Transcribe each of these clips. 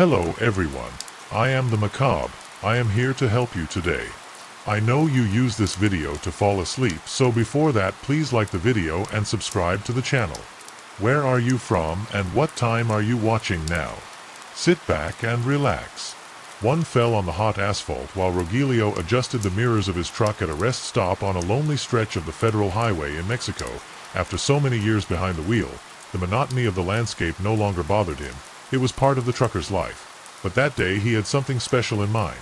Hello everyone, I am the Macabre. I am here to help you today. I know you use this video to fall asleep, so before that please like the video and subscribe to the channel. Where are you from and what time are you watching now? Sit back and relax. One fell on the hot asphalt while Rogelio adjusted the mirrors of his truck at a rest stop on a lonely stretch of the federal highway in Mexico. After so many years behind the wheel, the monotony of the landscape no longer bothered him. It was part of the trucker's life. But that day he had something special in mind.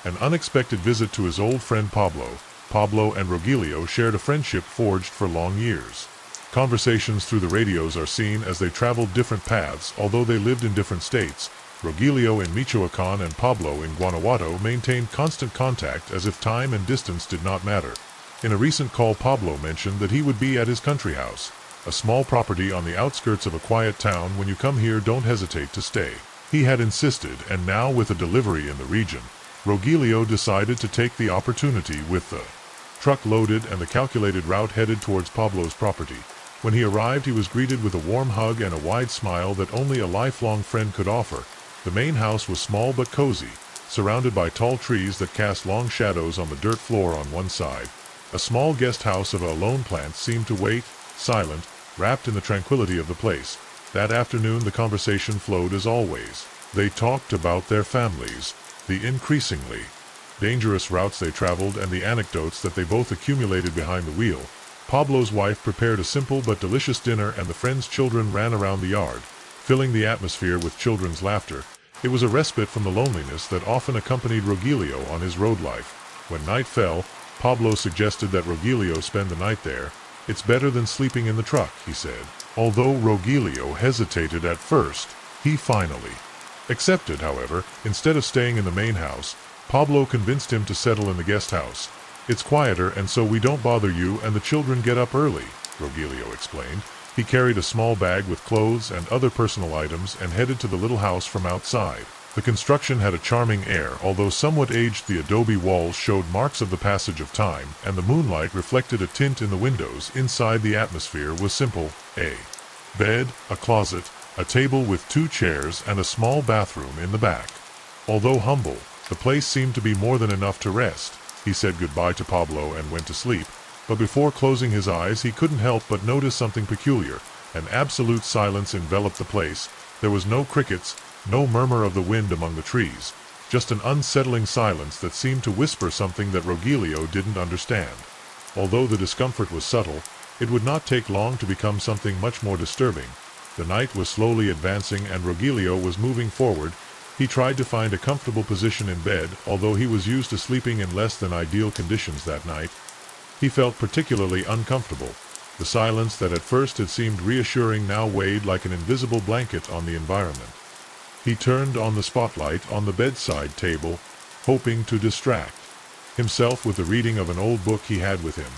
An unexpected visit to his old friend Pablo. Pablo and Rogelio shared a friendship forged for long years. Conversations through the radios are seen as they traveled different paths, although they lived in different states. Rogelio in Michoacan and Pablo in Guanajuato maintained constant contact as if time and distance did not matter. In a recent call, Pablo mentioned that he would be at his country house, a small property on the outskirts of a quiet town. When you come here, don't hesitate to stay. He had insisted, and now with a delivery in the region, Rogelio decided to take the opportunity. With the truck loaded and the calculated route headed towards Pablo's property. When he arrived, he was greeted with a warm hug and a wide smile that only a lifelong friend could offer. The main house was small but cozy, surrounded by tall trees that cast long shadows on the dirt floor on one side. A small guest house of a lone plant seemed to wait, silent, wrapped in the tranquility of the place. That afternoon the conversation flowed as always. They talked about their families, the increasingly dangerous routes they traveled, and the anecdotes that they both accumulated behind the wheel. Pablo's wife prepared a simple but delicious dinner, and the friends' children ran around the yard, filling the atmosphere with children's laughter. It was a respite from the loneliness that often accompanied Rogelio on his road life. When night fell, Pablo suggested that Rogelio spend the night there. "It's better than sleeping in the truck," he said. Although Rogelio hesitated at first, he finally accepted. However, instead of staying in the main house, Pablo convinced him to settle in the guest house. "It's quieter, and so we don't bother you, and the children get up early," Rogelio explained. He carried a small bag with clothes and other personal items and headed to the little house from outside. The construction had a charming air, although somewhat aged. The adobe walls showed marks of the passage of time, and the moonlight reflected a tint in the windows. Inside, the atmosphere was simple: a bed, a closet, a table with 2 chairs, and a small bathroom in the back. Although humble, the place seemed to be more than enough to rest. He said goodbye to Pablo and went to sleep, but before closing his eyes he couldn't help but notice something peculiar. An absolute silence enveloped the place. There was no crickets, no murmur of the wind among the trees, just an unsettling silence that seemed to whisper something that Rogelio didn't understand. Although the discomfort was subtle, it would not take long to become something much more disturbing. The night was slowly advancing and Rogelio was moving forward. He tried to find a comfortable position in bed, although he was used to sleeping in less than ideal conditions that night. He felt particularly uncomfortable. The silence that at first had seemed reassuring now weighed like an invisible blanket on the environment. He turned on the spotlight on the bedside table, hoping to distract himself with the reading of an old book he had with him.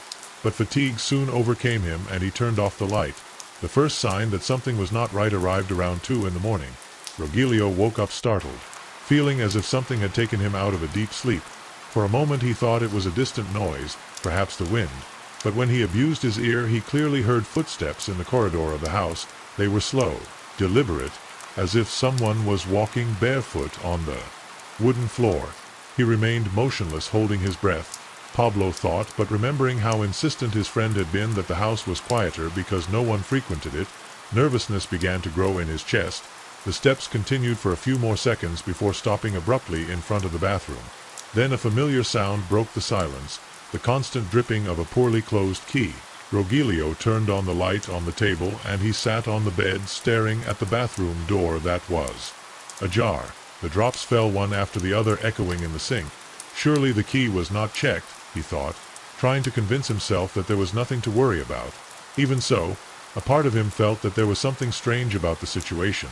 But fatigue soon overcame him and he turned off the light. The first sign that something was not right arrived around 2 in the morning. Rogelio woke up startled, feeling as if something had taken him out of a deep sleep. For a moment he thought it was a distant noise, perhaps the wind. But when he abused his ear, he clearly heard footsteps in the corridor of the house. They were slow, deliberate, as if someone was walking barefoot on the wooden floor. He remained motionless, holding his breath. Pablo thought, but remembering how insistent his friend had been that the house was quieter because no one frequented it, nervousness began to grow in his chest. The steps continued for a few more seconds before stopping abruptly in front of the bathroom. Then a familiar sound broke the silence, the constant dripping of a poorly closed key. Rogelio turned on the light on the table and he sat on the bed staring at the bathroom door that was ajar. The drops fell one after the other, echoing in the sink. Surely the key was not checked, he thought, trying to convince himself that there was nothing to worry about. Even so, a part of him felt that there was something strange about the situation.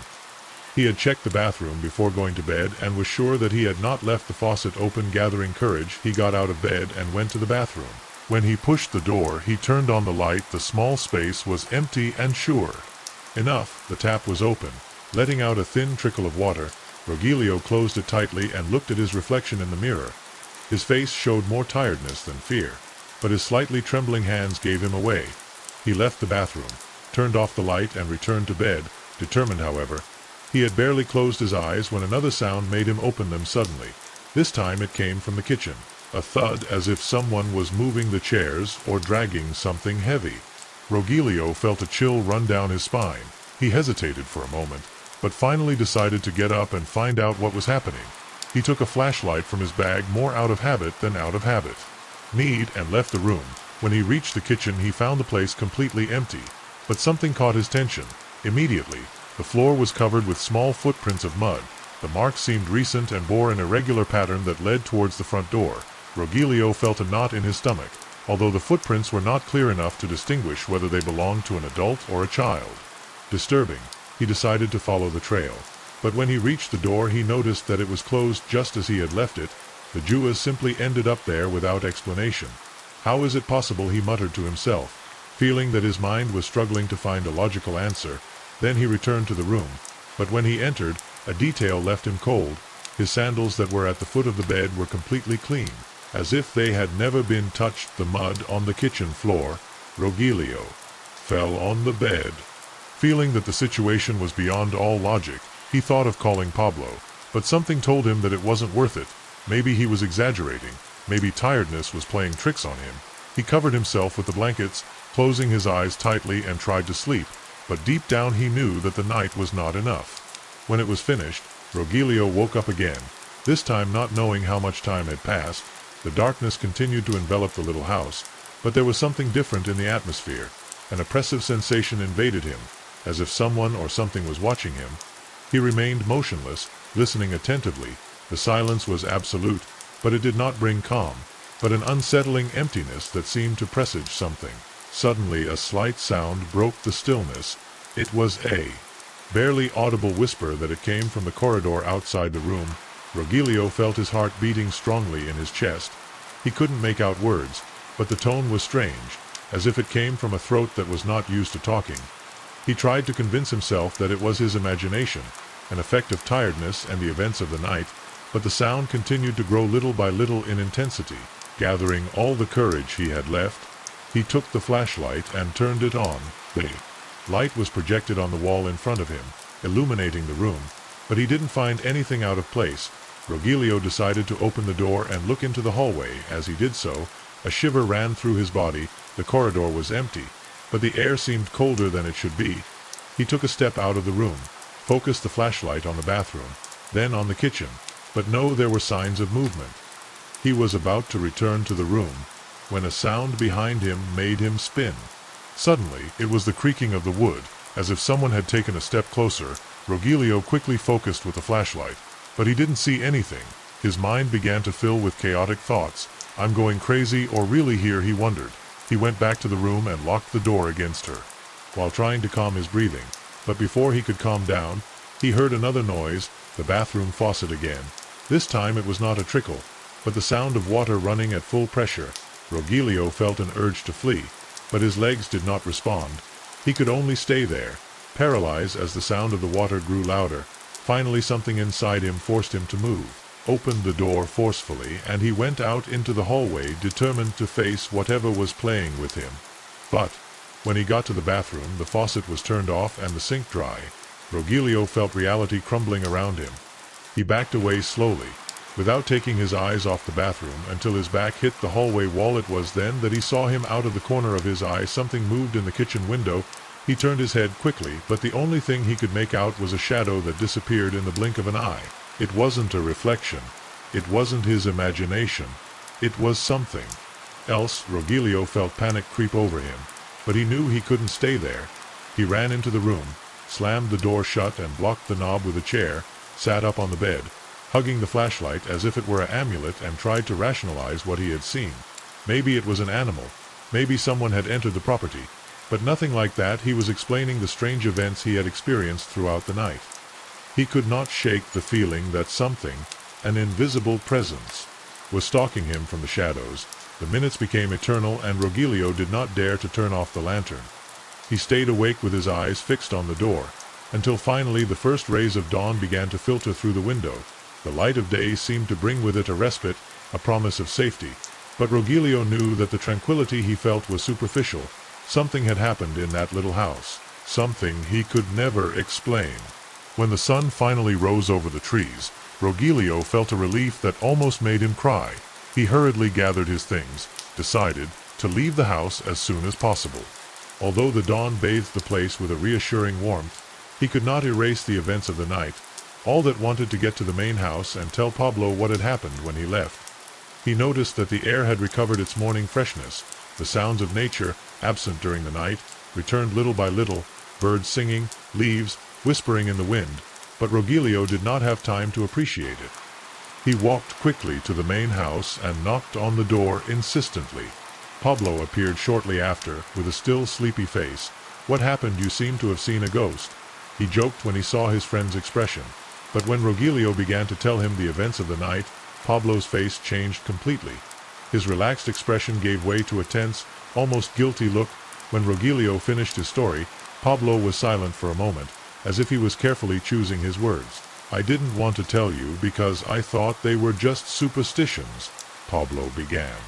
He had checked the bathroom before going to bed and was sure that he had not left the faucet open. Gathering courage, he got out of bed and went to the bathroom. When he pushed the door, he turned on the light. The small space was empty and sure enough, the tap was open, letting out a thin trickle of water. Rogelio closed it tightly and looked at his reflection in the mirror. His face showed more tiredness than fear, but his slightly trembling hands gave him away. He left the bathroom, turned off the light and returned to bed, determined, however, He had barely closed his eyes when another sound made him open them suddenly. This time it came from the kitchen. A thud, as if someone was moving the chairs or dragging something heavy. Rogelio felt a chill run down his spine. He hesitated for a moment, but finally decided to get up and find out what was happening. He took a flashlight from his bag more out of habit than out of habit. And left the room. When he reached the kitchen, he found the place completely empty. But something caught his attention. Immediately, the floor was covered with small footprints of mud. The marks seemed recent and bore an irregular pattern that led towards the front door. Rogelio felt a knot in his stomach, although the footprints were not clear enough to distinguish whether they belonged to an adult or a child. Disturbing, he decided to follow the trail. But when he reached the door, he noticed that it was closed just as he had left it. The Jewess simply ended up there without explanation. How is it possible, he muttered to himself, feeling that his mind was struggling to find a logical answer. Then he returned to the room. But when he entered, a detail left him cold. His sandals that were at the foot of the bed were completely clean, as if they had never been touched. The mud on the kitchen floor. Rogelio fell on the bed. Feeling that the situation was beyond all logic, he thought of calling Pablo, but something told him that it wasn't worth it. Maybe he was exaggerating. Maybe tiredness was playing tricks on him. He covered himself with the blankets, closing his eyes tightly, and tried to sleep, but deep down he knew that the night was not enough. When it was finished, Rogelio woke up again, this time not knowing how much time had passed. The darkness continued to envelop the little house, but there was something different in the atmosphere. An oppressive sensation invaded him, as if someone or something was watching him. He remained motionless, listening attentively. The silence was absolute, but it did not bring calm, but an unsettling emptiness that seemed to presage something. Suddenly a slight sound broke the stillness. It was a barely audible whisper that it came from the corridor outside the room. Rogelio felt his heart beating strongly in his chest. He couldn't make out words, but the tone was strange, as if it came from a throat that was not used to talking. He tried to convince himself that it was his imagination, an effect of tiredness and the events of the night, but the sound continued to grow little by little in intensity. Gathering all the courage he had left, he took the flashlight and turned it on. The light was projected on the wall in front of him, illuminating the room, but he didn't find anything out of place. Rogelio decided to open the door and look into the hallway. As he did so, a shiver ran through his body. The corridor was empty, but the air seemed colder than it should be. He took a step out of the room, focused the flashlight on the bathroom, then on the kitchen, but no, there were signs of movement. He was about to return to the room, when a sound behind him made him spin. Suddenly, it was the creaking of the wood, as if someone had taken a step closer. Rogelio quickly focused with the flashlight, but he didn't see anything. His mind began to fill with chaotic thoughts. I'm going crazy, or really here, he wondered. He went back to the room and locked the door against her, while trying to calm his breathing. But before he could calm down, he heard another noise, the bathroom faucet again. This time it was not a trickle, but the sound of water running at full pressure. Rogelio felt an urge to flee, but his legs did not respond. He could only stay there, paralyzed as the sound of the water grew louder. Finally something inside him forced him to move, opened the door forcefully, and he went out into the hallway, determined to face whatever was playing with him. But when he got to the bathroom, the faucet was turned off and the sink dry. Rogelio felt reality crumbling around him. He backed away slowly, without taking his eyes off the bathroom, until his back hit the hallway wall. It was then that he saw him out of the corner of his eye. Something moved in the kitchen window. He turned his head quickly, but the only thing he could make out was a shadow that disappeared in the blink of an eye. It wasn't a reflection. It wasn't his imagination. It was something else. Rogelio felt panic creep over him, but he knew he couldn't stay there. He ran into the room, slammed the door shut and blocked the knob with a chair, sat up on the bed, hugging the flashlight as if it were an amulet, and tried to rationalize what he had seen. Maybe it was an animal. Maybe someone had entered the property. But nothing like that. He was explaining the strange events he had experienced throughout the night. He could not shake the feeling that something, an invisible presence, was stalking him from the shadows. The minutes became eternal, and Rogelio did not dare to turn off the lantern. He stayed awake with his eyes fixed on the door, until finally the first rays of dawn began to filter through the window. The light of day seemed to bring with it a respite, a promise of safety. But Rogelio knew that the tranquility he felt was superficial. Something had happened in that little house, something he could never explain. When the sun finally rose over the trees, Rogelio felt a relief that almost made him cry. He hurriedly gathered his things, decided to leave the house as soon as possible. Although the dawn bathed the place with a reassuring warmth, he could not erase the events of the night, all that wanted to get to the main house and tell Pablo what had happened when he left. He noticed that the air had recovered its morning freshness. The sounds of nature, absent during the night, returned little by little, birds singing, leaves whispering in the wind, but Rogelio did not have time to appreciate it. He walked quickly to the main house and knocked on the door insistently. Pablo appeared shortly after, with a still sleepy face. "What happened? You seem to have seen a ghost," he joked when he saw his friend's expression. But when Rogelio began to tell him the events of the night, Pablo's face changed completely. His relaxed expression gave way to a tense, almost guilty look. When Rogelio finished his story, Pablo was silent for a moment, as if he was carefully choosing his words. "I didn't want to tell you because I thought they were just superstitions," Pablo began,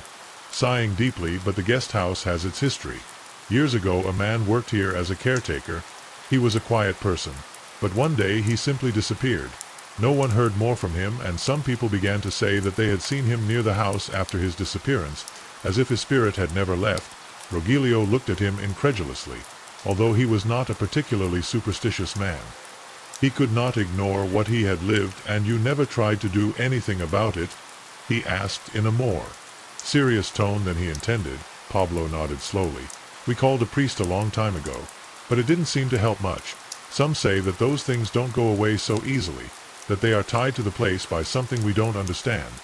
sighing deeply. "But the guest house has its history. Years ago a man worked here as a caretaker. He was a quiet person, but one day he simply disappeared. No one heard more from him, and some people began to say that they had seen him near the house after his disappearance, as if his spirit had never left." Rogelio looked at him incredulously. Although he was not a particularly superstitious man, he could not ignore what he had lived. "And you never tried to do anything about it?" he asked in a more serious tone than he intended. Pablo nodded slowly. "We called a priest a long time ago, but it didn't seem to help much. Some say that those things don't go away so easily, that they are tied to the place by something we don't understand.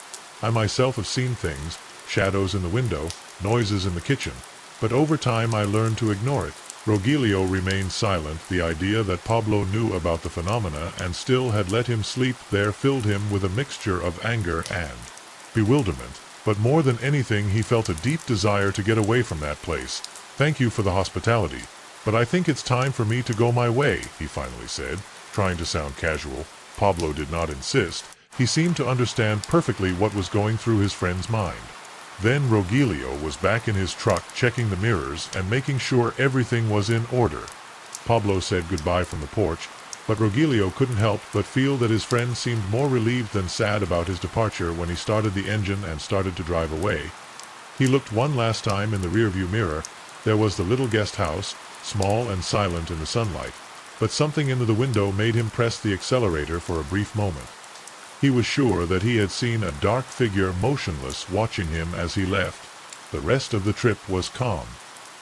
I myself have seen things, shadows in the window, noises in the kitchen, but over time I learned to ignore it." Rogelio remained silent. The idea that Pablo knew about the phenomena and still had let him sleep there filled him with a mixture of anger and bewilderment. But more than anything, he felt a deep desire to get away from that place. "Thank you for the hospitality, but I think it's time for me to go my way," he finally said, trying to sound casual. Pablo did not insist. He seemed to understand perfectly what was going through his friend's mind. Then Rogelio was back in his truck, checking the mirrors and making sure everything was in order. Pablo said goodbye from the porch, but Rogelio couldn't help but feel that his friend seemed more relieved than sad about his departure when he started the engine and started to drive away. He looked one last time in the rearview mirror. There was the little guest house, small and silent in the sunlight, but something in the window made him press the accelerator for a brief moment. He was sure that he had seen a dark figure motionless watching him as he left. The rest of the trip was calm,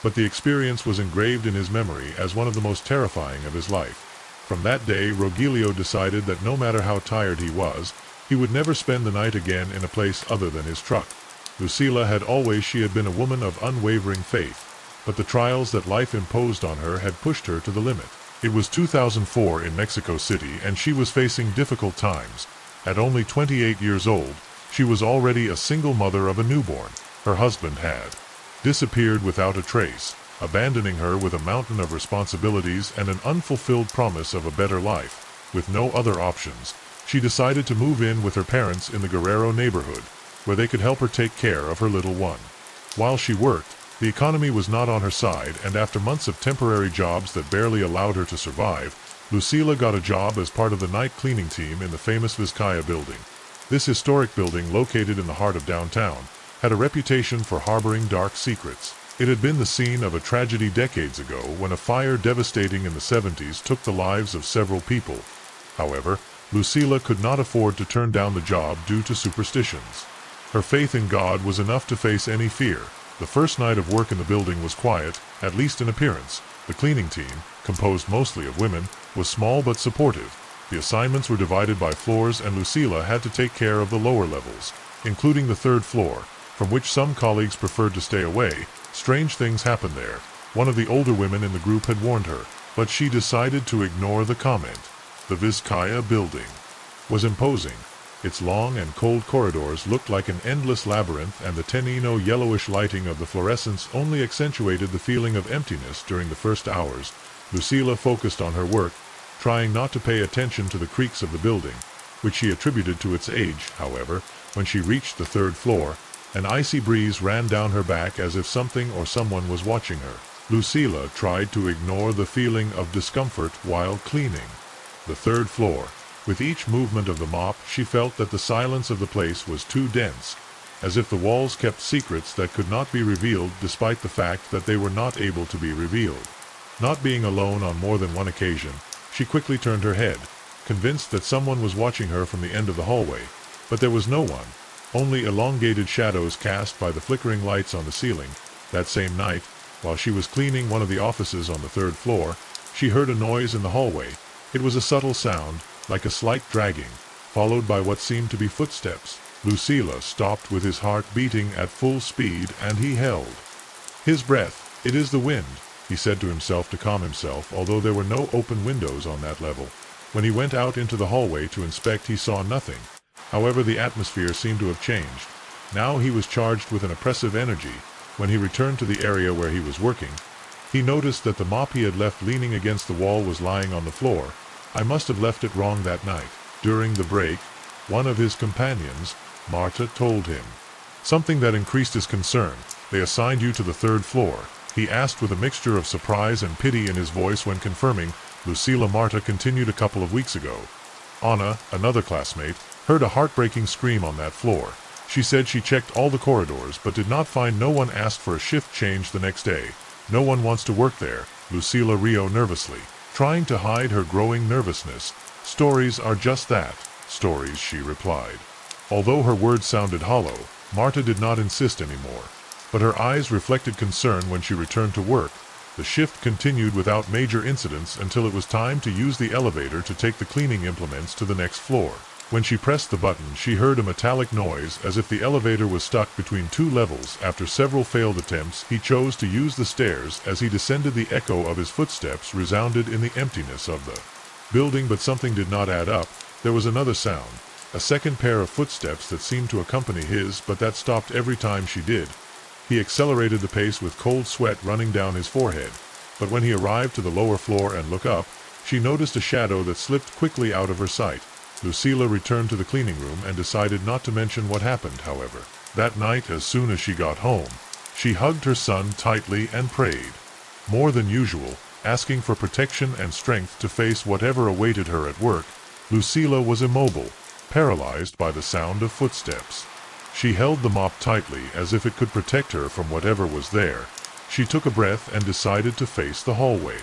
but the experience was engraved in his memory as one of the most terrifying of his life. From that day, Rogelio decided that no matter how tired he was, he would never spend the night again in a place other than his truck. Lucila she had been a woman of unwavering faith, but the trials that life imposed on her had pushed her to the limit. It was 2004 in Mexico City, and she was facing difficult times. At only 28 years old, she was already a single mother of a newborn. Her husband had disappeared without a trace, abandoning her with a mountain of responsibilities and an unfulfilled promise of a better life. With no other options, she decided to move in with her parents in the Guerrero neighborhood, where they could help her take care of her little one. While she worked, the economy was not on her side, and after months of temporary jobs that barely allowed her to survive, Lucila got a job as part of the night cleaning team in the famous Vizcaya building. This historic building, located in the heart of downtown, had a reputation for harboring dark secrets. It had been the scene of a tragedy decades ago when a fire devastating in the 70s took the lives of several people. However, Lucila could not afford to turn down the job due to superstitions. Her faith in God was enough to face any fear. The first night of work in the building was quiet, at least in appearance. The cleaning team, composed mostly of women, was small but supportive. The assignments were divided by floors, and Lucila had to take care of the lower levels, including the third floor, from which some colleagues preferred to stay away. Strange things happened there. One of the older women in the group had warned her, but she decided to ignore the comment. The Vizcaya building was imposing. Its long and cold corridors looked like an endless labyrinth, and the tenino yellowish lighting of the fluorescents only accentuated the feeling of emptiness during the first hours. Lucila focused on her work, trying not to pay attention to the creaks of the building, which she attributed to its age. However, when she reached the third floor, an icy breeze ran down her back as if something or someone was watching her. Lucila tried to ignore the feeling of discomfort while cleaning. The third floor. With each movement of the mop, she felt that the silence of the place was too dense, as if the walls kept secrets that could not be revealed despite the fact that they were not able to be revealed. Not being alone on more than one occasion, she quickly turned her head, convinced that someone was watching her from the end of the hallway, but there was no one, only elongated shadows cast by the flickering lights on the ceiling. That same night, while she was cleaning one of the offices on the third floor, she heard a noise in the hallway. It was a subtle sound, like a slight dragging, followed by what seemed to be footsteps. Lucila stopped with his heart beating at full speed, and he held his breath. "It is the wind," he said to himself to calm himself, although there were no open windows on that level. When he went out into the hallway to inspect, he saw nothing. However, the atmosphere seemed to have changed. Now he was charged with an oppressive energy. When he returned to the area where he was working, he noticed that the mop he had left leaning against the wall was lying on the floor. "I must have left it wrong that night." During the break, one of his companions, Marta, told him something that increased his concern. "They assigned you to the third floor?" he asked with a mixture of surprise and pity in his voice when confirming. Lucila. Marta continued. "A couple of weeks ago, Anna, another classmate, heard a heartbreaking scream on that floor. She said she checked all the corridors but did not find. No one asked for a shift change the next day. No one wants to work there." Lucila Rio nervously, trying to hide her growing nervousness. "Stories are just that, stories," she replied. Although her words sounded hollow, Marta did not insist anymore, but her eyes reflected concern when she returned to work. The shift continued without major incidents until it was time to use the elevator to take the cleaning implements to the next floor. When she pressed the button, she heard a metallic noise as if the elevator was stuck between two levels. After several failed attempts, he chose to use the stairs. As he descended, the echo of his footsteps resounded in the emptiness of the building, but something did not add up. There was another sound, a second pair of footsteps that seemed to accompany his, but that stopped every time she did. He accelerated the pace with cold sweat running down his forehead, but when he arrived to the lower floor and looked up, she noticed a shadow that slipped quickly out of her sight. Lucila returned to the cleaning room and decided not to mention what happened, however. That night, as soon as she got home, she hugged her son tightly and prayed more than usual, asking for protection and strength to face whatever awaited her at work. Lucila was immobile, paralyzed by the sound of footsteps. She held the mop tightly as if it could protect her from whatever was there. She took a breath and decided to face the hallway.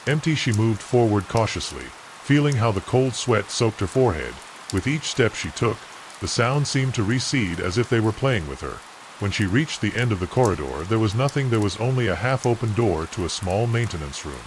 Empty, she moved forward cautiously, feeling how the cold sweat soaked her forehead. With each step she took, the sound seemed to recede as if they were playing with her. When she reached the end of the corridor, there was nothing. There was only a half-open door to a small maintenance room.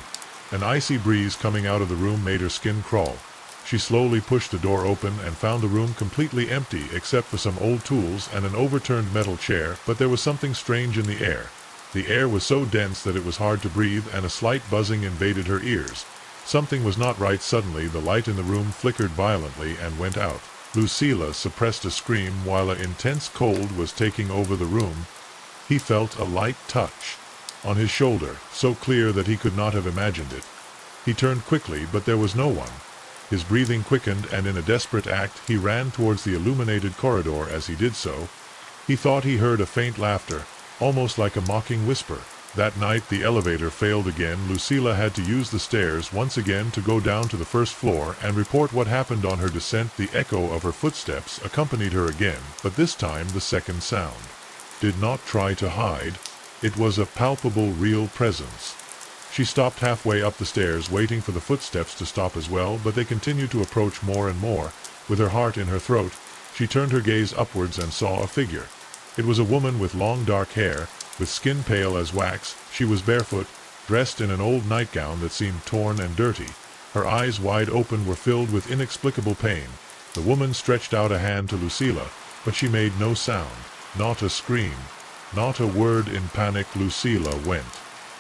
An icy breeze coming out of the room made her skin crawl. She slowly pushed the door open and found the room completely empty except for some old tools and an overturned metal chair, but there was something strange in the air. The air was so dense that it was hard to breathe, and a slight buzzing invaded her ears. Something was not right. Suddenly, the light in the room flickered violently and went out. Lucila suppressed a scream while an intense cold was taking over the room. He felt a light touch on his shoulder, so clear that he could not have imagined it. He turned quickly, but there was no one. His breathing quickened, and in a desperate act, he ran towards the illuminated corridor. As he did so, he thought he heard a faint laughter, almost like a mocking whisper. That night, the elevator failed again. Lucila had to use the stairs once again to go down to the first floor and report what happened on her descent. The echo of her footsteps accompanied her again, but this time the second sound did not try to hide. It was a palpable, real presence. She stopped halfway up the stairs, waiting for the footsteps to stop as well, but they continued to approach more and more. With her heart in her throat, she turned her gaze upwards and saw a figure. It was a woman with long dark hair, with skin pale as wax. She was barefoot, dressed in an old nightgown that seemed torn and dirty. Her eyes, wide open, were filled with inexplicable pain. The woman stretched out a hand to Lucila, but she made no sound, not a scream, not a word. In panic, Lucila went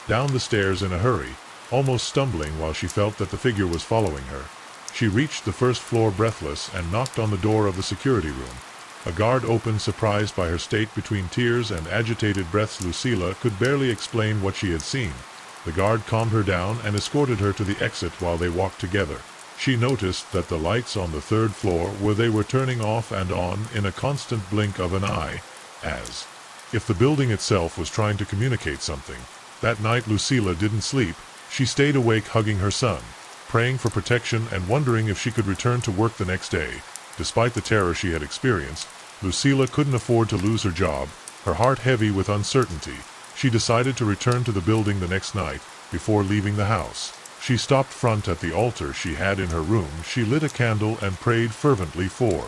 down the stairs in a hurry, almost stumbling while she felt that the figure was following her. She reached the first floor breathless and knocked on the door of the security room. A guard opened, surprised by her state. Between tears and agitated breaths, Lucila could barely explain what she had seen. The guard calmed her down and escorted her to the exit while they walked together. She noticed that the lights on the third floor were turning off and on in a constant blink of an eye, as if the building itself was trying to communicate something. That night Lucila didn't sleep. She stayed awake, hugging her son, praying for protection and wondering if she could return to work the next day. Despite the terror she had experienced, Lucila couldn't afford to lose her job. Her heart heavy with uncertainty, she decided to return to the building the next night. Before leaving the house, she stopped front at the altar she had in her room. She lit a candle and prayed fervently for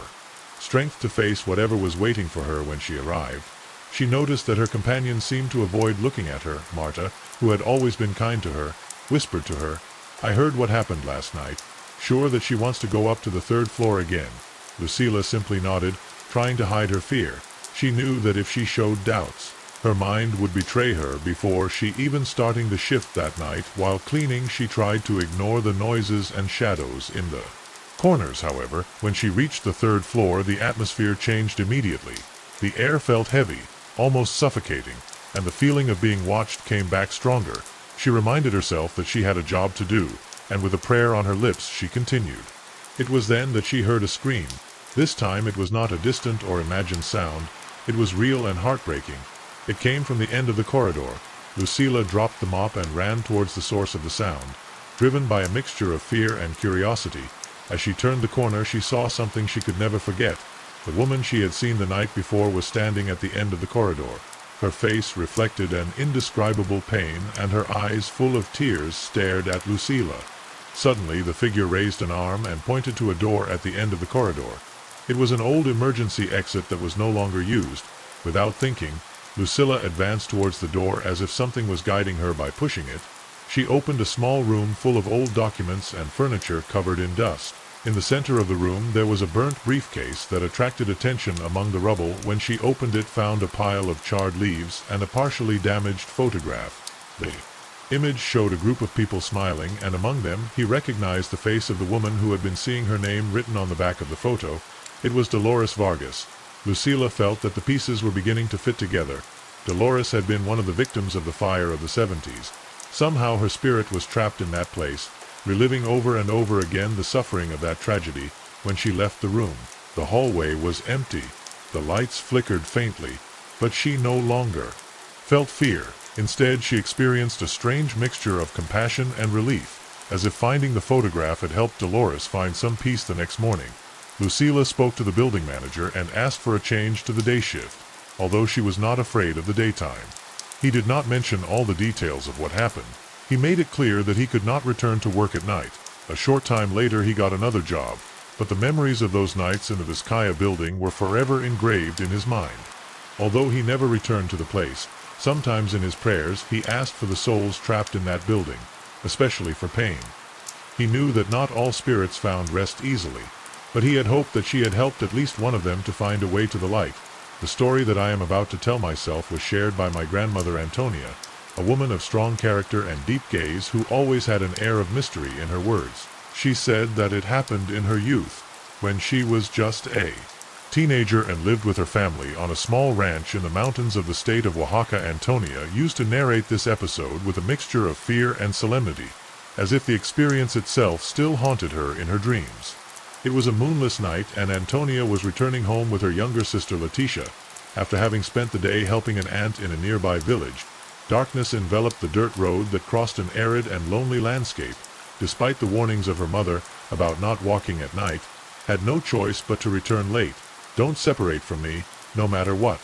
strength to face whatever was waiting for her when she arrived. She noticed that her companion seemed to avoid looking at her. Marta, who had always been kind to her, whispered to her, "I heard what happened last night. Sure that she wants to go up to the third floor again?" Lucila simply nodded, trying to hide her fear. She knew that if she showed doubts, her mind would betray her. Before she even starting the shift that night, while cleaning, she tried to ignore the noises and shadows in the corners. However, when she reached the third floor, the atmosphere changed immediately. The air felt heavy, almost suffocating, and the feeling of being watched came back stronger. She reminded herself that she had a job to do, and with a prayer on her lips she continued. It was then that she heard a scream. This time it was not a distant or imagined sound. It was real and heartbreaking. It came from the end of the corridor. Lucila dropped the mop and ran towards the source of the sound, driven by a mixture of fear and curiosity. As she turned the corner, she saw something she could never forget. The woman she had seen the night before was standing at the end of the corridor. Her face reflected an indescribable pain, and her eyes, full of tears, stared at Lucila. Suddenly, the figure raised an arm and pointed to a door at the end of the corridor. It was an old emergency exit that was no longer used. Without thinking, Lucila advanced towards the door as if something was guiding her by pushing it. She opened a small room full of old documents and furniture covered in dust. In the center of the room there was a burnt briefcase that attracted attention among the rubble. When she opened it, found a pile of charred leaves and a partially damaged photograph. The image showed a group of people smiling, and among them he recognized the face of the woman who had been seeing her name written on the back of the photo. It was Dolores Vargas. Lucila felt that the pieces were beginning to fit together. Dolores had been one of the victims of the fire of the 70s. Somehow her spirit was trapped in that place, reliving over and over again the suffering of that tragedy. When she left the room, the hallway was empty. The lights flickered faintly, but she no longer felt fear. Instead, she experienced a strange mixture of compassion and relief, as if finding the photograph had helped Dolores find some peace the next morning. Lucila spoke to the building manager and asked for a change to the day shift, although she was not afraid of the daytime. He did not mention all the details of what happened. He made it clear that he could not return to work at night. A short time later he got another job, but the memories of those nights in the Vizcaya building were forever engraved in his mind. Although he never returned to the place, sometimes in his prayers he asked for the souls trapped in that building, especially for pain. He knew that not all spirits found rest easily, but he had hoped that she had helped at least one of them to find a way to the light. The story that I am about to tell myself was shared by my grandmother Antonia, a woman of strong character and deep gaze who always had an air of mystery in her words. She said that it happened in her youth, when she was just a teenager and lived with her family on a small ranch in the mountains of the state of Oaxaca. Antonia used to narrate this episode with a mixture of fear and solemnity, as if the experience itself still haunted her in her dreams. It was a moonless night, and Antonia was returning home with her younger sister Letitia, after having spent the day helping an aunt in a nearby village. Darkness enveloped the dirt road that crossed an arid and lonely landscape. Despite the warnings of her mother about not walking at night, had no choice but to return late. "Don't separate from me, no matter what,"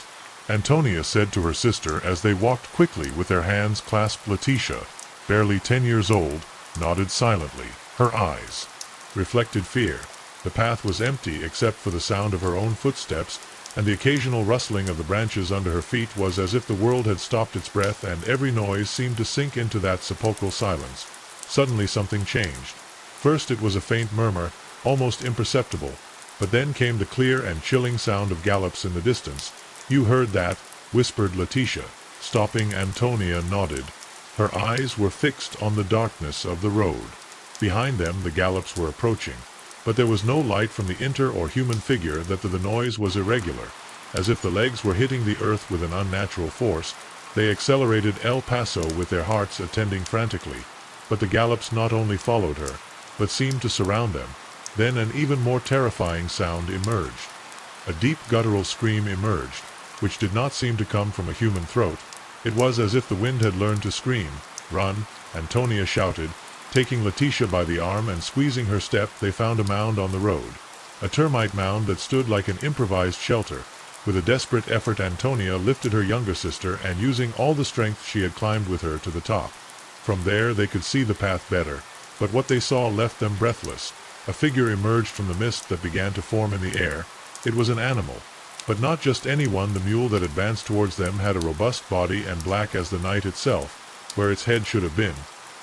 Antonia said to her sister as they walked quickly with their hands clasped. Letitia, barely 10 years old, nodded silently. Her eyes reflected fear. The path was empty except for the sound of her own footsteps, and the occasional rustling of the branches under her feet. Was as if the world had stopped its breath, and every noise seemed to sink into that sepulchral silence. Suddenly something changed. First it was a faint murmur, almost imperceptible, but then came the clear and chilling sound of gallops in the distance. "You heard that?" whispered Letitia. Stopping, Antonia nodded. Her eyes were fixed on the darkness of the road. Behind them the gallops were approaching, but there was no light from the inter or human figure. That the noise was irregular, as if the legs were hitting the earth with an unnatural force. They accelerated El Paso with their hearts attending frantically, but the gallops not only followed her, but seemed to surround them. Then an even more terrifying sound emerged. A deep guttural scream emerged, which did not seem to come from a human throat. It was as if the wind had learned to scream. "Run!" Antonia shouted, Taking Letitia by the arm and squeezing her step, they found a mound on the road. A termite mound that stood like an improvised shelter. With a desperate effort, Antonia lifted her younger sister and, using all the strength she had, climbed with her to the top. From there they could see the path better, but what they saw left them breathless. A figure emerged from the mist that began to form in the air. It was an animal. But not just any one. The mule that advanced towards them had a robust body and black as the night itself, where its head should have been.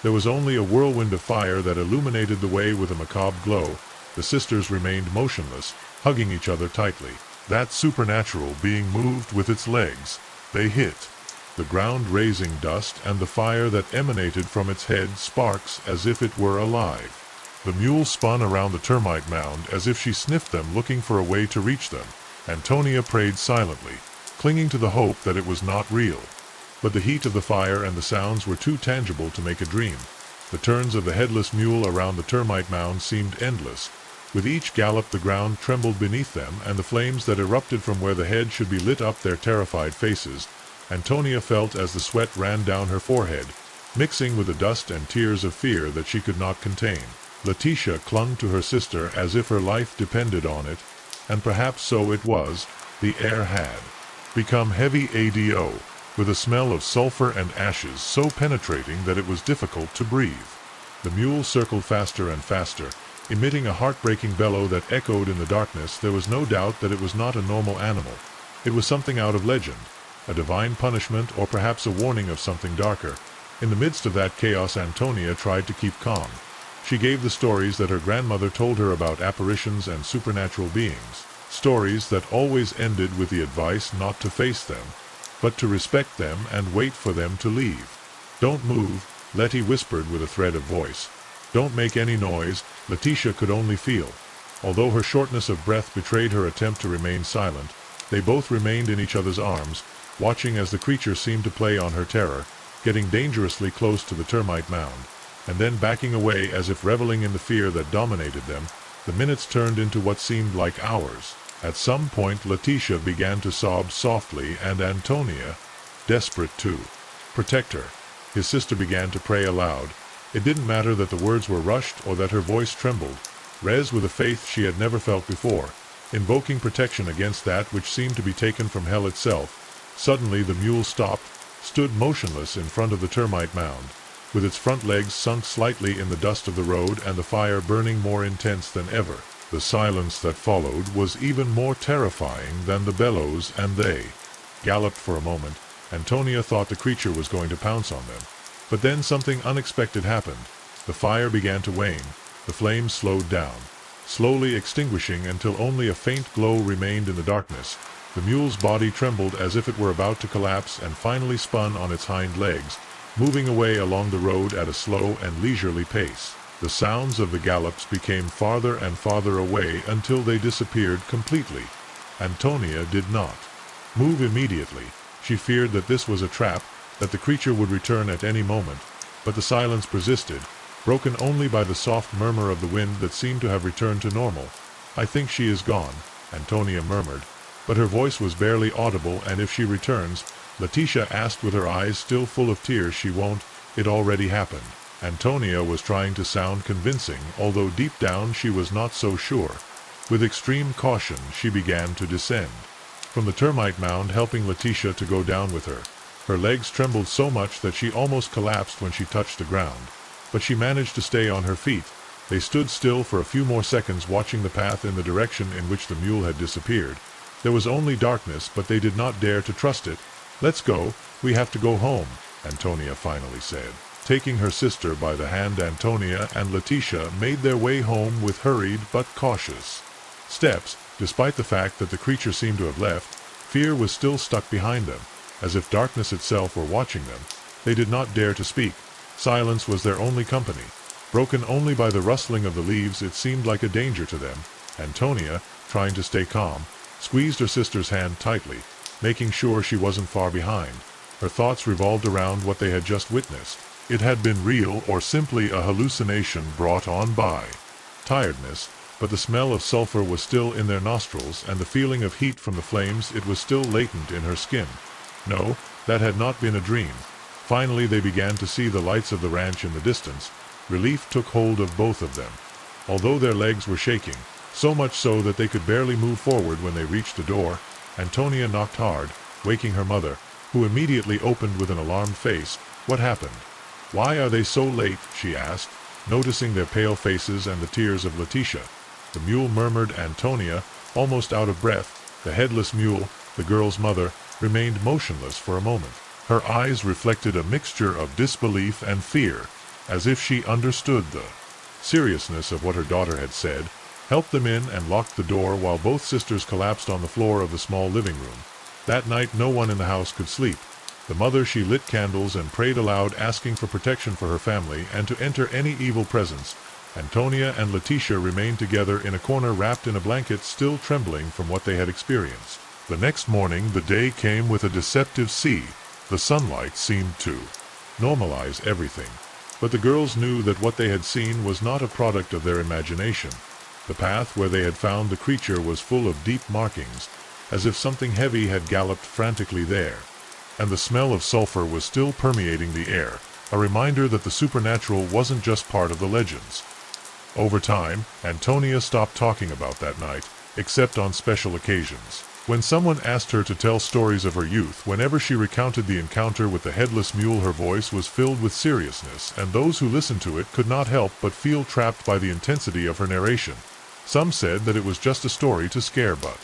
There was only a whirlwind of fire that illuminated the way with a macabre glow. The sisters remained motionless, hugging each other tightly. That supernatural being moved with its legs. They hit the ground, raising dust, and the fire that emanated from its head sparks as if it were alive. The mule spun around the termite mound as if she sniffed them, looking for a way to reach them. Antonia prayed silently, clinging to the hope that it was not real. But the heat of the fire and the sounds were too tangible to make a dream. The turns of the headless mule around the termite mound seemed endless. With each gallop the ground trembled beneath them, and the flames that erupted from where the head should be lit up their terrified faces. Antonia felt as the sweat ran down her forehead, mixing with the dust and tears of fear that she could not contain. Letitia clung to her sister as if her life depended on it, and perhaps so it was. The air had become heavy ADO, with a smell of sulfur and ashes so penetrating that it was difficult to breathe. The mule circled faster and faster, emitting a heartbreaking bellow that echoed in the darkness. There was no doubt that it was not a normal animal. It was something out of legend, a divine punishment, or perhaps a warning of something darker. In the midst of that chaos, Antonia tried to keep calm. She gave the stories that her grandmother told her about apparitions and supernatural beings, stories that always ended with the advice not to face them, but to respect them and wait for them to leave. "Don't move," Letty whispered with a thread of voice. "Don't make any noise." Letitia could only feel. Although her shortness of breath betrayed her attempt to remain silent, they both remained in each other's arms, watching as the creature seemed to play on her terror, getting dangerously close to the termite mound, and then backing away as if reveling in the fear that dominated them. The minutes turned into what seemed like hours. At some point Letitia began to sob softly, and Antonia, desperate to protect her, his sister, began to pray aloud. It didn't matter that the words were rushed or that her voice trembled. Res with a faith she had never felt before, invoking protection against that which seemed to be taken from hell itself. Suddenly the mule stopped, stood motionless in front of the termite mound, with its front legs sunk slightly in the dust of the road and the fire burning more intense than ever. The silence that followed was even more terrifying than the bellows, and they galloped for a moment. Antonia thought the creature was going to pounce on them. But then something unexpected happened. The fire began to wane. The flames slowed down, slowly extinguishing until only a faint glow remained in the darkness. The mule's body trembled as if it were about to collapse, and finally spun on its hind legs, moving away along the road at a slow and leisurely pace. The sounds of the gallops became farther and farther away until they disappeared completely. Antonia did not move immediately. She feared that this was a trap, that the creature would return at any moment. But the silence persisted, broken only by the soft murmur of the wind that seemed to have returned to normal. "I think she is gone," Antonia murmured, but her voice was barely audible. "And if she returns?" Letitia asked with her eyes still full of tears. "She won't. It already happened." Antonia was trying to sound convincing, although deep down she was not so sure. With extreme caution she began to descend from the termite mound, helping Letitia to go down with her. Her legs trembled so much that she almost collapsed when she touched the ground. But she managed to stay on her feet. They stood still for a few more seconds, watching the path in the direction in which the mule had disappeared. There was only darkness, but they did not dare to trust it. "Let's go. We have to go home," Antonia finally said. Taking her sister by the hand, Antonia and Letitia made their way home with hurried but cautious steps. Despite the fact that the creature seemed to have left, fear was still stuck behind them, as if darkness itself were watching them. They did not dare to speak. Silence was their only company. Broken only by the rustling of the leaves, it seemed like a danger to them. Antonia, trying to stay calm, squeezed her sister's hand tightly, making sure she wasn't far behind. Her thoughts revolved around what they had just witnessed. It had been real or simply a hallucination brought on by tiredness, but the smell of sulfur was still in their nostrils, and the feeling of heat from the flames, it was still latent in her skin. No, that had not been a dream. Finally they began to see the lights of the ranch in the distance. Relief took hold of both of them. Although their legs were shaking, so much so that they could barely move forward when they reached the door, Antonia knocked hard, waking her mother, who immediately opened with an alarmed face. "What happened? Why are they so late?" she asked, noticing their pale faces and the tears of Letitia. The mule murmured. Antonia, almost out of breath, the headless mule, the girl's mother, remained motionless for a moment. Her eyes reflected a mixture of disbelief and fear, as if she understood the seriousness of what her daughter had said, helped them in and locked the door while both sisters collapsed on the floor of the small living room. That night no one in the house could sleep. The mother, she lit candles and prayed aloud, asking for protection for her family and to enter any evil presence. Antonia and Letitia remained together in a corner wrapped in a blanket, still trembling from what they had experienced. The next morning the day came with a deceptive sea. The sunlight seemed to normalize everything. But the girls knew that what they had seen was not a product of their imagination. The path where they had found the creature was full of deep markings, as if something heavy had galloped frantically there. And the smell of sulfur was still permeating the air, a reminder that the supernatural wasn't just part of the legends. Over time, Antonia stopped talking about that night, except on special occasions. When someone asked her to tell stories of her youth, whenever she recounted the encounter with the headless mule, her voice was filled with seriousness, and those who listened to it could not help but feel trapped by the intensity of her narration. Some said that it was just a story to scare, but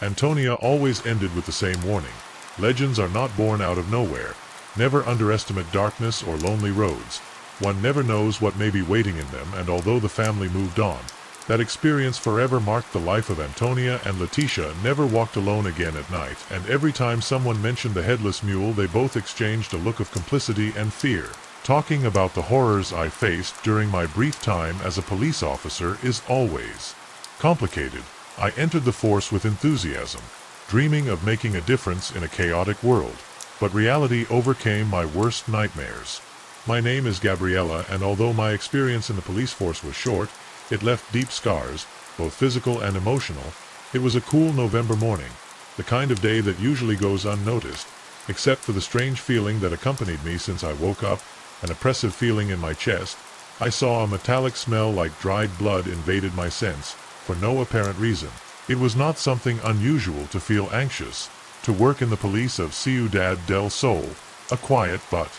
Antonia always ended with the same warning. Legends are not born out of nowhere. Never underestimate darkness or lonely roads. One never knows what may be waiting in them, and although the family moved on, that experience forever marked the life of Antonia, and Letitia never walked alone again at night, and every time someone mentioned the headless mule they both exchanged a look of complicity and fear. Talking about the horrors I faced during my brief time as a police officer is always complicated. I entered the force with enthusiasm, dreaming of making a difference in a chaotic world, but reality overcame my worst nightmares. My name is Gabriella, and although my experience in the police force was short, it left deep scars, both physical and emotional. It was a cool November morning, the kind of day that usually goes unnoticed, except for the strange feeling that accompanied me since I woke up, an oppressive feeling in my chest. I saw a metallic smell like dried blood invaded my sense, for no apparent reason. It was not something unusual to feel anxious, to work in the police of Ciudad del Sol, a quiet but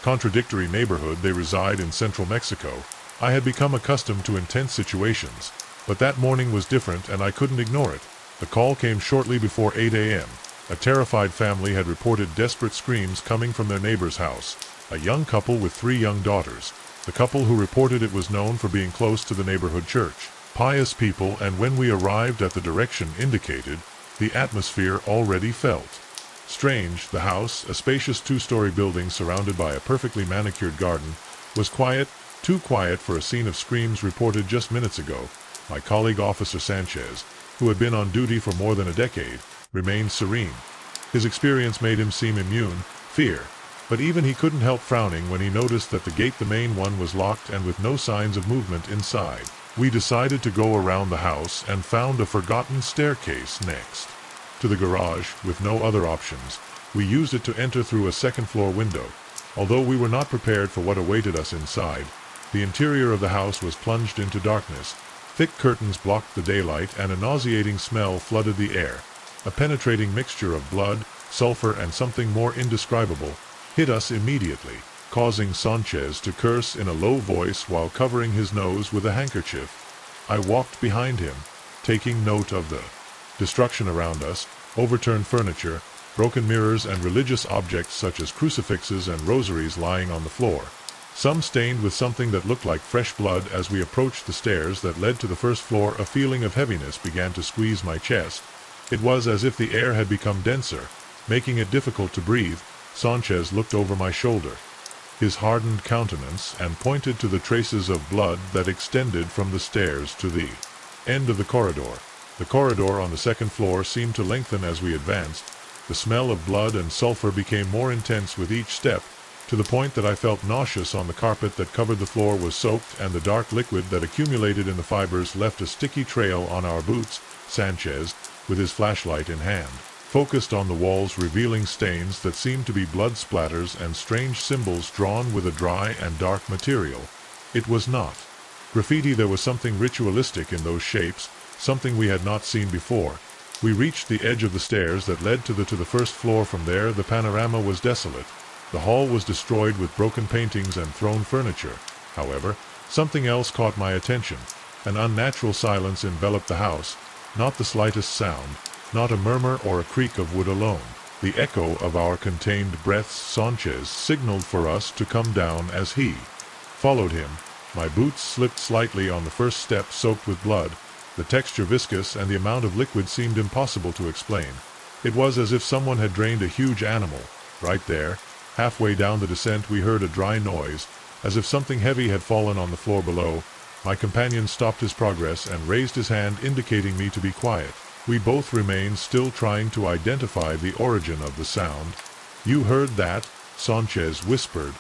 contradictory neighborhood. They reside in central Mexico. I had become accustomed to intense situations, but that morning was different and I couldn't ignore it. The call came shortly before 8 a.m. A terrified family had reported desperate screams coming from their neighbor's house, a young couple with 3 young daughters. The couple who reported it was known for being close to the neighborhood church. Pious people, and when we arrived at the direction indicated, the atmosphere already felt strange. The house, a spacious 2-story building surrounded by a perfectly manicured garden, was quiet, too quiet for a scene of screams reported just minutes ago. My colleague Officer Sanchez, who had been on duty for more than a decade, remained serene. His experience made him seem immune, fear. But even he couldn't help frowning when he noticed that the gate, the main one, was locked and with no signs of movement inside. We decided to go around the house and found a forgotten staircase next to the garage. With no other options, we used it to enter through a second-floor window. Although we were not prepared for what awaited us inside, the interior of the house was plunged into darkness. Thick curtains blocked the daylight and a nauseating smell flooded the air. A penetrating mixture of blood, sulfur, and something more indescribable hit us immediately, causing Sanchez to curse in a low voice while covering his nose with a handkerchief. I walked behind him, taking note of the destruction around us: overturned furniture, broken mirrors, and religious objects such as crucifixes and rosaries lying on the floor, some stained with something that looked like fresh blood. As we approached the stairs that led to the first floor, a feeling of heaviness began to squeeze my chest. It was as if the air had become denser, making it difficult to breathe. Sanchez looked over my shoulder, his hardened countenance, and pointed to the traces of blood that extended from the stairs to the end of the corridor. The corridor on the second floor seemed to lengthen as we advanced. The smell of blood and sulfur became more intense with each step, to the point that I felt nauseous. On the carpet that covered the floor was soaked, and the dark liquid that accumulated in the fibers left a sticky trail on our boots. Sanchez, with his flashlight in hand, focused on the walls, revealing stains that seemed to be blood splatters and strange symbols drawn with a dry and dark material. It was not. Graffiti. There was something ritualistic in those shapes, something we had not seen before. We reached the edge of the stairs that led to the first floor. From there, the panorama was desolate. The hall was destroyed with broken paintings and thrown furniture. However, something else caught my attention. An unnatural silence enveloped the house. Not the slightest sound, not a murmur or a creak of wood alone. The echo of our contained breaths. Sanchez signaled for us to come down as he followed him. My boots slipped slightly on the first step, soaked with blood. The texture viscous, and the amount of liquid seemed impossible to explain. It was as if someone had drained a huge animal. Right there, halfway down the descent, we heard a dry noise, as if something heavy had fallen on the floor below. My companion stopped his progress and raised his hand, indicating me to be quiet. We both remained still, trying to identify the origin of the sound. "You heard that?" Sanchez whispered,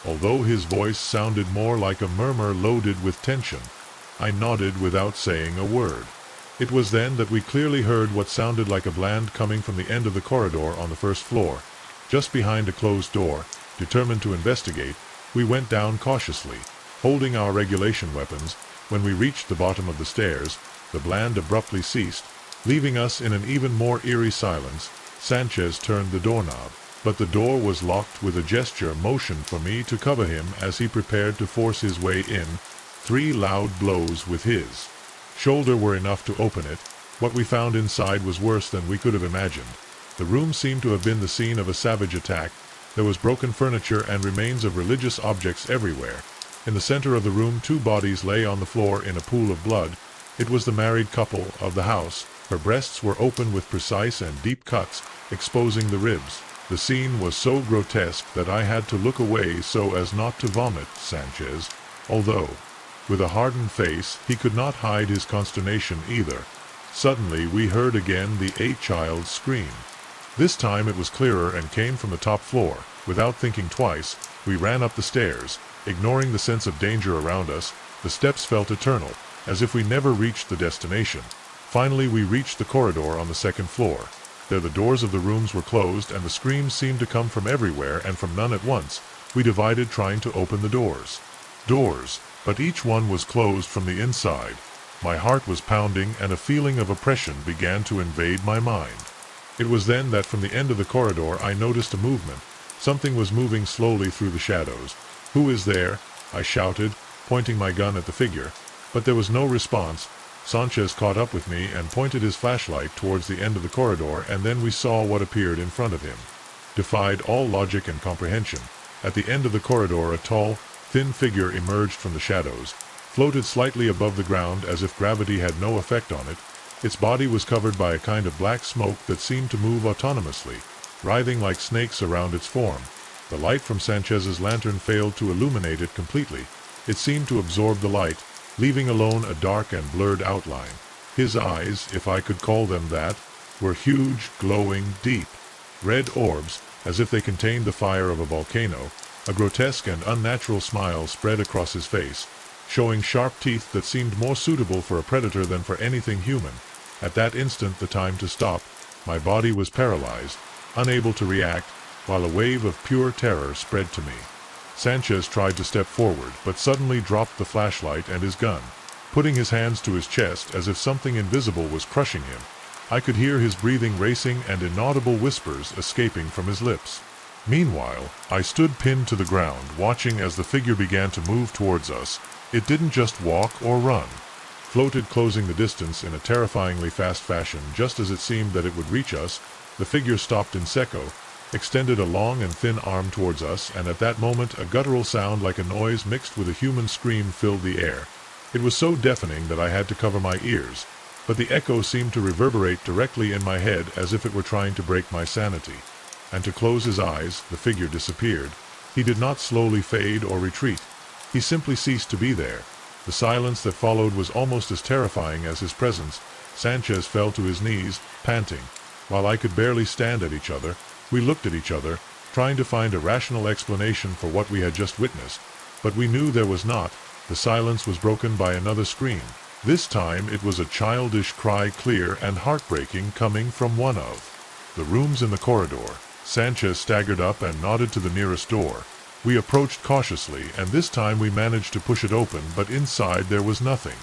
although his voice sounded more like a murmur loaded with tension. I nodded without saying a word. It was then that we clearly heard what sounded like a bland coming from the end of the corridor on the first floor. Just behind a closed door, determined to investigate, we went down cautiously, holding our regulation weapons. When we reached the bottom of the stairs, the bland abruptly ceased, leaving us in an even more eerie silence. Sanchez turned the doorknob, but the door was locked. With a gesture, motioned for me to cover him as he prepared to force his way in. 3 loud blows with his shoulder were enough to open it. What we found inside was worse than we could have imagined. The room seemed to have been the scene of a savage attack. There was broken furniture and remains of religious objects everywhere. In the center of the room, 2 bodies lay on the floor in a pool of blood. It was the married couple of the house. Her breasts were open with precise and deep cuts, exposing the ribs. The scene was so grotesque that I had to look away so as not to vomit. Sanchez, although with a hardened face, he could not hide his consternation either. Suddenly we heard again the child's scream. This time it was clearer and came from the top floor. Without thinking twice, we ran up the stairs, ignoring the sense of danger around us. The steps felt eternal, as if we never reached the destination. Finally we reached the corridor on the second floor. There the doors of the rooms were closed, and the screams seemed to come from everywhere and from none at once. We divided, trying to open the doors, but each one was closed from the inside. My heart was pounding, and a feeling of oppression began to invade my mind. It was then that from the end of the corridor I noticed a movement. Something was moving slowly through the shadows. "Who is there?" I shouted, pointing my gun at the figure. But there was no response. Sanchez caught up with me and pointed his flashlight towards the end of the corridor, and then we saw what appeared in front of him. Defied all logic and comprehension. At the end of the corridor, a tall, thin figure emerged from the shadows, floated slightly above the ground as if gravity had no effect on it. Its body was covered by a kind of black smoke that seemed to move autonomously, writhing like snakes around its form. The light from Sanchez's lantern failed to illuminate it completely. It seemed to absorb the light, leaving alone a dark and blurred outline. His eyes, if I could call them that, were huge, glowing, deep red orbs, as if they contained the fire of a volcano. A grotesque and unnatural smile spread across his face, showing sharp teeth that seemed more suitable for a predator than for anything human. At that instant, the time to stop, my body was paralyzed, unable to react, while a wave of pure terror spread to me. Sanchez tried to step forward, but suddenly dropped the flashlight and his gun, putting his hands to his chest as if something invisible was crushing him. I could hear his breathing racing and inaudible whispers escaping from his lips. Meanwhile, I stood pinned to the ground, watching as the figure began to move towards us. It didn't just walk or run. Floated, closing the distance in a terrifyingly fast fashion. Just as it seemed that it would reach us, the figure stopped in seco, extended a long and thin arm towards us, and at that moment a guttural sound like a noise mixed with a human scream filled the air. It was so deafening that I had to cover my ears, but the echo seemed to reverberate directly in my head as if it were trying to break my sanity. And to close his eyes, the figure disappeared. He did not slowly fade or retreat. He simply ceased to be there. The silence that followed was almost as terrifying as his presence. Sanchez fell to his knees, panting. While I could barely stand at each other, we looked at each other, trying to find a rational explanation for what we had just witnessed. But we knew there was not. The silence was broken by another scream. This time it was a childish cry, clear and heartbreaking, coming from one of the rooms in the corridor. Sanchez staggered up and nodded to the nearest door. We approached cautiously, and this time we managed to push it open, but inside there was nothing.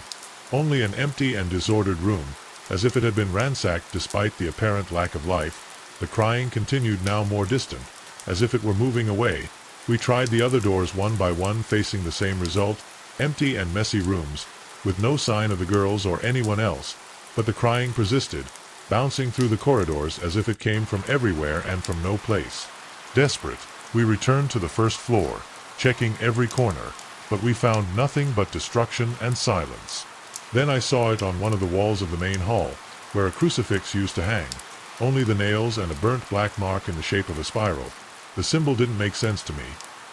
Only an empty and disordered room, as if it had been ransacked despite the apparent lack of life. The crying continued, now more distant, as if it were moving away. We tried the other doors one by one, facing the same result, empty and messy rooms, with no sign of the girls or anyone else, but the crying persisted, bouncing through the corridors as if it came from everywhere and from no place. Desperate, we returned to the first floor, checking every corner, but we found nothing but destruction and silence. Then I saw it on one of the walls of the main hall, where a crucifix used to hang, only the nails and a burnt black mark in the shape of a spiral. The symbol didn't make sense to me,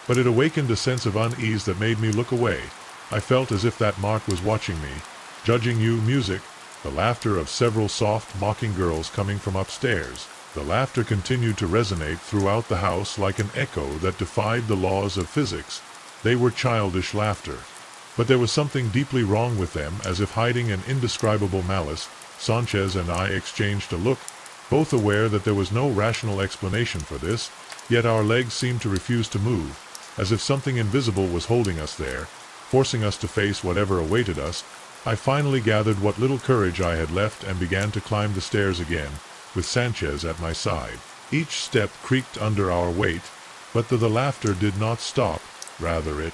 but it awakened a sense of unease that made me look away. I felt as if that mark was watching me, judging you. Music, the laughter of several soft, mocking girls coming from upstairs. The laughter continued to resonate throughout the house like an echo that defied the laws of physics. They were childish laughter, but there was something deeply wrong with them, as if hiding an indescribable malice. Sanchez and I exchanged a look, both aware that there was no rational explanation for this, yet our legs seemed to refuse to move, as if something invisible was holding us there, forcing us to face whatever awaited us. I finally gathered what little courage I had left and began to climb the stairs again, with Sanchez at my side. Each step creaked under our weight, but the laughter did not stop. Rather, it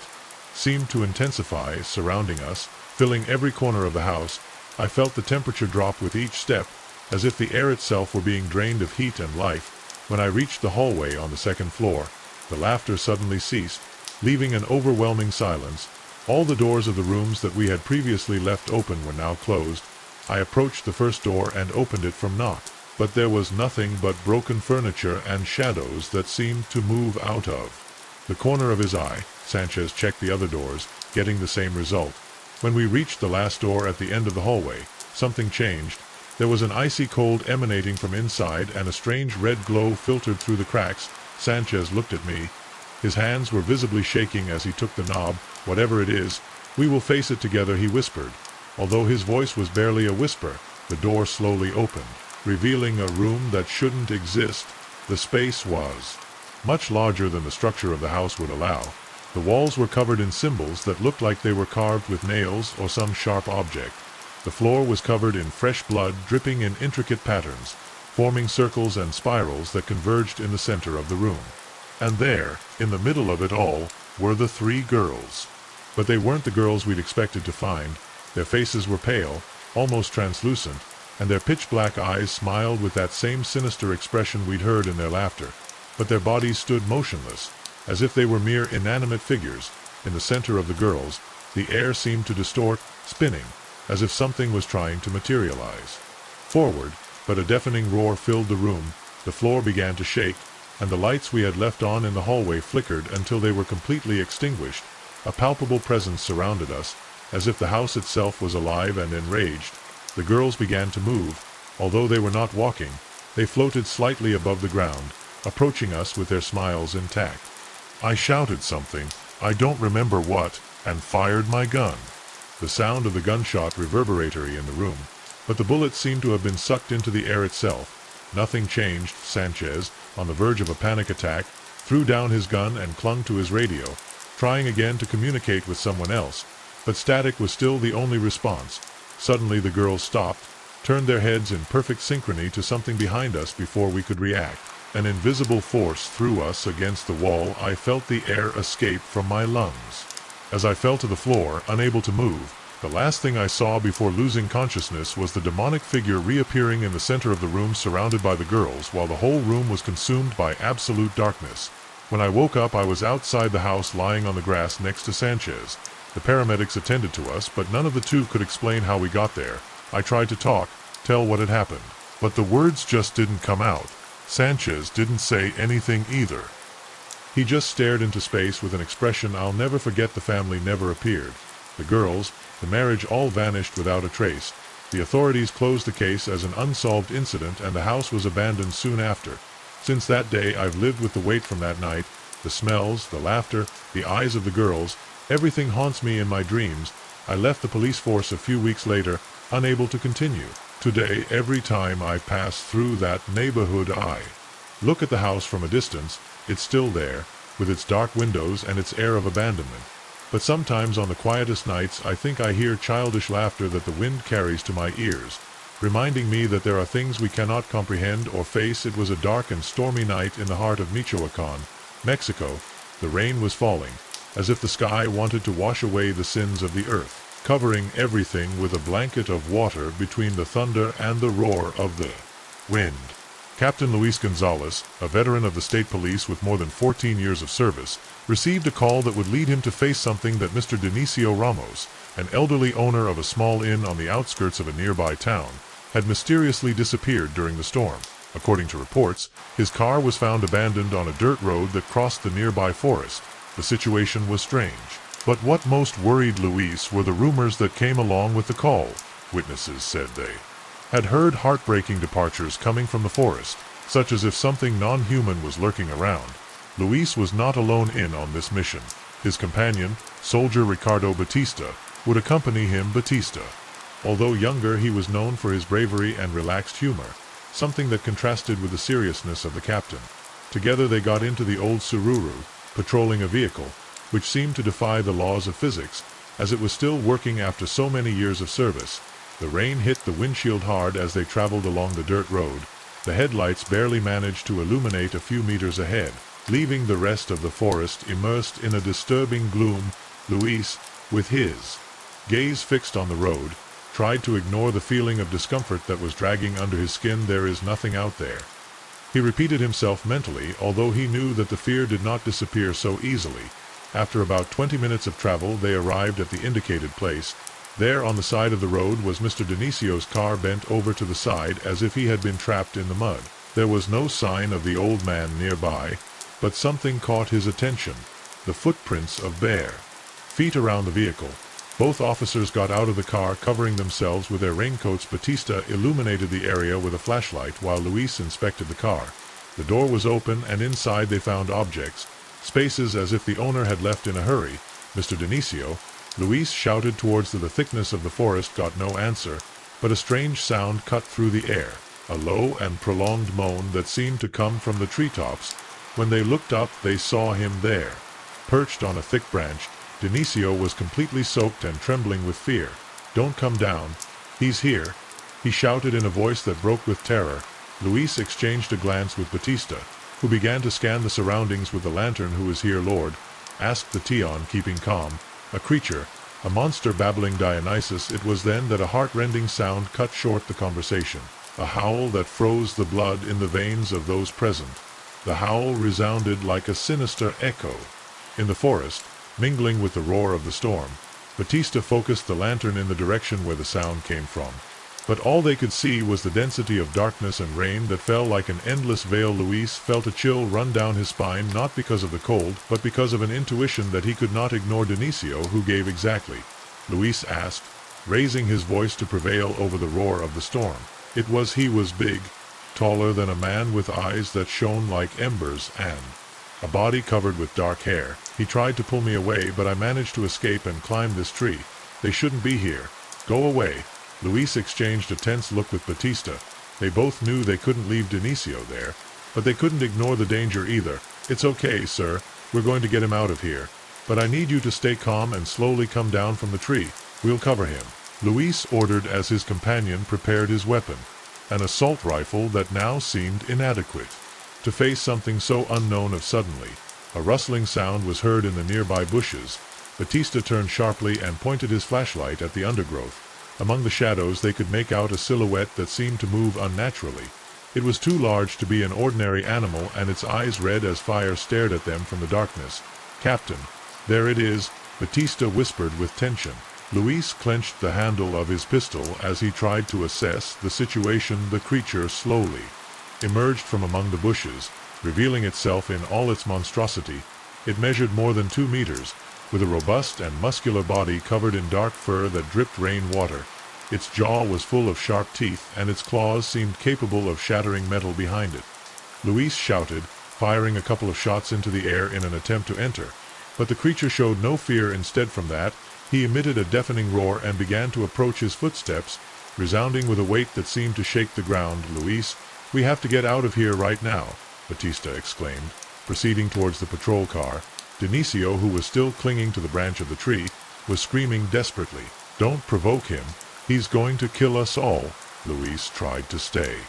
seemed to intensify, surrounding us, filling every corner of the house. I felt the temperature drop with each step, as if the air itself were being drained of heat and life. When I reached the hallway on the second floor, the laughter suddenly ceased, leaving an overwhelming silence. All the doors of the rooms that we had previously left open were now closed. I approached the first door and opened it from knock, but there was nothing but broken furniture and shadows that seemed to move out of the corner of his eye. Sanchez checked the other doors, getting the same result. When we reached the last door at the end of the hallway, something changed. There was an icy cold emanating from inside, and a strange red glow filtered through the cracks. Sanchez looked at me. His hands were visibly shaking as he took the knob. "Whatever it is, we will face it together," he whispered. Although his voice was barely a whisper, the door slowly opened, revealing a room that shouldn't exist. The space was much larger than the structure of the house would allow. The walls were covered in symbols that looked like they were carved with nails or some sharp object. The floor was covered in fresh blood, dripping in intricate patterns, forming circles and spirals that converged in the center of the room. And there, in the middle of it all, were the three girls. But they weren't the girls we'd expected to find. Their faces were pale, almost translucent, and their pitch-black eyes smiled with that same sinister expression we'd heard in their laughter. But their bodies stood motionless, as if they were mere inanimate figures. In the center of the girls, the air seemed to distort, spinning, as if something was trying to materialize forward, but a deafening roar filled the room. The floor began to shake, and the lights we had left on in the hallway flickered until they were completely extinguished. A palpable presence surrounded us, as if the house itself was alive and enraged. The girls began to move. Although they were not walking, they floated slightly above the ground, approaching us with their smiles intact. I shouted something, I don't remember what, and fired my gun. The sound of the gunshot reverberated in the room, but the bullet seemed to have been sucked into the air itself. Nothing changed. Sanchez, on the verge of a panic attack, threw down his gun and clung to his radio, trying again to communicate with someone else, but static was still the only response. Suddenly the girls stopped, turned their heads in perfect synchrony to something behind us before we could react. An invisible force threw us against the wall. I felt the air escape from my lungs. As I fell to the floor, unable to move, the last thing I saw before losing consciousness was the demonic figure reappearing in the center of the room, surrounded by the girls, while the whole room was consumed by absolute darkness. When I woke up, I was outside the house, lying on the grass next to Sanchez. The paramedics attended to us, but none of the two could explain how we got there. I tried to talk, tell what had happened, but the words just didn't come out. Sanchez didn't say anything either. He just stared into space with an expression I'll never forget. The family never appeared. The girls, the marriage, all vanished without a trace. The authorities closed the case as an unsolved incident, and the house was abandoned soon after. Since that day, I've lived with the weight from that night. The smells, the laughter, the eyes of the girls, everything haunts me in my dreams. I left the police force a few weeks later, unable to continue. Today, every time I pass through that neighborhood, I look at the house from a distance. It's still there, with its dark windows and its air of abandonment. But sometimes on the quietest nights I think I hear childish laughter that the wind carries to my ears, reminding me that there are things we cannot comprehend or face. It was a dark and stormy night in the heart of Michoacan, Mexico. The rain was falling, as if the sky wanted to wash away the sins of the earth, covering everything with a blanket of water between the thunder and the roar of the wind. Captain Luis Gonzalez, a veteran of the state police with more than 14 years of service, received a call that would lead him to face something that Mr. Dionisio Ramos, an elderly owner of a small inn on the outskirts of a nearby town, had mysteriously disappeared during the storm. According to reports, his car was found abandoned on a dirt road that crossed the nearby forest. The situation was strange. But what most worried Luis were the rumors that came along with the call. Witnesses said they had heard heartbreaking departures coming from the forest, such as if something non-human was lurking around. Luis was not alone in on this mission. His companion, soldier Ricardo Batista, would accompany him. Batista, although younger, he was known for his bravery and relaxed humor, something that contrasted with the seriousness of the captain. Together they got into the old Sururu, patrolling a vehicle, which seemed to defy the laws of physics, as it was still working after so many years of service. The rain hit the windshield hard as they traveled along the dirt road. The headlights barely managed to illuminate a few meters ahead, leaving the rest of the forest immersed in a disturbing gloom. Luis, with his gaze fixed on the road, tried to ignore the feeling of discomfort that was dragging under his skin. There is nothing out there, he repeated himself mentally, although he knew that the fear did not disappear so easily. After about 20 minutes of travel, they arrived at the indicated place. There on the side of the road was Mr. Dionisio's car, bent over to the side as if he had been trapped in the mud. There was no sign of the old man nearby, but something caught his attention: the footprints of bare feet around the vehicle. Both officers got out of the car, covering themselves with their raincoats. Batista illuminated the area with a flashlight while Luis inspected the car. The door was open, and inside they found objects, spaces as if the owner had left in a hurry. Mr. Dionisio, Luis shouted towards the thickness of the forest, got no answer, but a strange sound cut through the air, a low and prolonged moan that seemed to come from the treetops. When they looked up, they saw him there, perched on a thick branch. Dionisio was completely soaked and trembling with fear. "Don't come down. He's here," he shouted in a voice that broke with terror. Luis exchanged a glance with Batista, who began to scan the surroundings with the lantern. "Who is here, Lord?" asked the Tion, keeping calm. "A creature, a monster," babbling Dionysus. It was then that a heart-rending sound cut short the conversation, a howl that froze the blood in the veins of those present. The howl resounded like a sinister echo in the forest, mingling with the roar of the storm. Batista focused the lantern in the direction where the sound came from, but all they could see was the density of darkness and rain that fell like an endless veil. Luis felt a chill run down his spine, not because of the cold, but because of an intuition that he could not ignore. Dionisio, who gave exactly? Luis asked, raising his voice to prevail over the roar of the storm. It was he. Was big, taller than a man, with eyes that shone like embers and a body covered with dark hair. He tried to pull me away, but I managed to escape and climb this tree. They shouldn't be here. Go away. Luis exchanged a tense look with Batista. They both knew they couldn't leave Dionisio there, but they couldn't ignore the danger either. "It's okay, sir. We're going to get him out of here. But I need you to stay calm and slowly come down from the tree. We'll cover him," Luis ordered as his companion prepared his weapon, an assault rifle that now seemed inadequate to face something so unknown. Suddenly, a rustling sound was heard in the nearby bushes. Batista turned sharply and pointed his flashlight at the undergrowth. Among the shadows they could make out a silhouette that seemed to move unnaturally. It was too large to be an ordinary animal, and its eyes, red as fire, stared at them from the darkness. "Captain, there it is," Batista whispered with tension. Luis clenched the handle of his pistol as he tried to assess the situation. The creature slowly emerged from among the bushes, revealing itself in all its monstrosity. It measured more than 2 meters, with a robust and muscular body covered in dark fur that dripped rainwater. Its jaw was full of sharp teeth, and its claws seemed capable of shattering metal behind it. Luis shouted, firing a couple of shots into the air in an attempt to enter. But the creature showed no fear. Instead, from that, he emitted a deafening roar and began to approach, his footsteps resounding with a weight that seemed to shake the ground. "Luis, we have to get out of here right now," Batista exclaimed, Proceeding towards the patrol car, Dionisio, who was still clinging to the branch of the tree, was screaming desperately. "Don't provoke him. He's going to kill us all." Luis tried to stay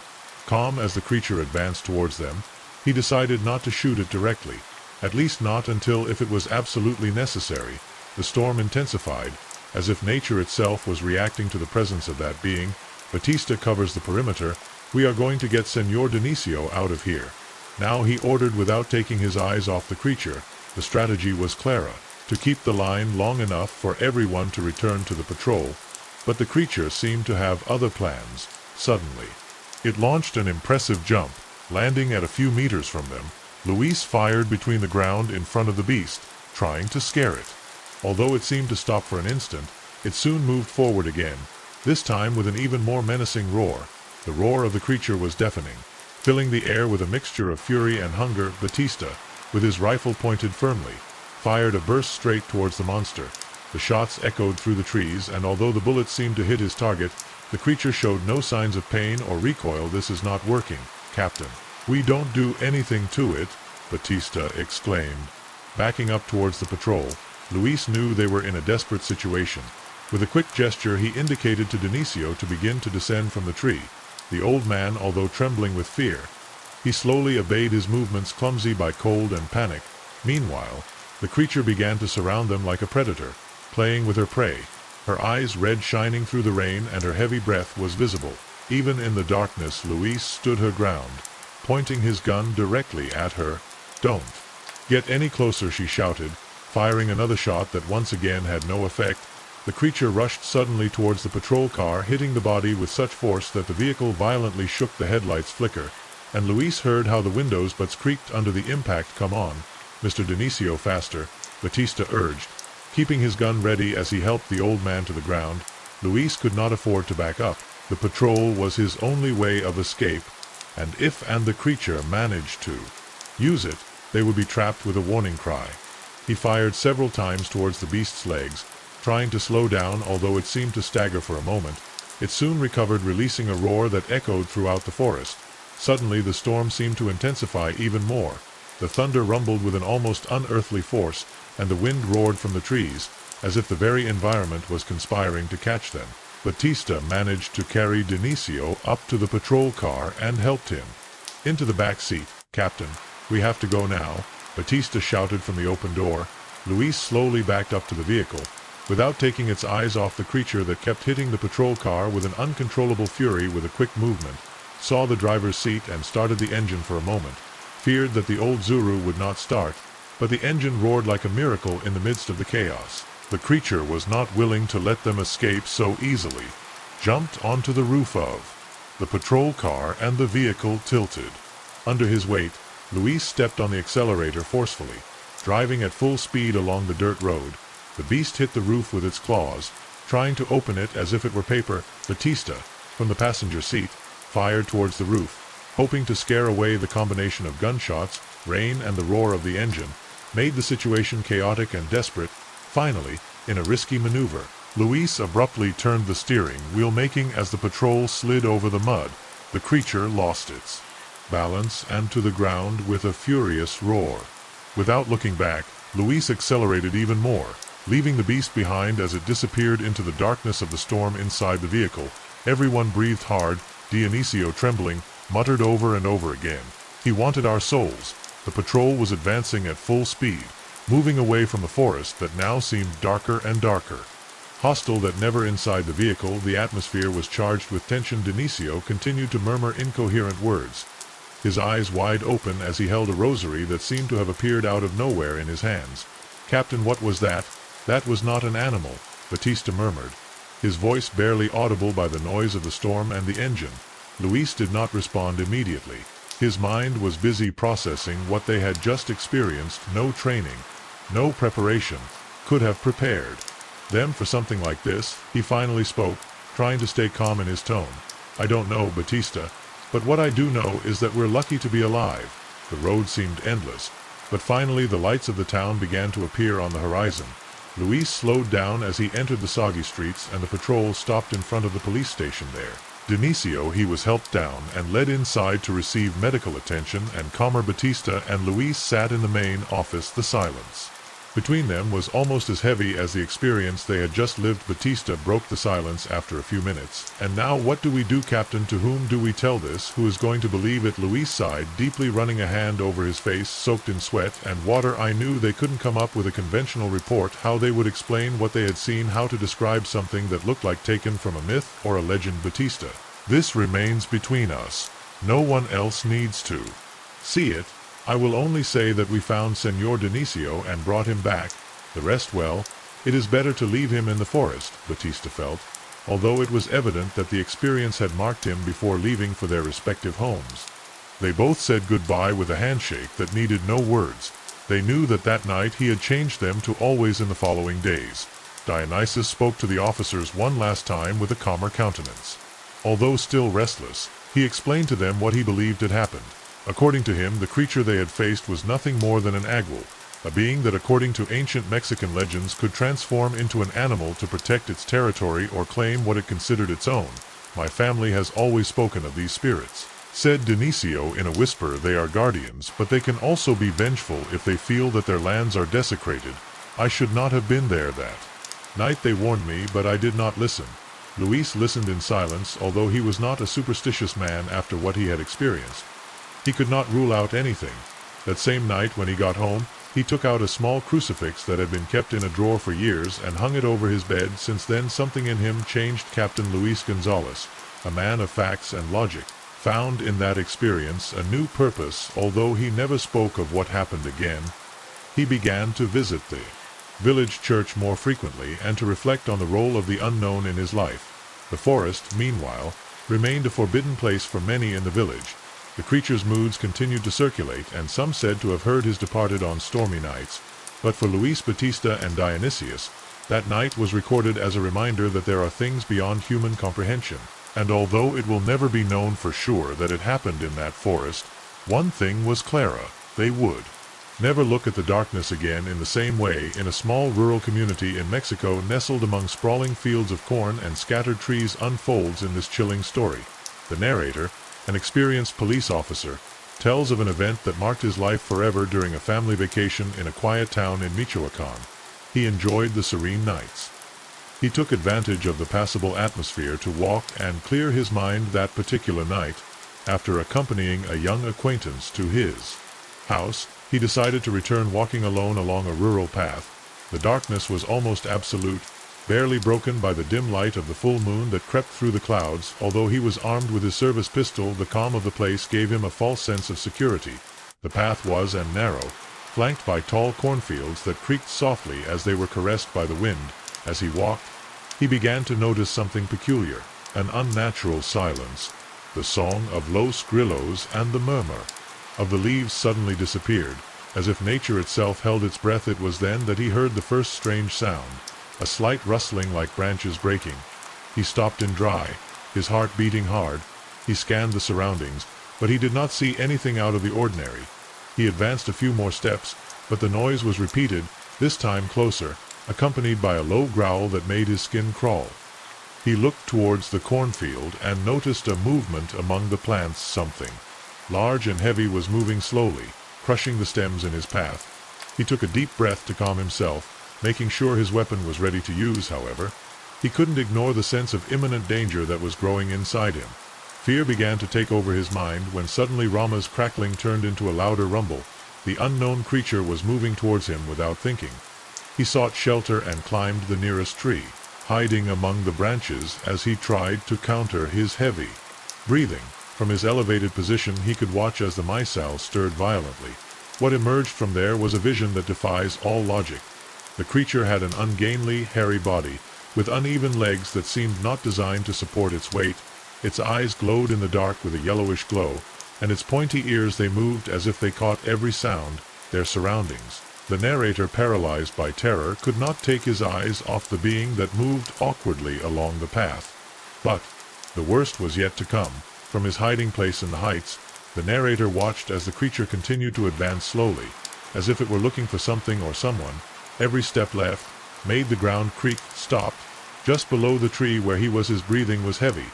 calm as the creature advanced towards them. He decided not to shoot it directly, at least not until if it was absolutely necessary. The storm intensified, as if nature itself was reacting to the presence of that being. Batista covers the perimeter. "We are going to get Senor Dionisio out of here now," he ordered without taking his eyes off the creature. The strategy was clear, to keep the line long enough for everyone to return to the patrol. But the creature seemed to have other plans. Suddenly, it launched an impressive jump, landing at a few meters from them. Luis fired between the ground in front of the beast, trying to scare it. Although it seemed to stop for an instant, it soon moved forward again, this time with an even more menacing roar. The roar of the creature was deafening, filling the air with a mixture of fury and hunger. Batista, with his rifle pointed firmly, fired a burst straight towards the monster. The shots echoed through the trees, and although the bullets seemed to hit his target, the creature showed no signs of pain or recoil. "This is not working, Captain. We don't do anything to it," Batista exclaimed. Backing up towards the patrol, Luis knew they were in a desperate situation. With a quick gesture he indicated to Dionisio to begin to descend from the tree. The old man, although trembling with fear, he slowly obeyed his movements, clumsy by cold and panic. Meanwhile, the creature began to surround them like a predator, playing with her prey. Her eyes red, shining through the rain, and her heavy breath was visible. Even in the darkness, Luis stood her ground, pointing his gun directly at her. "Don't get any closer," she shouted, firing another shot that once again had no effect. The creature rushed suddenly towards the patrol car, hitting the body with such force that the vehicle violently shook. The headlights flicker, and Luis heard how the windows butts creaked under the impact. "Come on, Mr. Dionisio, faster," Batista urged, keeping his gun ready as he helped the old man to the ground. Luis could not afford to back up. The patrol was his only way of escape, and if the creature managed to use it, they would be trapped with a warning cry. He fired several times towards the beast's legs, trying to slow down. Although it seemed to stagger for a moment, it soon recovered, releasing a roar that echoed throughout the forest. Suddenly the storm seemed to intensify even more. The thunder rumbled with an almost unearthly force, and the wind roared from the trees, as if the very environment was conspiring to catch them. Batista managed to carry Dionisio up to the patrol car and helped him into the back seat. "Captain, we have to go now," Batista shouted from the open door. Luis slowly backed up to the vehicle, without taking its eyes off the creature that kept hitting the patrol car with an uncontrollable fury. With a quick movement, saw the driver's seat and started the engine for a moment. Feared that the old Zuru would not start, but the engine roared like a miracle in the midst of the chaos. The creature was not willing to let them escape so easily. Jumped onto the roof of the patrol car, and the vehicle tilted under his weight. Luis stepped on the accelerator forcefully, driving at full speed along the dirt road. The beast hit the roof with its claws, trying to open it as if it were paper. Batista, from the passenger seat, fired towards the roof, hoping to scare away. The combination of gunshots, rain, and the roar of the engine made the situation chaotic and desperate. Finally, in a risky maneuver, Luis abruptly turned the steering wheel, making as the patrol slid over the mud. The creature lost its balance and to the ground with a furious roar. Without looking back, Luis accelerated even more, leaving the beast behind as it disappeared into the darkness of the storm inside the vehicle. Everyone breathed hard. Dionisio, trembling, muttered over and over again, "He wanted our souls." The patrol was advancing at full speed, moving away from the forest that now seemed darker and darker. Hostile that never inside the vehicle, the atmosphere was charged with tension. Dionisio continued to murmur incoherent words, his eyes wide open as he held a rosary that seemed to have appeared out of nowhere in his hands. "Captain, what was that?" "That was not an animal," Batista murmured, his voice barely audible by the noise of the storm and the engine. Luis did not respond immediately. His mind was busy processing what they had just experienced. No training, no preparation, could have prepared them for something like this. He finally spoke, trying to stay calm in his tone. "I don't know, Batista, but what I do know is that we're lucky to be alive." The road seemed endless, but finally the lights of the town began to appear on the horizon. Luis slowed down as he entered the soggy streets, and the patrol stopped in front of the police station there. Dionisio he was helped down and led inside to receive medical attention, and calmer Batista and Luis sat in the main office. The silence between them was almost as heavy as the experience they had just lived. Batista broke the silence after a few minutes. "And now what do we do, Captain? To whom do we tell this? Who is going to believe it?" Luis sighed deeply, running a hand over his face soaked in sweat and water. "I knew they couldn't come up with a conventional report. How they would explain what they had seen, how to describe something that looked like taken from a myth or a legend. Batista, this remains between us. No one else needs to see it. I will only say that we found Senor Dionisio and brought him back. The rest, well, it is better to leave him in the forest." Batista felt, although it was evident that the experience had marked him before leaving for their respective homes. They both said goodbye with a handshake that needed no words. They knew that that night he had changed them to always in the following days. Dionysus spoke to the officers one last time with a calmer countenance. Although still restless, he explained to them what he believed had happened. According to him, the creature they had faced was nothing more than an agual, a being that according to ancient Mexican legends could transform into an animal to protect its territory or claim what it considered its own. "My family has always spoken of these spirits," said Dionisio in a whisper. "They are guardians, but they can also be vengeful if they feel that their lands are desecrated. I should not have been there that night. They warned me, but I did not listen." Luis listened in silence, although he was not a superstitious man after what he had experienced. He could not rule out anything. That same night when he got home, he took out a small crucifix that had been kept in a drawer for years and hung it over his bed. Since then something in him changed. Captain Luis Gonzalez, a man of facts and logic, found in that experience a new purpose. Although he never spoke of what happened again, he began to visit the village church more frequently and to reflect on the role of the unknown in his life. The forest, meanwhile, remained a forbidden place for many in the village. The creature's moods continued to circulate, and some said to have heard his departed on stormy nights. But for Luis, Batista, and Dionysius, that night was recorded as a reminder that there are things beyond human comprehension. And although it will never be known for sure that it happened in that forest, one thing was clear: they would never look at the darkness again in the same way. In a small rural community in Mexico, nestled among sprawling fields of corn and scattered trees, unfolds in this chilling story. The narrator, an experienced police officer, tells of an event that marked his life forever. During a family vacation in a quiet town in Michoacan, he enjoyed the serene nights. He took advantage of the passable atmosphere to walk and clear his mind. That particular night, after accompanying a young acquaintance to his house, he decided to return walking alone along a rural path. The darkness was almost absolute, barely broken by the dim light of the full moon that crept through the clouds. Although he was armed with his service pistol, the calm of the place gave him a false sense of security. The path was narrow, flanked by tall cornfields that creaked softly as they were caressed by the wind. As he walked, he began to notice something peculiar: an unnatural silence. The song of los grillos and the murmur of the leaves suddenly disappeared, as if nature itself held its breath. It was then that he heard the first strange sound, a slight rustling like branches breaking. He stopped in dry, his heart beating hard. He scanned the surroundings, but he did not see anything out of the ordinary. He advanced a few more steps, but the noise was repeated, this time closer, accompanied by a low growl that made his skin crawl. He looked towards the cornfield and noticed a movement among the plants. Something large and heavy was moving slowly, crushing the stems in his path. He took a deep breath to calm himself, making sure his weapon was ready to use. However, he couldn't ignore the sense of imminent danger that was growing inside him. Fear began to take over his mind when suddenly Rama's crackling turned into a louder rumble. The unknown creature was moving towards him without thinking. He sought shelter and climbed the nearest tree, hiding among the branches as he tried to counter his heavy breathing. From his elevated position he could watch as the micelle stirred violently. What emerged from there was a vision that defies all logic. The creature had an ungainly, hairy body, with uneven legs that seemed not designed to support its weight. Its eyes glowed in the dark with a yellowish glow, and its pointy ears, they moved as if they caught every sound, their surroundings. The narrator, paralyzed by terror, could not take his eyes off the being that moved awkwardly along the path. But the worst was yet to come. From his hiding place in the heights, the narrator watched as the creature continued to advance slowly, as if it were looking for something or someone. Every step left made the ground creak. Stopped just below the tree where he was. His breathing was heavy,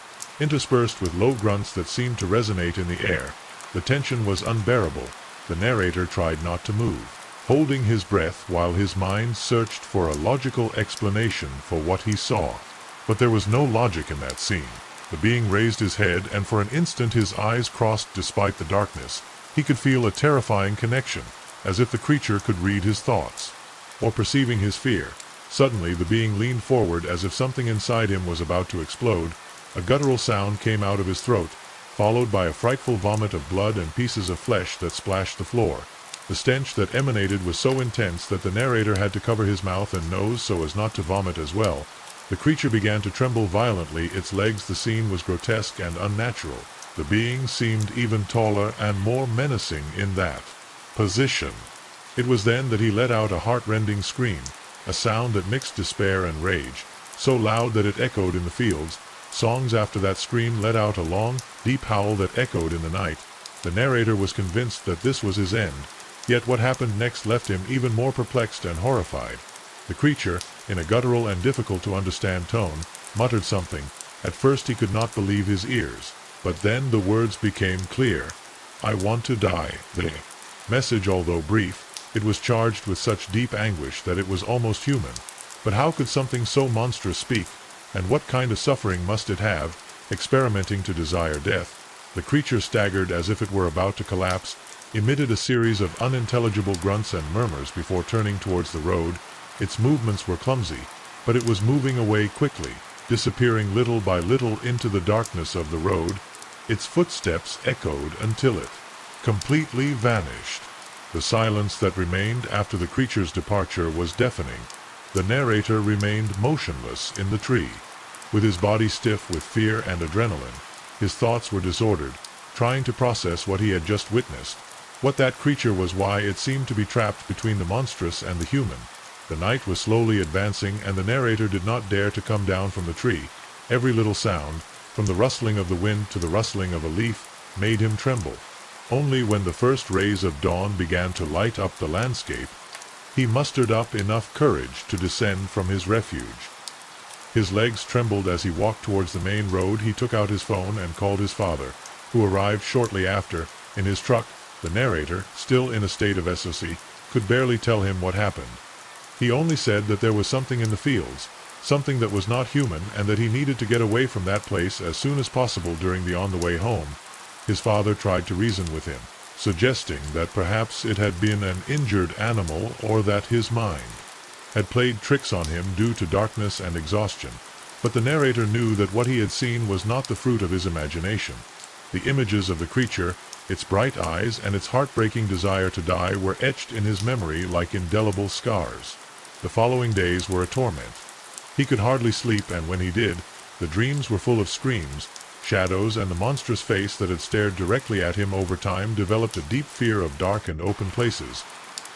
interspersed with low grunts that seemed to resonate in the air. The tension was unbearable. The narrator tried not to move, holding his breath while his mind searched for a logical explanation for what he saw. But there was no logic in that scene. The being raised his head, and for an instant his eyes crossed despite the darkness. He could feel a terrifying connection, as if the creature could read his thoughts, or perceiving his fear. Suddenly the being leaned forward as if something inside him was about to explode. A guttural sound came out of his throat, followed by a frightful vomit of blood and pieces of flesh that splashed the floor. The stench that emanated was so intense that the narrator had to cover his mouth and nose so as not to vomit as well. The creature began to tremble violently, its legs. The scene was grotesque and unnatural. The being seemed even taller and more menacing in that position. It was then that he let out a heart-rending scream, a sound that mixed despair and rage, so loud that it echoed in the fields. Songs after that scream let out a long, deep howl that echoed in the night. The narrator was convinced that this was his end, yet what happened next left him even more perplexed and horrified. The creature, in a guttural and difficult-to-understand tone, muttered something. At first he could not believe his ears, but then the words became clear. "I want to die." The message, although brief, it was charged with such deep anguish that it was almost human. But how could something so monstrous speak? And what kind of suffering must it have, experimenting to desire death? The creature staggered as if it were about to collapse, emitted a series of unintelligible grunts and murmurs before turning towards the road. Its movements were clumsy, but it was moving away quickly, disappearing little by little into the darkness of the road. Its footsteps echoed until it completely vanished. The silence that remained after the creature's departure was deafening. The narrator remained motionless in the tree, with his body stiff with fear and adrenaline. His thoughts were disordered, trying to process what he had just witnessed. What that creature was, why it seemed to be trapped between the monstrous and the human. The night was slowly advancing, and the narrator did not dare to come down from the tree. Every little sound, from the rustling of the wind to the rustling of a leaf, made him tremble. Only when the first rays of dawn began to light up the landscape, he mustered up enough courage to descend from his refuge. His legs trembled as he walked towards the main road. He took out his phone and called his father, who arrived shortly after, in his truck. The narrator, still in a state of SOC, could barely tell him what happened. He only said that there was something in the fields, something that was not human, and that he needed to get away from that place as soon as possible during the on the way home. His father tried to reason with him, suggesting that perhaps it had been an injured animal, or that his mind had played tricks on him due to darkness and exhaustion. But the narrator knew that what he had seen was not the fruit of his imagination. The images of the creature, its bright eyes and its heartbreaking desire to die, were etched in his memory like indelible scars. The following days were a torment. He could hardly sleep, and when he did, the dreams were full of screams, shadows, and the monstrous face that had stared directly at him. Over time developed a deep fear of dark and open places.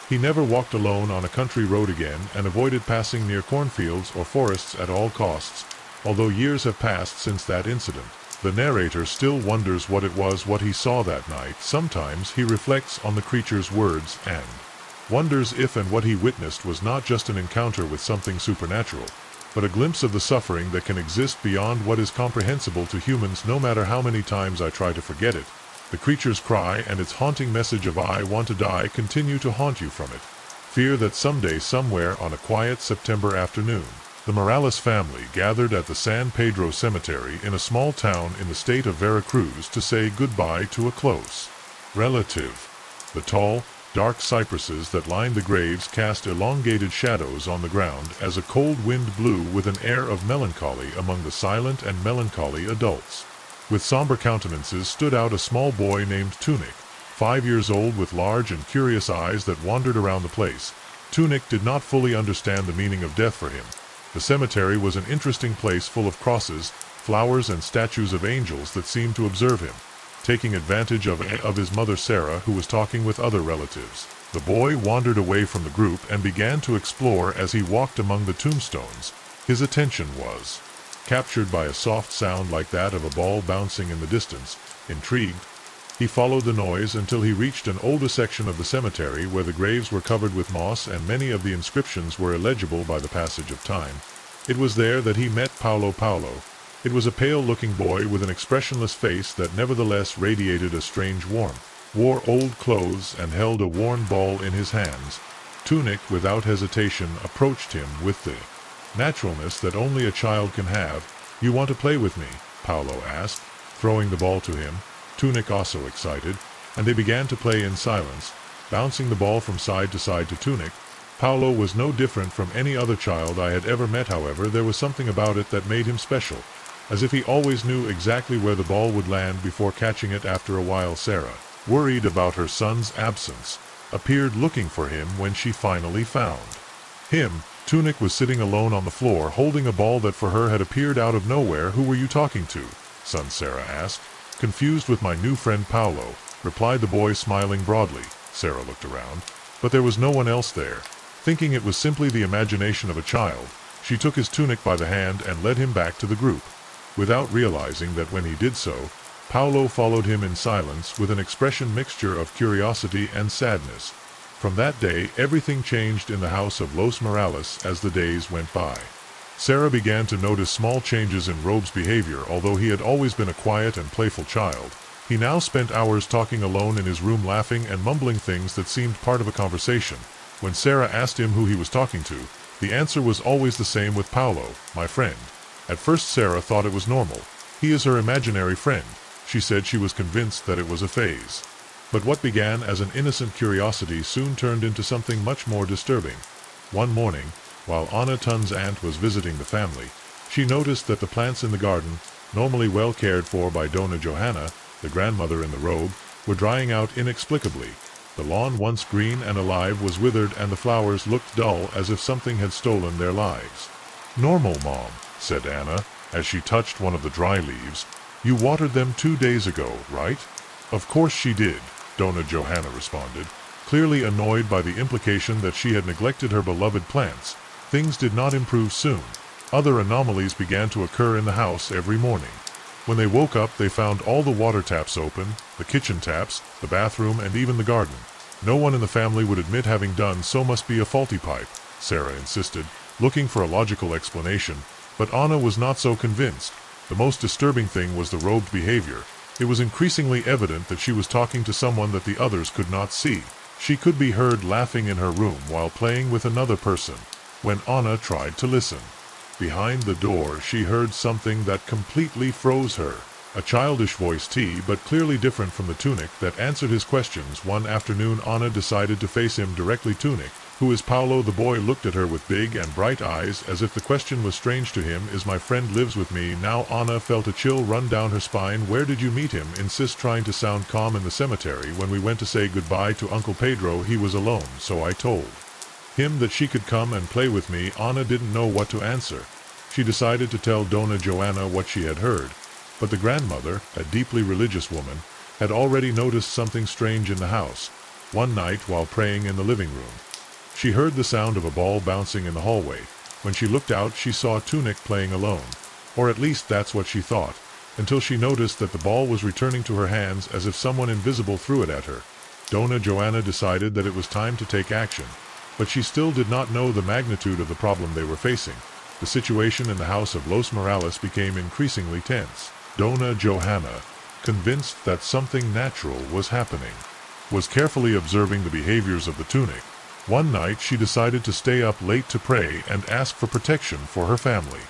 He never walked alone on a country road again, and avoided passing near cornfields or forests at all costs. Although years have passed since that incident, the narrator still wonders what it was what he saw that night. Sometimes he reflects on the creature's words and wonders if and what he witnessed was not just an encounter with something supernatural, but a glimpse of the suffering that can exist beyond what is comprehensible to humans. No matter how many times I try to forget it, the creature's cry and its haunting message of "I want to die" continue to haunt you from it. Fear that someday, somewhere on a quiet September afternoon, the Morales family gathered at the San Pedro Cemetery in a small town in the state of Veracruz to say goodbye to a close relative. The tall, dark cypresses that lined the graves cast elongated shadows on the ground as a cold wind blew with an air of melancholy among the silent and melancholy adults. With somber countenances stood out a small boy named Tunic, 5 years old, with large and curious eyes that wandered around the place. Tunic did not fully understand the meaning of death for him. The cemetery was an interesting place full of crosses, flowers, and statues of angels that seemed to observe him. Taking advantage of his mother Sarah, who was talking with other relatives, the boy wandered away from the group and began to explore. As he walked among the tombstones, his attention was captured by a soft sound like that of a ball bouncing in the distance. Intrigued, he followed the noise until he reached an older section of the cemetery where the graves were covered with moss and many of the inscriptions were illegible by the passage of time. It was there that he met Paulo. It was a pale-looking boy with an expressionless face that nevertheless radiated a strange warmth, wore old clothes and held a worn ball in his hands. Tunic, without hesitation, approached him with the naturalness that only a child can have. "You want to play with me?" Paolo asked, throwing the ball to him. Tunic also excited, and they began to play in silence, bouncing the ball from side to Tunic. Paolo was no different from any other child I had ever met. However, there was something about it that made him special, as if he always knew exactly where the ball would land before catching it. After a while, Sarah, worried about her son's absence, appeared looking for him. When she finally found him, Tunic was sitting alone on the floor, holding a ball that for her had appeared out of nowhere. "Who were you talking to, son?" Sarah asked. "Confused with my new friend Paolo," replied the boy, smiling broadly. Sarah looked around, but there was no one else there. Thinking it was simply the imagination of a child, she took his tunic by the hand and led him back to the group, without realizing that when he did so, Paolo followed him in silence with an expression mixture of curiosity and sadness. From that day, everything changed in the house of Los Morales as the days went by. Sarah began to notice small changes in Robe's behavior. Although he had always been a quiet and playful child, he now spent hours talking alone in his room, laughing and mumbling things that seemed part of a conversation. When Sarah asked him who he was talking to, the answer was always the same with Paolo: "My friend." At first Sarah thought it was normal. "He is her imaginary friend," she said. She was convinced that it was a phase. But what began as an innocent curiosity soon turned into something much more disturbing. One morning, while Anna Tun's aunt was visiting the family, she noticed that the plants in the garden, normally well cared for by Donna Johanna, the grandmother in the robe, were drying out inexplicably. The lawn, once green and alive, was withered, and the flowers looked dull, as if something had stolen their lives. "Normal, Mom," said Anna, as she touched one of the dry leaves. "You watered them 2 days ago, right?" "Of course she did," Donna Johanna responded, clearly annoyed by the implication that she had neglected her beloved plants. Things did not improve soon. Other anomalies began to occur in the house every morning. When they woke up, they found all the water taps open, the kitchen taps, the bathroom, and even the garden. No one in the family would admit having done so. "Must be a faulty pipe," Sarah insisted, looking for a logical explanation, but Anna was not so convinced. The most disturbing thing was the robed behavior. It was increasingly evident that she was talking to someone that the others could not see. She could be heard laughing in her room while playing with another person. When Anna tried to listen, behind the door she heard something that completely froze her. A childish voice, but clearly different from the Tunic, that answered his questions. One afternoon Anna decided to face him directly. "Tunic, who is Paolo?" The boy looked at her with big and bright eyes, as if the question was strange to him. "Is my friend, lives with me." Now Anna felt a chill run down her spine. "Where did you meet him?" Insist, trying to sound calm. "In the cemetery. When we went to say goodbye to Uncle Pedro, he was alone, so I told him that she could come and play with me." Anna didn't know what to answer. She decided to tell Donna Johanna what she had heard, but the grandmother, a deeply religious woman, had already noticed something strange in the house. One night, while praying in the living room, she heard the sound of a ball bouncing in the hallway. When she looked out, she saw Tunic playing alone, or at least that's what she thought, until she noticed that the ball was returning to her hands as if someone invisible threw it at her. Donna Johanna decided that it was time to take action, but she still did not know the magnitude of the problem they were facing. The situation in the house of Los Morales became increasingly tense. Donna Johanna, convinced that something natural was happening, was carefully observing the behaviors of the Tunic. One night she decided to stay up late to pray and ask for protection for her family.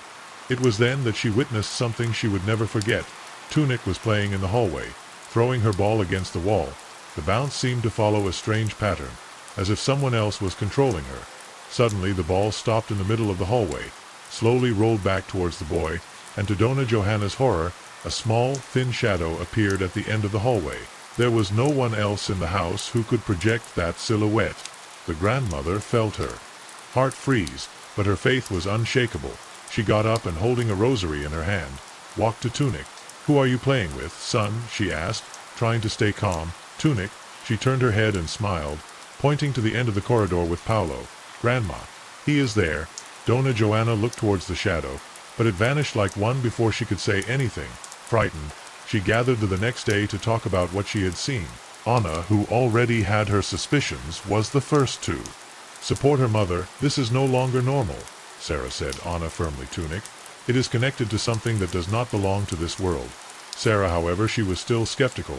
It was then that she witnessed something she would never forget. Tunic was playing in the hallway, throwing her ball against the wall. The bounce seemed to follow a strange pattern, as if someone else was controlling her. Suddenly the ball stopped in the middle of the hallway, slowly rolled back towards the boy, and to Donna Johanna's horror, a small, thin shadow appeared at the end of the hallway. There was no one else in the house who could project that silhouette. The grandmother felt her heart freeze, but her faith was unshakable. She got up and, holding a rosary in her hand, walked to Tunic. "Who are you playing with, son?" she asked, trying to stay calm. "Tunic." She turned her head and smiled, pointing to the end of the corridor with Paolo. "Grandma, he is there." Donna Johanna looked towards the shadow, but it vanished like one before she could say anything. Frightened, she gathered the next day to talk about what she had seen. Anna, who already had her suspicions, was the first to support her mother. "This is no longer normal," Sarah said. "Anna, firmly." "Tunic, It is connected to something that does not belong to this world. Sarah, however, she was still skeptical.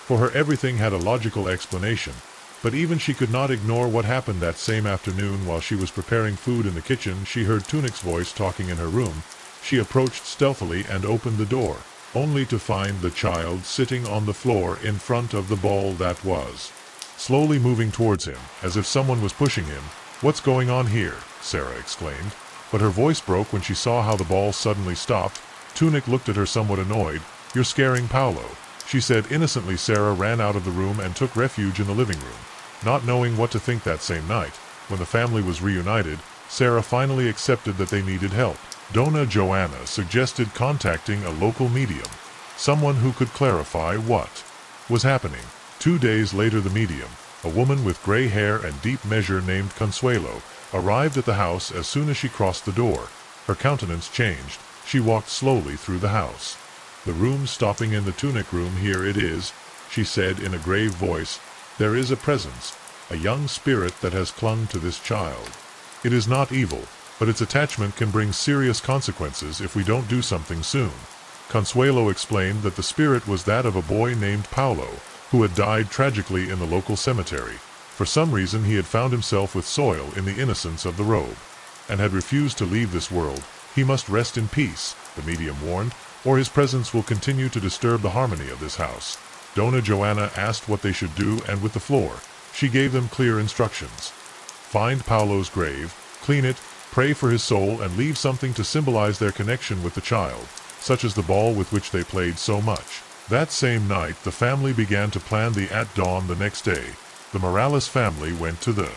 For her, everything had a logical explanation. But even she could not ignore what happened that same afternoon. While she was preparing food in the kitchen, she heard Tunic's voice talking in her room. She approached stealthily and opened the door, only to find the child sitting on the floor in front of the ball that was slowly moving towards him, as if someone was pushing him. "What's going on here?" Sarah exclaimed. But her voice broke when she saw how the ball suddenly stopped. Tunic looked at her somewhat annoyed. "You're scaring Paolo," she said innocently. Sarah ran out of the room and took refuge in the living room. Not knowing what to think that same night, when the family was reunited, Sarah finally accepted that they needed help. Donna Joanna suggested contacting a local medium, someone who could clarify what was happening. 2 days later, the medium, a woman with gray hair and deep measure named Consuelo, arrived at the house. As soon as she crossed the door, her countenance changed. She walked slowly through the house, the room stopping in the Tunic room. "Here it is," she said in a grave voice. "There is a presence, a young spirit that has clung to this child. It is not evil, but its attachment can bring serious consequences if we don't do something soon." Consuelo explained that the spirit was that of a boy named Paolo, who had died tragically in the local cemetery. For some reason he had found himself with soil in the innocence of the robe, and had refused to leave this world. "He must rest in peace," the medium warned, "or his presence will continue to disturb the harmony of this house." Donna Joanna asked what they should do, and with the floor, she gave them clear instructions. Find Paolo's grave, clean it, pray for his soul, and leave something to symbolize their connection with the child, such as the ball with which they played so much. That same night, the family began to plan the at dawn the next day. The Morales family went to the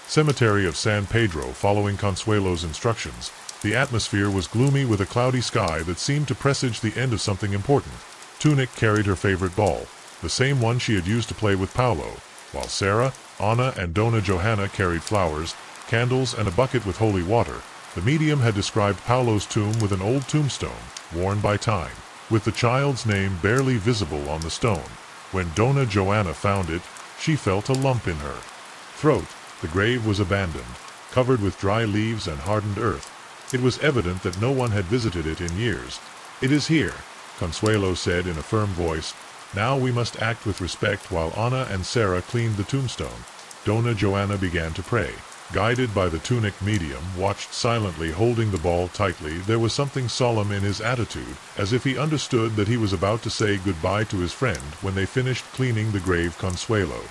cemetery of San Pedro following Consuelo's instructions. The atmosphere was gloomy with a cloudy sky that seemed to presage the end of something important. Tunic carried her favorite ball, the same one she had used to play with Paolo, while Sarah, Anna, and Donna Johanna carried flowers, candles, and a bucket with holy water. The medium had described Paolo's tomb with an old tombstone, worn by time, with the child's name barely visible on the stone. When Donna Joanna found it, she felt a lump in her throat. The grave was abandoned, covered with dry leaves and hardened earth. It was evident that no one had visited it in years. "It is here," Consuelo said in a firm voice. "Now we must act with respect." While Anna and Sarah cleaned the tombstone, Donna Joanna began to pray. Guided by the Tunic medium, watched silently, holding the ball tightly. There was something solemn in his attitude, as if he understood that he was about to say goodbye to his friend. When they finished cleaning the grave, Consuelo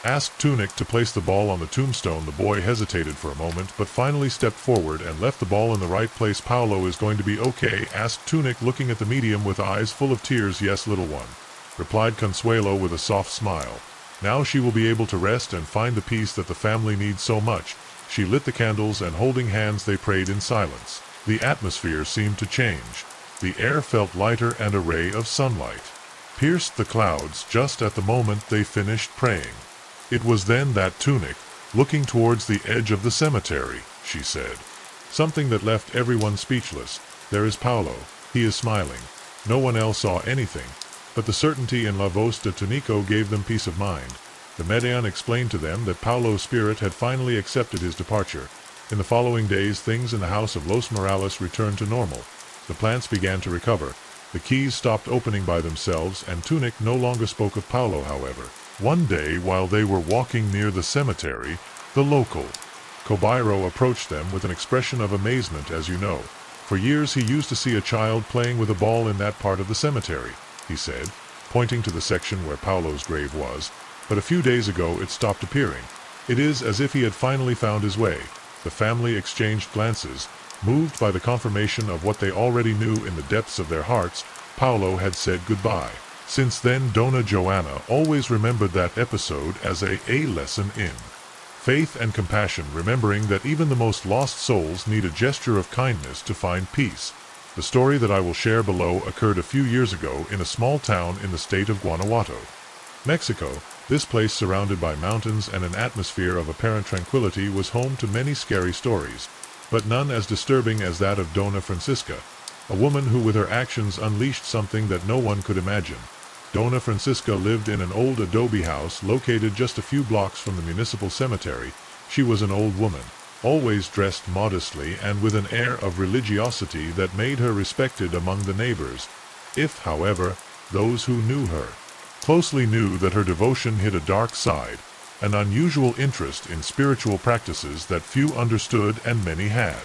asked Tunic to place the ball on the tombstone. The boy hesitated for a moment, but finally stepped forward and left the ball in the right place. "Paolo is going to be okay?" asked Tunic, looking at the medium with eyes full of tears. "Yes, little one," replied Consuelo with a soft smile. "Now she will be able to rest and find the peace that the family needs so much." She lit the candles, and holding hands they prayed in silence. The atmosphere seemed to change. The air felt lighter, and a ray of sunlight pierced the clouds just at the moment they finished praying. It was then that Tunic, looking towards the edge of the cemetery, she said something that left everyone speechless. "There is Paolo. He is smiling." No one else saw anything, but the certainty in La Voz de Tunico gave them peace of mind. The Median explained to them that Paolo's spirit had finally accepted his departure. In the following days, things in the house of Los Morales returned to normal. The plants began to recover. The keys stopped opening by themselves, and Tunic no longer spoke of Paolo, however. One day, while they were walking near the cemetery, the local Cobairo approached them with an expression of amazement. "As you know, for years he used to see a child playing with a ball in that part of the cemetery," he said, pointing to the section where Paolo's grave was. "But a few days ago it stopped appearing. It is as if he had finally found his way." The family exchanged glances, moved by the confirmation of what they already knew in the depths of their hearts. Paolo had said goodbye. Since then, Donna Joanna always remembered that episode as a lesson in faith and compassion, remembering that even the most lost souls need a gesture of kindness to find peace. The story that I will share below occurred a few years ago in a small town in the state of Guanajuato, Mexico. This place, surrounded by mountains and an atmosphere of apparent tranquility, was home to many scary stories, but none as disturbing as that of Donna Francisca, a woman who with her actions unleashed something that no one could imagine. Donna Francisca lived in an old adobe house located just a few blocks from the municipal cemetery. She was an old woman, always dressed modestly and with an air of religiosity that made her respected among the neighbors. If, however, those who knew her closely knew that her devotion hid a dark side, an unusual interest in spiritual practices that few understood and many had.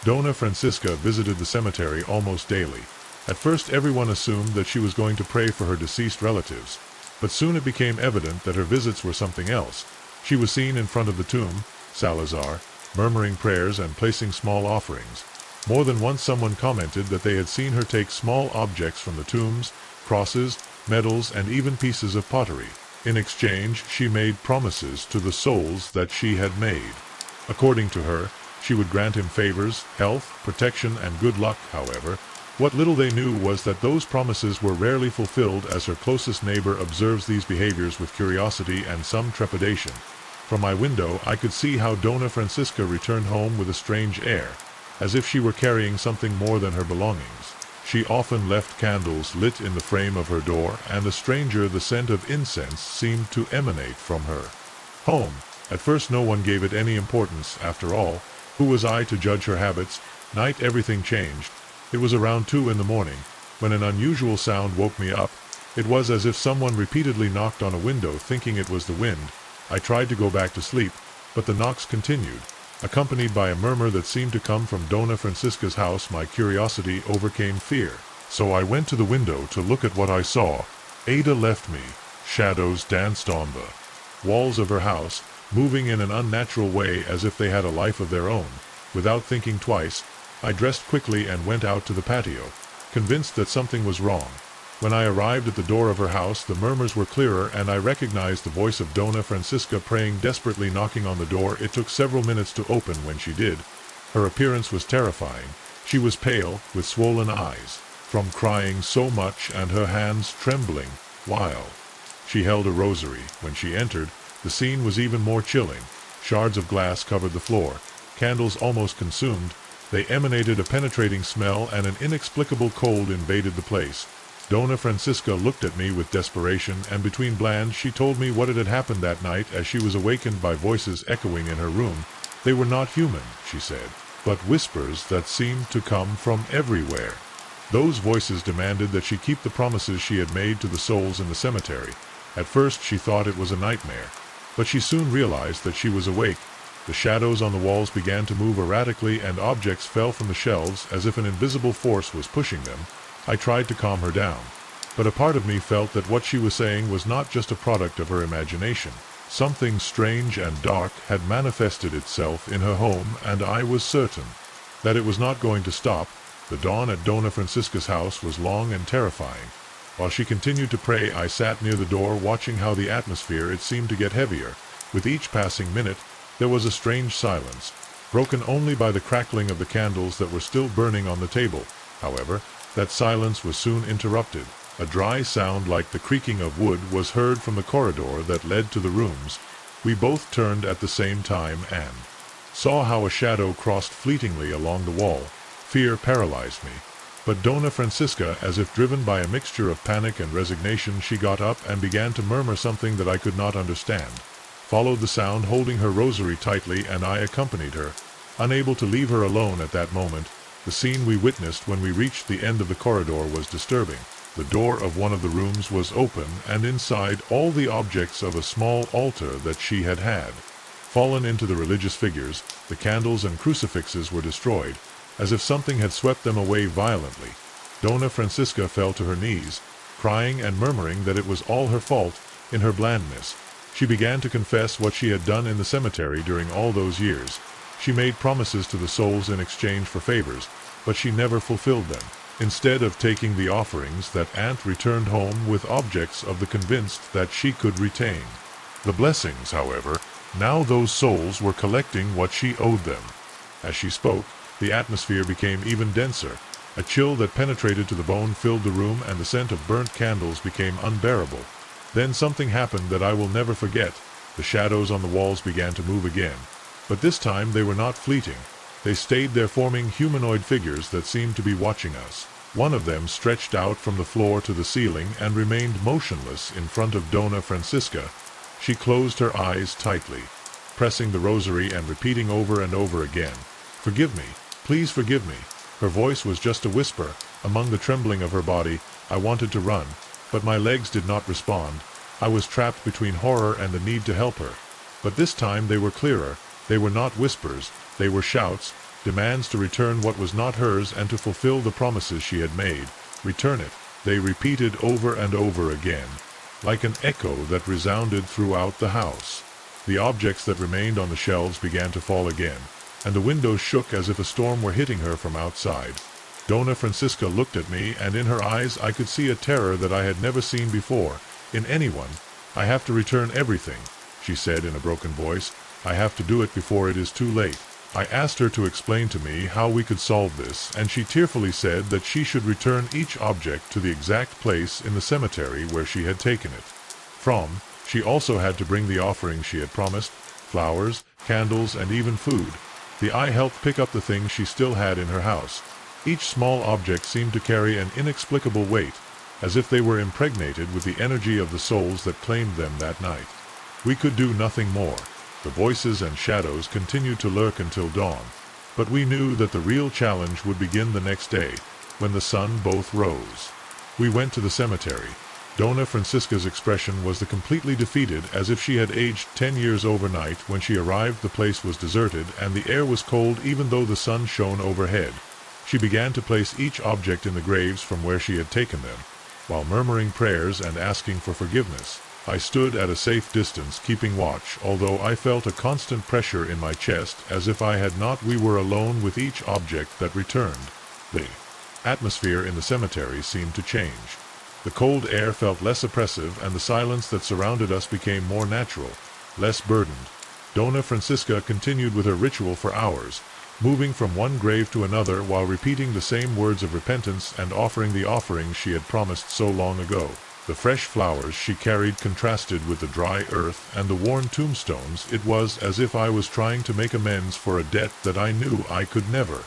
Dona Francisca visited the cemetery almost daily. At first everyone assumed that she was going to pray for her deceased relatives, but soon it became evident that her visits were something else. She was seen in front of the tomb, Salazar, murmuring prayers and placing small offerings. More than once someone commented that they had seen her take small objects from the tombs, crosses, medals, and even pieces of pottery. In exchange, she made promises to the souls that she had made. According to her, she would grant him favors, health, protection, and good luck. However, what little they knew was that those promises were rarely fulfilled, as her closest neighbor observes these behaviors with curiosity and some trepidation. From my window I could see how Dona Francisca returned home with a strange air, as if she were carrying something more than her belongings. She often left candles lit in the frame of her door, and a stranger the scent of incense seemed to emanate from her home. At first no one gave it any importance. After all, who was I to judge her habits? Night everything changed. It was around 2 in the morning, when an unusual sound woke me up. It was as if someone repeatedly knocked on a window, thinking it was the wind. I tried to go back to sleep, but the knocks continued, accompanied by a murmur that seemed to come from Dona Francisca's house. My curiosity overcame fear, so I went to the window to look at what I saw. Ada left me. Shadows danced on the walls of her house, moving in an unnatural way as if they had a life of their own. Without thinking twice, I dressed quickly and went out to the patio, convinced that something was wrong. When I arrived at the door of her house, the murmurs were clearer, and I recognized the voice of Dona Francisca praying desperately, knocking on the door. It took several minutes to open. When she did, her appearance was terrifying. She was pale, with swollen eyes, from crying so much, and her hands trembling, while she held a rosary. When she entered, the scene was even more chilling. Shards of glass covered the floor, candles almost consumed. They emanated a penetrating smell, and an inexplicable cold invaded the place. Dona Francisca looked at me with desperation, and between bland she told me what had happened that night as she was awakened by voices echoing in her room. They were not human, she said, but whispers that seemed to come from everywhere. Those voices demanded that she keep the promises she had made to the souls in the cemetery. At first she thought it was a nightmare, but she soon realized that she was awake. The shadows on the walls began to move erratically, and objects fell from the shelves as if an invisible force was pushing them. I tried to calm her down, but a part of me felt that what she was saying was not just a product of her imagination. Something strange and dark had manifested itself in her home, and I was certain that it was not going to stop. The dawn at Dona Francisca's house was long and terrifying. While she continued to pray, I sat near the door, watching how the atmosphere it seemed to get heavier. With each passing minute, there was a strange silence, broken only by the crackling of the candles that were still burning on the table. However, that silence was soon interrupted. A dry sound like the creaking of wood was heard from the corridor that led to the rooms. We both turned at the same time and saw how a shadow crossed fleetingly along the wall. Fear paralyzed me. But Dona Francisca, as if driven by a mixture of panic and resignation, she got up and began to murmur something that I could not understand. Followed the sound, holding her rosary tightly, and I accompanied her, unable to leave her alone at that moment. The scene we witnessed when we reached the end of the corridor was disturbing. The door of one of the rooms was open, and inside all the objects of a small altar that she had fallen into the religious figures. The candles and crucifixes were destroyed, as if something had swept them away violently. Dona Francisca fell to her knees, crying and murmuring that it was all her fault. In her blandness, she began to confess what she had done in the cemetery during all those years. She made promises to the souls in exchange for favors, but she never fulfilled them. Instead of taking the offerings, that aunt returned home with objects of the convinced that she could retain the blessings. However, now those souls were collecting what she owed them. As she spoke, the atmosphere became even denser. A chill that penetrated to the bone filled the room, and the scent of burnt candles became unbearable. Then something happened that I will never forget. The shadows on the walls began to move again. But this time they were not fleeting. They stayed there, forming humanoid figures that seemed to be watching us. One of them stretched out from the floor to the ceiling and remained motionless in front of Dona Francisca. She closed her eyes tightly, pressing the rosary and repeating over and over again, "Forgive me, please forgive me." Her voice was just a whisper. Among the trembling of her body, I wanted to run, but my legs did not respond. I was trapped between horror and the need to help her. But this time they were clearer. They were not whispers, they were shouts, demands to return what was not hers and to fulfill the promises she had made. Return it, they repeated over and over again, like an echo that resounded throughout the house. The objects that remained on the shelves began to fall again, and the windows shook as if a storm were hitting her from outside. Dona Francisca looked at me, and in her eyes I could see a terror that I had never seen before, in anyone. "I have to return everything," she said in a broken voice. "I have to do it before it is too late." I asked her to explain to me how we could solve this, and she tearfully said that she should return each object to the exact place in the cemetery where she had taken it from. She also had to bring the offering she had promised, flowers, candles, and even food. I helped pick up the things she still had in her house. Each small object seemed to carry an inexplicable weight, as if they were impregnated with the energy of the souls that claimed them that night. We could do nothing more. The voices and shadows continued to lurk until dawn, but we knew that the real challenge would begin the next day, when the sun both rose. We went to the cemetery. Dona Francisca's expression was completely defeated, as if she had aged 10 years overnight. When she arrived, the place was deserted, and the air was cold even though the sun shone overhead. She began to place each object in the graves from where she had taken them, while murmuring prayers and asking for forgiveness. I stood at a safe distance, keeping watch, although I felt a constant pressure in my chest, as if I had not. We were alone with each object that returned. The atmosphere in the cemetery seemed to change. The cold air felt less oppressive, and the silence that surrounded us became more natural, less burdened. Dona Francisca continued with her ritual for hours, moving from one grave to another while repeating the same words of repentance and offering the offerings she had promised so long ago. The fresh flowers she carried contrasted with the dry earth and the worn tombstones. It was as if I was trying to make amends for a debt that I knew I could never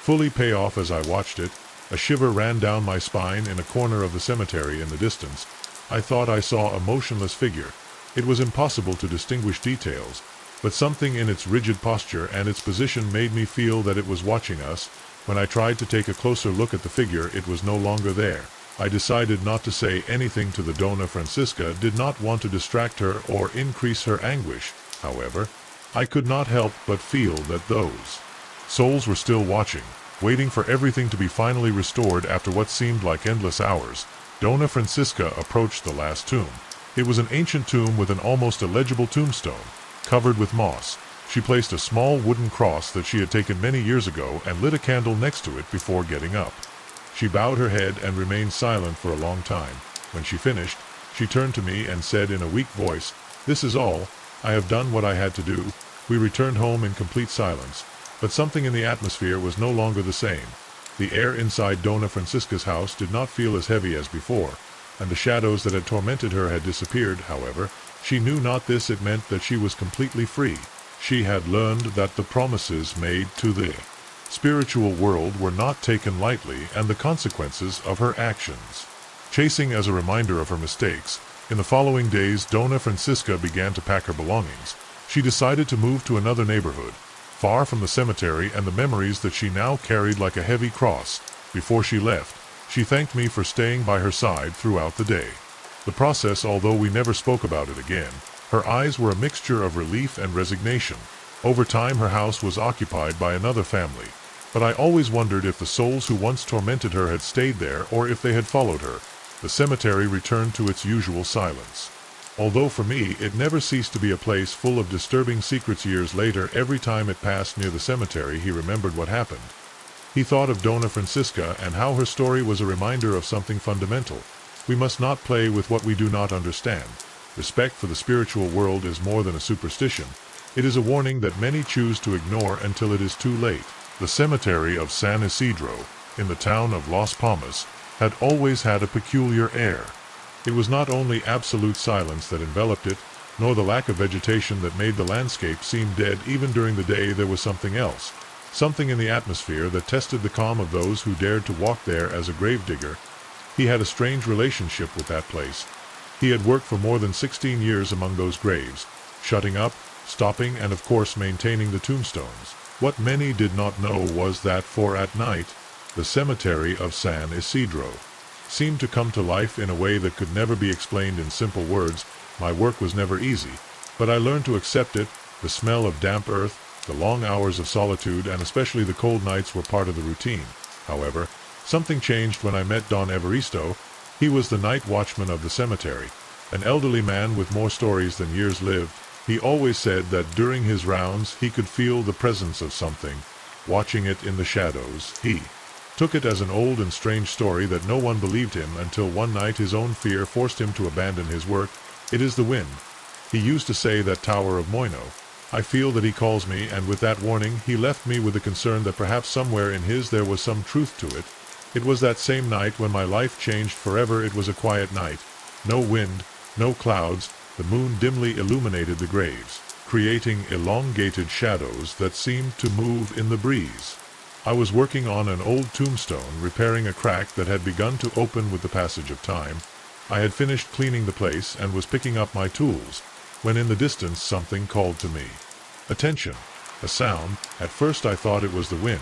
fully pay off. As I watched it, a shiver ran down my spine. In a corner of the cemetery in the distance, I thought I saw a motionless figure. It was impossible to distinguish details, but something in its rigid posture and its position made me feel that it was watching us. When I tried to take a closer look at the figure, it was no longer there. I decided not to say anything to the Dona Francisca, did not want to distract her or increase her anguish. However, I could not help but feel that those souls were still watching, waiting for everything to be finally restored after what seemed like endless hours. Dona Francisca approached the last tomb. It was an ancient tomb with an almost illegible tombstone, covered with moss. She placed a small wooden cross that she had taken many years ago and lit a candle next to it before getting up. She bowed her head and remained silent for a long time. When she finished, she turned to me and said in a weak voice, "This is all. I have done what I had to do." We returned home in complete silence, but something in the atmosphere was no longer the same. The air inside Dona Francisca's house did not feel as heavy as before, and the shadows that had tormented her had disappeared. However, she knew not this. It meant that she was completely free. She had learned that the promises made to the spiritual world were not taken lightly, and the consequences of her actions chasing as a reminder of her mistakes. In the following days, Dona Francisca began to pack her belongings. She decided to move to another neighborhood, far from the cemetery and the memories that she now carried like a heavy cross. Before she left, she thanked me for staying by her side throughout the day. The process, although we never spoke about it again, her eyes were a mixture of relief and resignation. Over time, her house was occupied by another family, but I always wondered if the souls who once tormented her had stayed there or if they had followed her. The cemetery returned to its usual silence. Although for me it never ceased to be a place full of disturbing secrets. Years later, every time it passed near the cemetery, he remembered what happened. He thought of Dona Francisca and how her story was a reminder of something fundamental. We must not play with what we do not understand. Respect for the spiritual world is more than a superstition. It is a warning that many choose to ignore until it is too late. The cemetery of San Isidro, in the town of Las Palmas, had always had a peculiar air. It was not only absolute silence that enveloped it, nor the lack of vegetation that made the landscape seem dead. Even during the day there was something else, something in the atmosphere that tested the calm of those who dared to walk there. As a gravedigger, he had a strange relationship with that place. He had worked for more than 16 years among those graves, shutting up, stopping and of course maintaining the tombstones. What many did not know was that at night, the cemetery of San Isidro seemed to come to life in a way that could never be explained in simple words. My work was never easy, but I learned to accept it. The smell of damp earth, the long hours of solitude, and especially the cold nights were part of the routine. However, something changed when I met Don Evaristo. He was the night watchman of the cemetery, an elderly man with more stories than years lived. He always said that during his rounds he could feel the presence of something, watching it in the shadows. He took it as an old and strange story that no one believed him until one night his own fear forced him to abandon his work. It is the wind. He used to say, that Tower of Moino. I feel that he calls me, and with that warning he left me with the concern that perhaps somewhere in his there was some truth to it. It was that same night when my life changed forever. It was a quiet night. No wind, no clouds. The moon dimly illuminated the graves, creating elongated shadows that seemed to move in the breeze. I was working on an old tombstone, repairing a crack that had begun to open with the passage of time. I had finished cleaning the place and was picking up my tools, when in the distance something called to me. Attention! A sound. At first I thought it was the wind,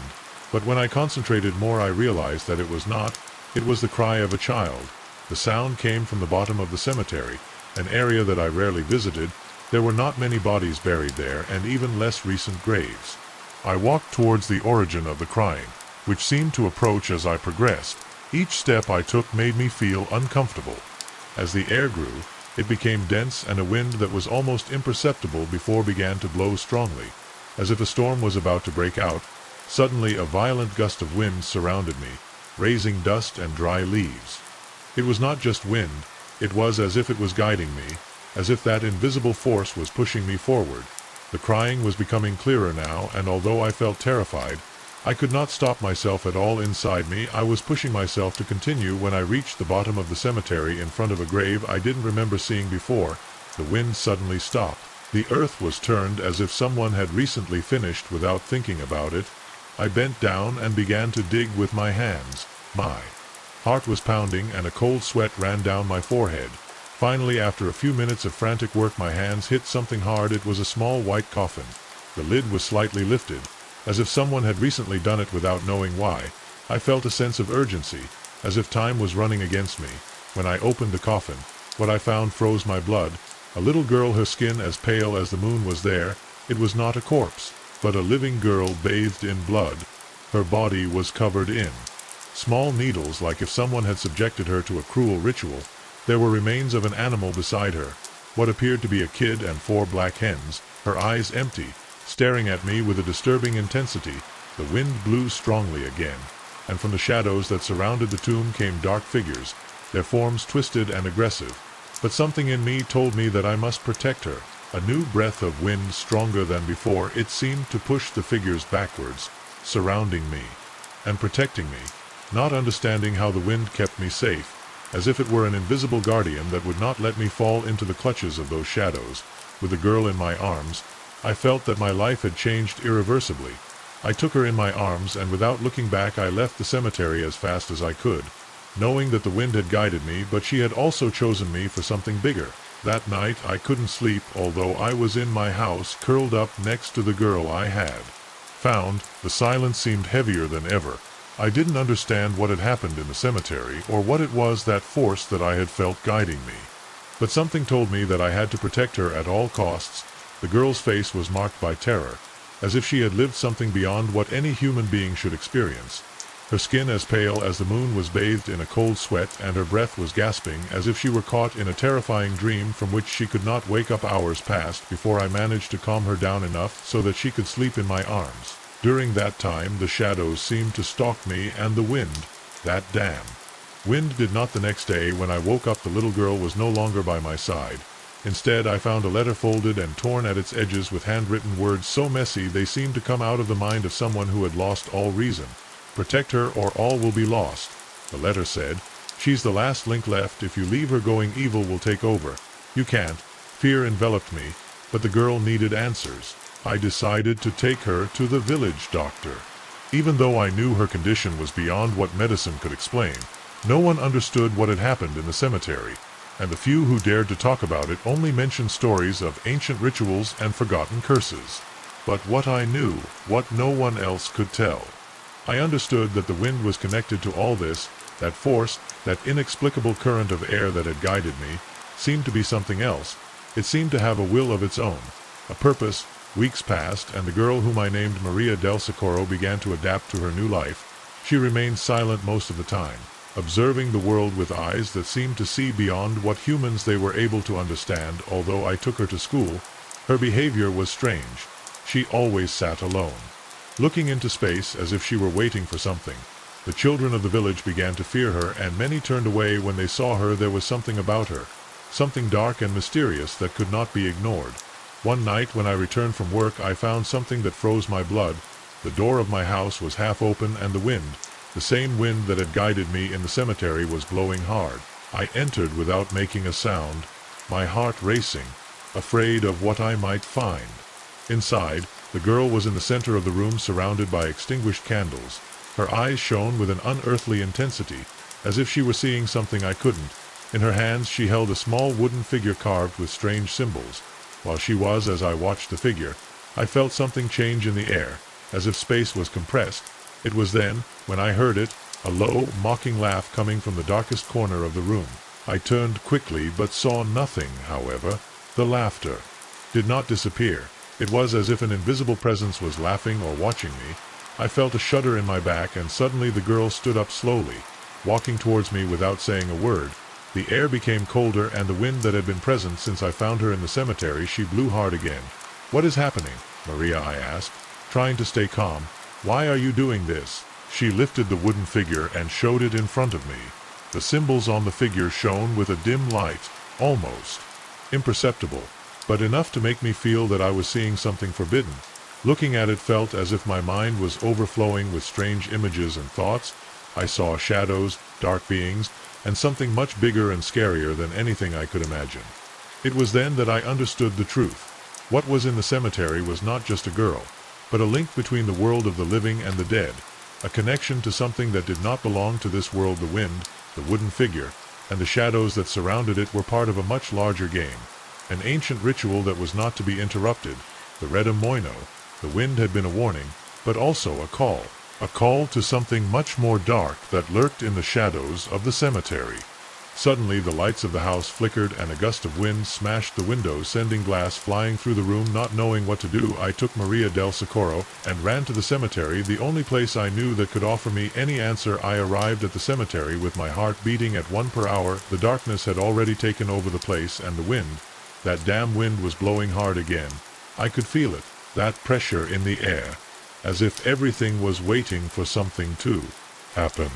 but when I concentrated more I realized that it was not. It was the cry of a child. The sound came from the bottom of the cemetery, an area that I rarely visited. There were not many bodies buried there, and even less recent graves. I walked towards the origin of the crying, which seemed to approach as I progressed. Each step I took made me feel uncomfortable. As the air grew, it became dense, and a wind that was almost imperceptible before began to blow strongly, as if a storm was about to break out. Suddenly a violent gust of wind surrounded me, raising dust and dry leaves. It was not just wind, it was as if it was guiding me, as if that invisible force was pushing me forward. The crying was becoming clearer now, and although I felt terrified, I could not stop myself at all inside me. I was pushing myself to continue when I reached the bottom of the cemetery in front of a grave I didn't remember seeing before. The wind suddenly stopped. The earth was turned as if someone had recently finished without thinking about it. I bent down and began to dig with my hands. My heart was pounding and a cold sweat ran down my forehead. Finally, after a few minutes of frantic work, my hands hit something hard. It was a small white coffin. The lid was slightly lifted, as if someone had recently done it without knowing why. I felt a sense of urgency, as if time was running against me. When I opened the coffin, what I found froze my blood. A little girl, her skin as pale as the moon, was there. It was not a corpse, but a living girl bathed in blood. Her body was covered in small needles, like if someone had subjected her to a cruel ritual. There were remains of an animal beside her, what appeared to be a kid and 4 black hens, her eyes empty, staring at me with a disturbing intensity. The wind blew strongly again, and from the shadows that surrounded the tomb came dark figures, their forms twisted and aggressive. But something in me told me that I must protect her. A new breath of wind, stronger than before, it seemed to push the figures backwards, surrounding me and protecting me. Not understanding how the wind kept me safe, as if it were an invisible guardian that would not let me fall into the clutches of those shadows. With the girl in my arms, I felt that my life had changed irreversibly. I took her in my arms, and without looking back I left the cemetery as fast as I could, knowing that the wind had guided me, but she had also chosen me for something bigger. That night I couldn't sleep, although I was in my house, curled up next to the girl I had found. The silence seemed heavier than ever. I didn't understand what had happened in the cemetery, or what it was, that force that I had felt guiding me. But something told me that I had to protect her at all costs. The girl's face was marked by terror, as if she had lived something beyond what any human being should experience. Her skin as pale as the moon was bathed in a cold sweat, and her breath was gasping, as if she were caught in a terrifying dream from which she could not wake up. Hours passed before I managed to calm her down enough so that she could sleep in my arms. During that time the shadows seemed to stalk me, and the wind, that damn wind, did not. The next day when I woke up, the little girl was no longer by my side. Instead I found a letter folded and torn at its edges, with handwritten words so messy they seemed to come out of the mind of someone who had lost all reason. Protect her or all will be lost. The letter said, she's the last link left. If you leave her going, evil will take over. You can't. Fear enveloped me, but the girl needed answers. I decided to take her to the village doctor. Even though I knew her condition was beyond what medicine could explain, no one understood what had happened in the cemetery. and the few who dared to talk about it only mentioned stories of ancient rituals and forgotten curses. But what I knew, what no one else could tell. I understood that the wind was connected to all this, that force, that inexplicable current of air that had guided me, seemed to be something else. It seemed to have a will of its own, a purpose. Weeks passed, and the girl whom I named Maria del Socorro began to adapt to her new life. She remained silent most of the time, observing the world with eyes that seemed to see beyond what humans they were able to understand. Although I took her to school, her behavior was strange. She always sat alone, looking into space as if she were waiting for something. The children of the village began to fear her, and many turned away when they saw her. There was something about her, something dark and mysterious that could not be ignored. One night when I returned from work, I found something that froze my blood. The door of my house was half open, and the wind, the same wind that had guided me in the cemetery, was blowing hard. I entered without making a sound, my heart racing, afraid of what I might find. Inside, the girl was in the center of the room, surrounded by extinguished candles. Her eyes shone with an unearthly intensity, as if she were seeing something I couldn't. In her hands she held a small wooden figure carved with strange symbols. While she was, as I watched the figure, I felt something change in the air, as if space was compressed. It was then, when I heard it, a low, mocking laugh coming from the darkest corner of the room. I turned quickly, but saw nothing. However, the laughter did not disappear. It was as if an invisible presence was laughing or watching me. I felt a shudder in my back, and suddenly the girl stood up slowly, walking towards me without saying a word. The air became colder, and the wind that had been present since I found her in the cemetery, she blew hard again. "What is happening, Maria?" I asked, trying to stay calm. "Why are you doing this?" She lifted the wooden figure and showed it in front of me. The symbols on the figure shone with a dim light, almost imperceptible, but enough to make me feel that I was seeing something forbidden. Looking at it felt as if my mind was overflowing with strange images and thoughts. I saw shadows, dark beings, and something much bigger and scarier than anything I could imagine. It was then that I understood the truth. What was in the cemetery was not just a girl, but a link between the world of the living and the dead, a connection to something that did not belong to this world. The wind, the wooden figure, and the shadows that surrounded it were part of a much larger game, an ancient ritual that was not to be interrupted. The redemoino, the wind, had been a warning, but also a call to something much more dark that lurked in the shadows of the cemetery. Suddenly the lights of the house flickered, and a gust of wind smashed the windows, sending glass flying through the room. Not knowing what to do, I took Maria del Socorro and ran to the cemetery, the only place I knew that could offer me any answer. I arrived at the cemetery with my heart beating at 1 per hour. The darkness had already taken over the place, and the wind, that damn wind, was blowing hard again. I could feel it, that pressure in the air, as if everything was waiting for something to happen.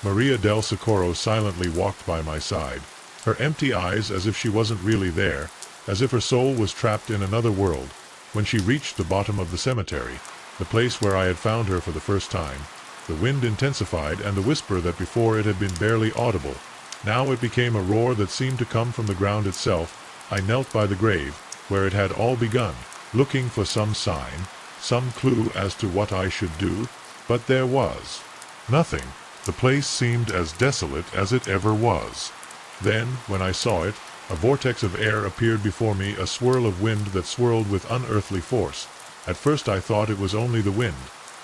Maria del Socorro silently walked by my side, her empty eyes as if she wasn't really there, as if her soul was trapped in another world. When she reached the bottom of the cemetery, the place where I had found her for the first time, the wind intensified, and the whisper that before it had been barely audible, now it became a roar that seemed to come from the ground itself. I knelt by the grave, where it had all begun, looking for some sign, some clue as to what I should do, but there was nothing. The place seemed as desolate as it ever was. Then, when I saw it, a vortex of air appeared before me, a swirl of wind that swirled with unearthly force. At first I thought it was only the wind,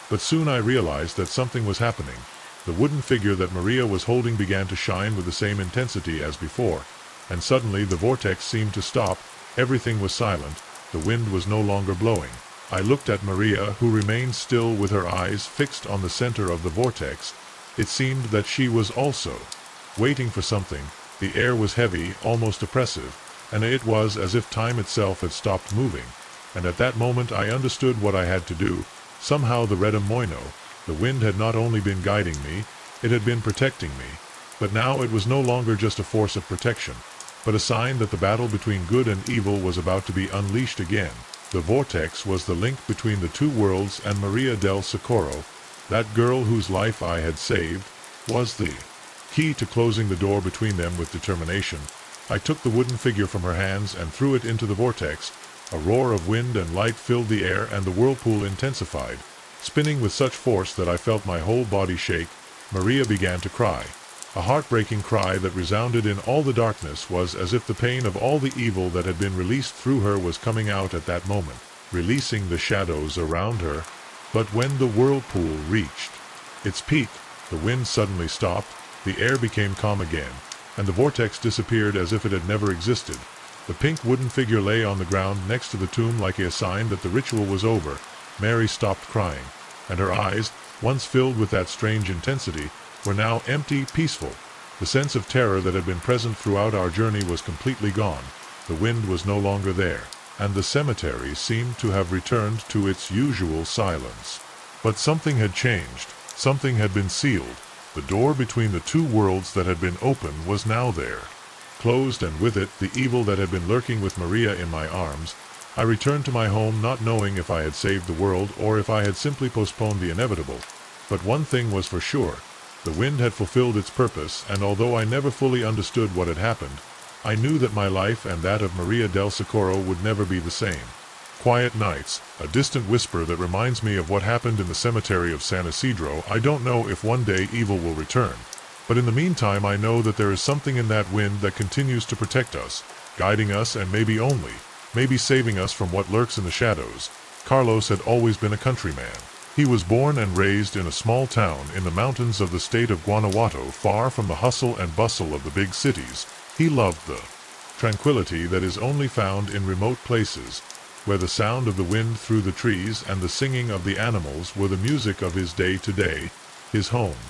but soon I realized that something was happening. The wooden figure that Maria was holding began to shine with the same intensity as before, and suddenly the vortex seemed to stop. Everything was silent. The wind was no longer blowing. I looked at Maria, who remained still with her eyes fixed on the center of the vortex. It seemed that she was also waiting for something. The air was heavy, almost oppressive, and it was as if time itself had stopped moving. And at that moment I understood what I had to do. Somehow the redemoino, the wind, had not only been guiding me, it had been protecting me. But now it was no longer just a force of protection, but a sign that the battle between good and evil was about to be unleashed again. The vortex was the link between the two worlds, and Maria del Socorro, that girl whose life I had saved, was the key to closing the door between them with determination. I took the wooden figure from her hands and threw it into the vortex. A roar of wind and light filled the air, and the whirlpool intensified, spinning with such force that I felt my whole body shake. Maria began to cry. A heartbreaking cry that resounded in all the darkness was as if the pain of all the evil that had been released through her was coming out at that moment, releasing the shadows around her. But when the whirlpool reached its peak, the wind suddenly stopped, the air became calm again, and the vortex disappeared as if it had never existed. The pink wooden figure lay on the ground next to the tomb like a sign that the ritual was over. Mary stopped crying, and her eyes, once filled with that strange intensity, were now empty, peaceful. The sense of terror that had been present throughout our journey was completely gone. The wind was no longer there, and the cemetery seemed to have returned to its usual silence. But something had changed. Something had been sealed. The door between the two worlds that had been open was now there, closed, and with it the evil that had been lurking. With Maria in my arms, I returned to my home, not knowing if I had saved the world or if I had simply postponed the inevitable. But one thing was for sure. The wind had fulfilled its purpose, and although I never fully understood what had happened, I knew that my life and that of Maria del Socorro would never be the same. Quiet nights, a distant whisper that reminds me of what happened in the cemetery of San Isidro. I don't know if one day evil will return, but in the meantime I know that there is something in that wind that continues to protect us, guiding us, and maybe saving us from what lurks in the shadows. Carlos had always been a countryman. He was born and raised in a small town in the mountains of the state of Guanajuato, far from the hustle and bustle of the big cities. He loved the tranquility that is only found in remote places, where the sound of the wind through the trees and the singing of the animals were the music of his day-to-day, his home.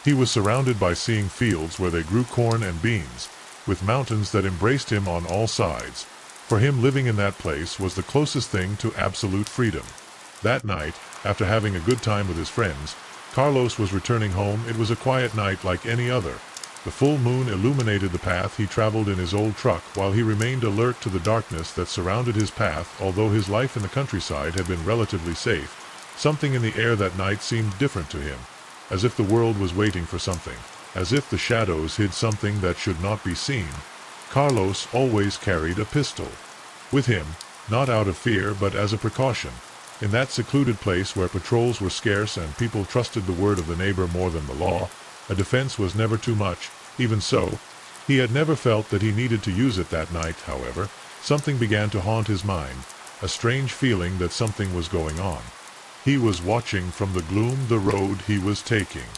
He was surrounded by seeing fields where they grew corn and beans, with mountains that embraced him on all sides. For him, living in that place was the closest thing to absolute freedom. That night, after having a good time with his friends, Carlos was returning home. It was a quiet night like any other. The full moon illuminated the path he traveled in his old truck, while he remained alert to the darkness that surrounded his path. Although his life in the countryside had been relatively safe, something in the air that night seemed different to him, as if the world was waiting for something, as if the shadows hid something that should not be seen. Carlos always carried a pistol with him, not out of fear but as a precaution. In that secluded place where patrols were scarce and people trusted the word of the neighbor more than the law, a defense was never too much. Even so, he had never felt that he needed to use it that night. However, something began to haunt his mind, a strange feeling that something was going on. He was watching from the gloom the road he was taking.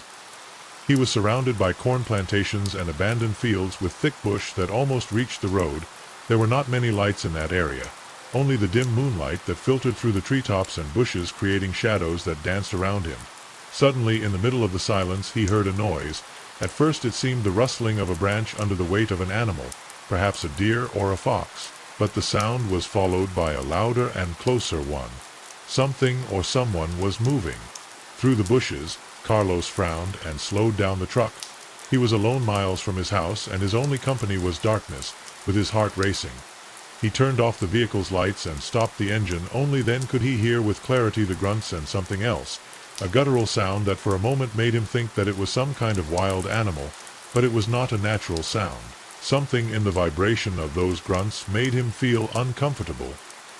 He was surrounded by corn plantations and abandoned fields with thick bush that almost reached the road. There were not many lights in that area, only the dim moonlight that filtered through the treetops and bushes, creating shadows that danced around him. Suddenly, in the middle of the silence, he heard a noise. At first it seemed the rustling of a branch under the weight of an animal, perhaps a deer or a fox, but the sound was followed by a louder and closer one. Something or someone was moving. Through the bushes, Carlos frowned and slowed down the truck. He was alone miles from his house, and his only company was darkness. With his heart racing, he turned off the vehicle's lights and stopped the engine. Only then could he hear with clarity the grunts and something else, a guttural sound that for a moment made him think that it was some kind of wild animal, but it was not a natural sound. Something in the vibration of those grunts made him feel uncomfortable.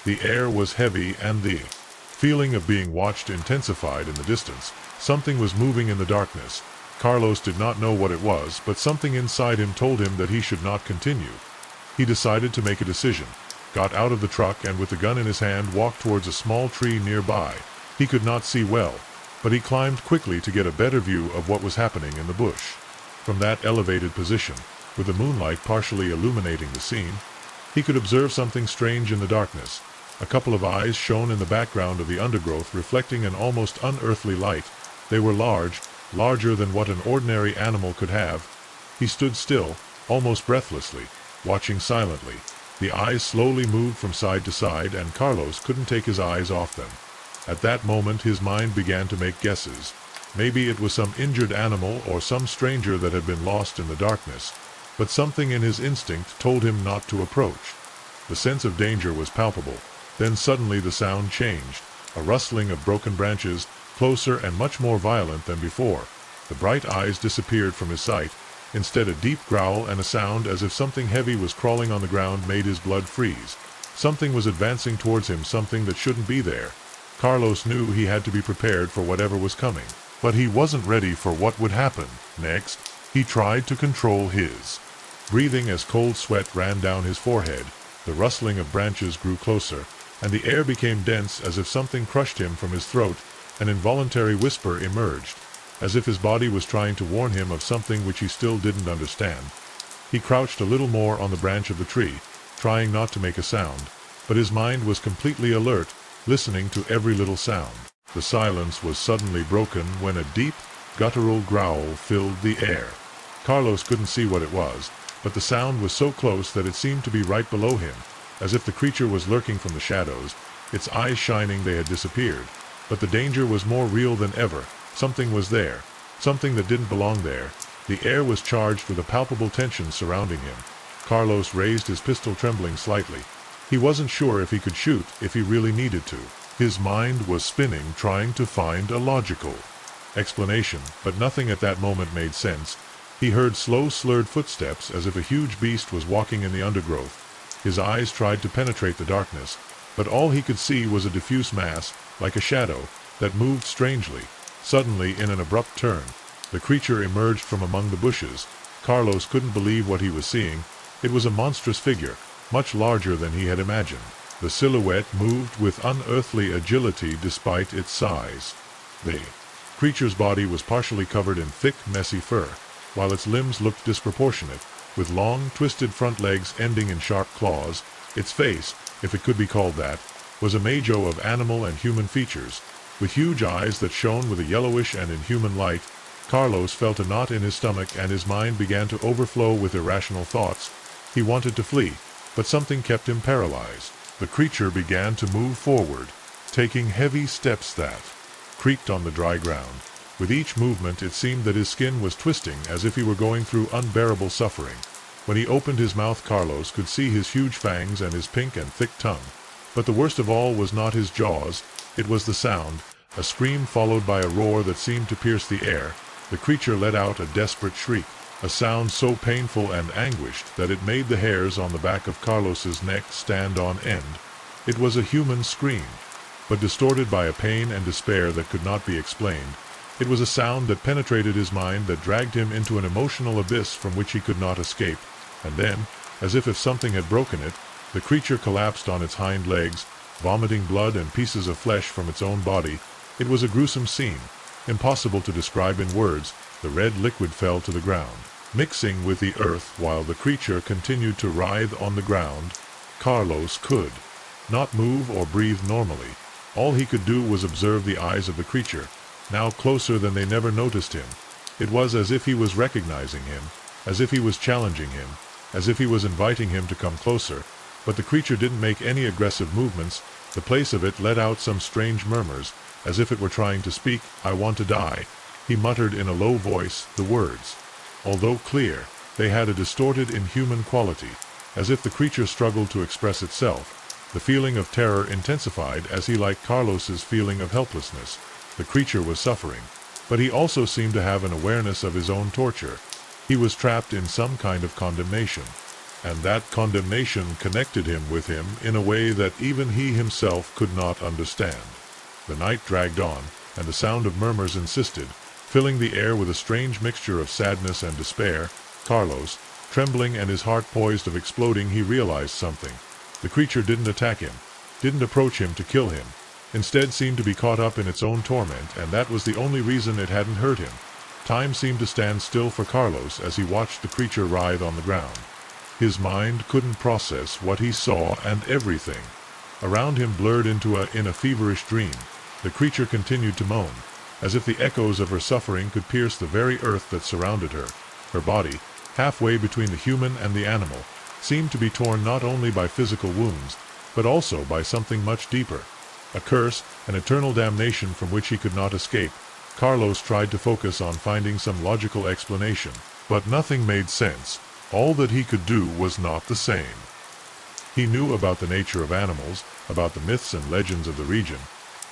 The air was heavy and the feeling of being watched intensified in the distance. Something was moving in the darkness. Carlos did not know what it was, but something inside him told him that he should not continue. He decided to make a decision, got out of the truck, and with the gun in his hand walked towards a small tree nearby. He could not see well, but he climbed quickly to get a better view of what was happening in the bush. From that elevated position, with the moonlight partially illuminating the scene, he could observe something strange in the darkness. A couple of eyes shone in the background of the undergrowth, reflecting an almost unearthly light. They were large, larger than what an ordinary animal could have. He stood still, almost breathlessly, watching silently. The eyes slowly moved from side to side, and Carlos couldn't take his eyes off them. At that moment his mind began to make guesses. Maybe it was some injured animal or some stranger that had been lost in the darkness, but something in his instinct told him not to approach. The sense of danger was palpable. Then suddenly the sound changed, a rustling of broken branches, closer and much more violent than before. The bright eyes disappeared from his sight. Instead, a deep growl and a sound as if something heavy was crawling on the ground made his blood freeze. Something was advancing towards him, something that shouldn't be there. Carlos knew he had to be prepared for whatever was coming, but he wasn't ready for what would happen next. He tried to control his breathing as cold sweat ran down his forehead. The rustling of branches grew closer, and the air became dense as if something crushed him from his throat. An involuntary whisper emerged, as if his body was trying to warn him of something which he still didn't understand. He crouched a little more on the branch of the tree, trying not to make a sound, but his mind was completely alert, listening to every little sound. The silence was suddenly broken when a deep, guttural growl filled the air. Carlos couldn't see what it was, but the sound was so close that it seemed to be right below him, as if the creature was lurking from the shadows. Its eyes shining, they had disappeared. But the danger was more real than ever. Something was there, something that didn't belong there. The air was charged with a palpable tension surrounding him. Carlos raised his pistol, trembling slightly. He wasn't sure if he could shoot, if he really needed to. His mind was spinning, trying to find a logical explanation, but nothing at that moment made sense. He heard slow, slurred footsteps, as if a huge beast was walking in the undergrowth. His eyes tried to penetrate the darkness, but all he could see was a diffuse mass, like a shadow, that moved strangely. Suddenly, in an abrupt turn, the creature emerged from among the bushes. Carlos couldn't believe what he was seeing. It was a monstrous figure, much larger than he had imagined. The silhouette moved with unearthly agility despite its size. The creature's body was partially covered in thick, messy fur, while its limbs looked disproportionate, with long, twisted front legs ending in sharp claws. Its face, if it could be called that, was a majo of animal and human features, with huge eyes that shone with a yellowish and inhuman light. Carlos felt a knot in his stomach, and his mind began to overflow with irrational thoughts. He wanted to flee, but something kept him paralyzed. The creature began to move forward, taking heavy steps that creaked on the dry ground. With each movement it seemed that his skin was twisting, as if he were going through unbearable suffering. When he opened his mouth, Carlos could see his huge fangs and his pink and thick tongue. But the worst of all was not his jaws, it was the sound, a scream followed by a roar that seemed to pierce the air. The creature let out a desperate shriek, a sound so painful and anguished that it made the hairs on the back of Carlos's neck stand on end. It was a human scream, but distorted by a pain and despair that could not be explained. It was a sound that penetrated his mind, that dragged him into an emotional abyss from which he could not escape. And then, as if something had broken it, the creature collapsed on its hind legs, vomiting blood and pieces of flesh from its own body. It was a gruesome scene, impossible to describe in words. The red liquid fell to the ground, mixing with the earth while the creature continued to writhe on the ground. Carlos could not move or breathe normally. All he could do was observe the eyes of the creature, now closer than they never noticed him. It was as if he was recognizing him, as if he was challenging him, as if he was inviting him to come closer. But the creature didn't make any aggressive movements. The place of it let out some strange murmurs, as if it were trying to speak. "I want to die." He muttered in a low voice. The words, although clear, they had a distorted, inhuman quality, as if the creature struggled to express itself. The feeling of terror intensified as he liked Carlos's feeling of helplessness. The creature was suffering, but he also seemed to have an awareness of his own torture. He was trapped in some kind of condemnation, and that condemnation connected him with him in a way that even he himself could not understand. The night dragged on, and the sound of murmurs insisted, filling the air with a strange mixture of sadness and despair. Carlos, trembling and his heart poised of exploding, he realized something. The creature didn't attack him, didn't approach him to kill him. Instead seemed to be caught up in its own torment, and that was the only reason it hadn't hurt him. Time seemed to stand still for Carlos as he watched the creature writhe on the ground. His mind couldn't process what he saw, and everything around him blurred into a feverish dream. The creature continued to moan, as if the echoes of her suffering could pierce the very earth that surrounded her. Her body, halfway between the human and the animal, seemed to be torn not only by physical wounds, but also by something much deeper. A curse, an eternal damnation from which he could not escape. Carlos tried to focus on finding some logical explanation, but nothing made sense. All that he could do was not the same. He knew about the nature of animals, about the myths and legends of the region.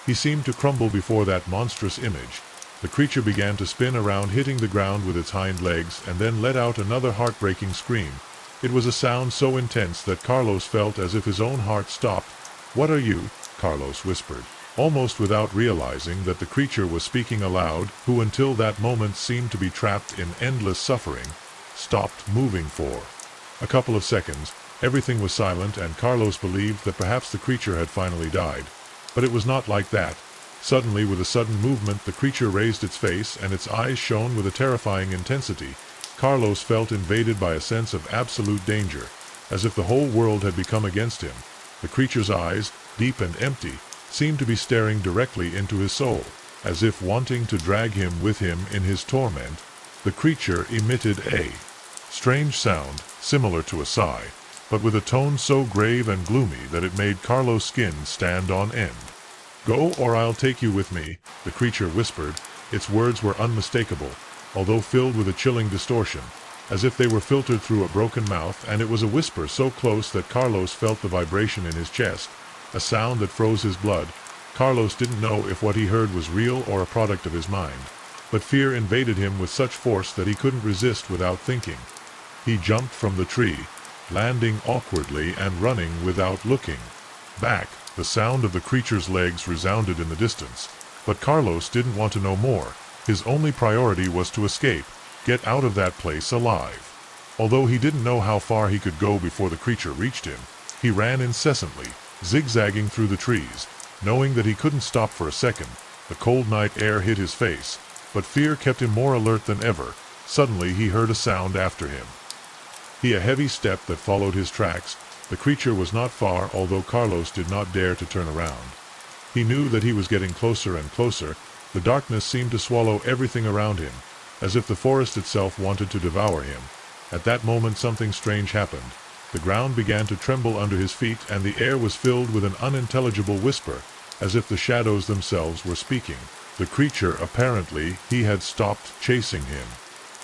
He seemed to crumble before that monstrous image. The creature began to spin around, hitting the ground with its hind legs, and then let out another heartbreaking scream. It was a sound so intense that Carlos felt as if his own heart stopped. "What are you?" Carlos whispered. almost without realizing that the creature was speaking aloud, who until that moment seemed to be trapped in endless suffering, stopped moving for a couple of seconds. Everything was silent, and Carlos believed that perhaps the creature had finally died. But it was not like that. Suddenly, with a sudden movement, the creature raised its face, and its eyes shone with a terrifying intensity. Carlos felt invaded by a sense of absolute danger, as if the whole world had become against him. The creature's eyes, deep and empty, seemed to be staring directly into his soul, as if wanting to drag him with him in his torment. The creature emitted a strange sound, similar to a sigh, but with a tone so grave and gloomy that it made Carlos' skin stand on end. "Go, or I'll take you with me," the creature whispered. Its words were unmistakable, although filled with a chilling distortion, as if they were filtered through a broken mouth, and it was a whisper so close that Carlos felt the vibration in his chest, a sound that froze his blood. Carlos didn't know if what he heard was real or a product of his mind, but fear invaded him with such force that he couldn't resist without thinking. He jumped from the tree, landing awkwardly and running without looking back. The sound of the creature's legs resounded in the distance, but Carlos didn't want to know more. His only priority was to escape, get out of that place alive. Although he didn't know how far he could go before the creature reached him, he ran incessantly, zigzagging through the trees, knowing that he couldn't stop for a second. The cold night air hit his face, but fear kept him more alert than ever. Suddenly he heard a sound after him. A heavy step that followed his tracks. The creature was not far, although Carlos did not dare to turn around. He knew that he was getting closer and closer. The darkness seemed to swallow everything around him, as if the forest itself wanted to devour him. At that moment something strange happened. The ground began to tremble under his feet, and the air was filled with an unintelligible whisper, as if the shadows themselves were speaking. The creature, apparently, he had stopped chasing him.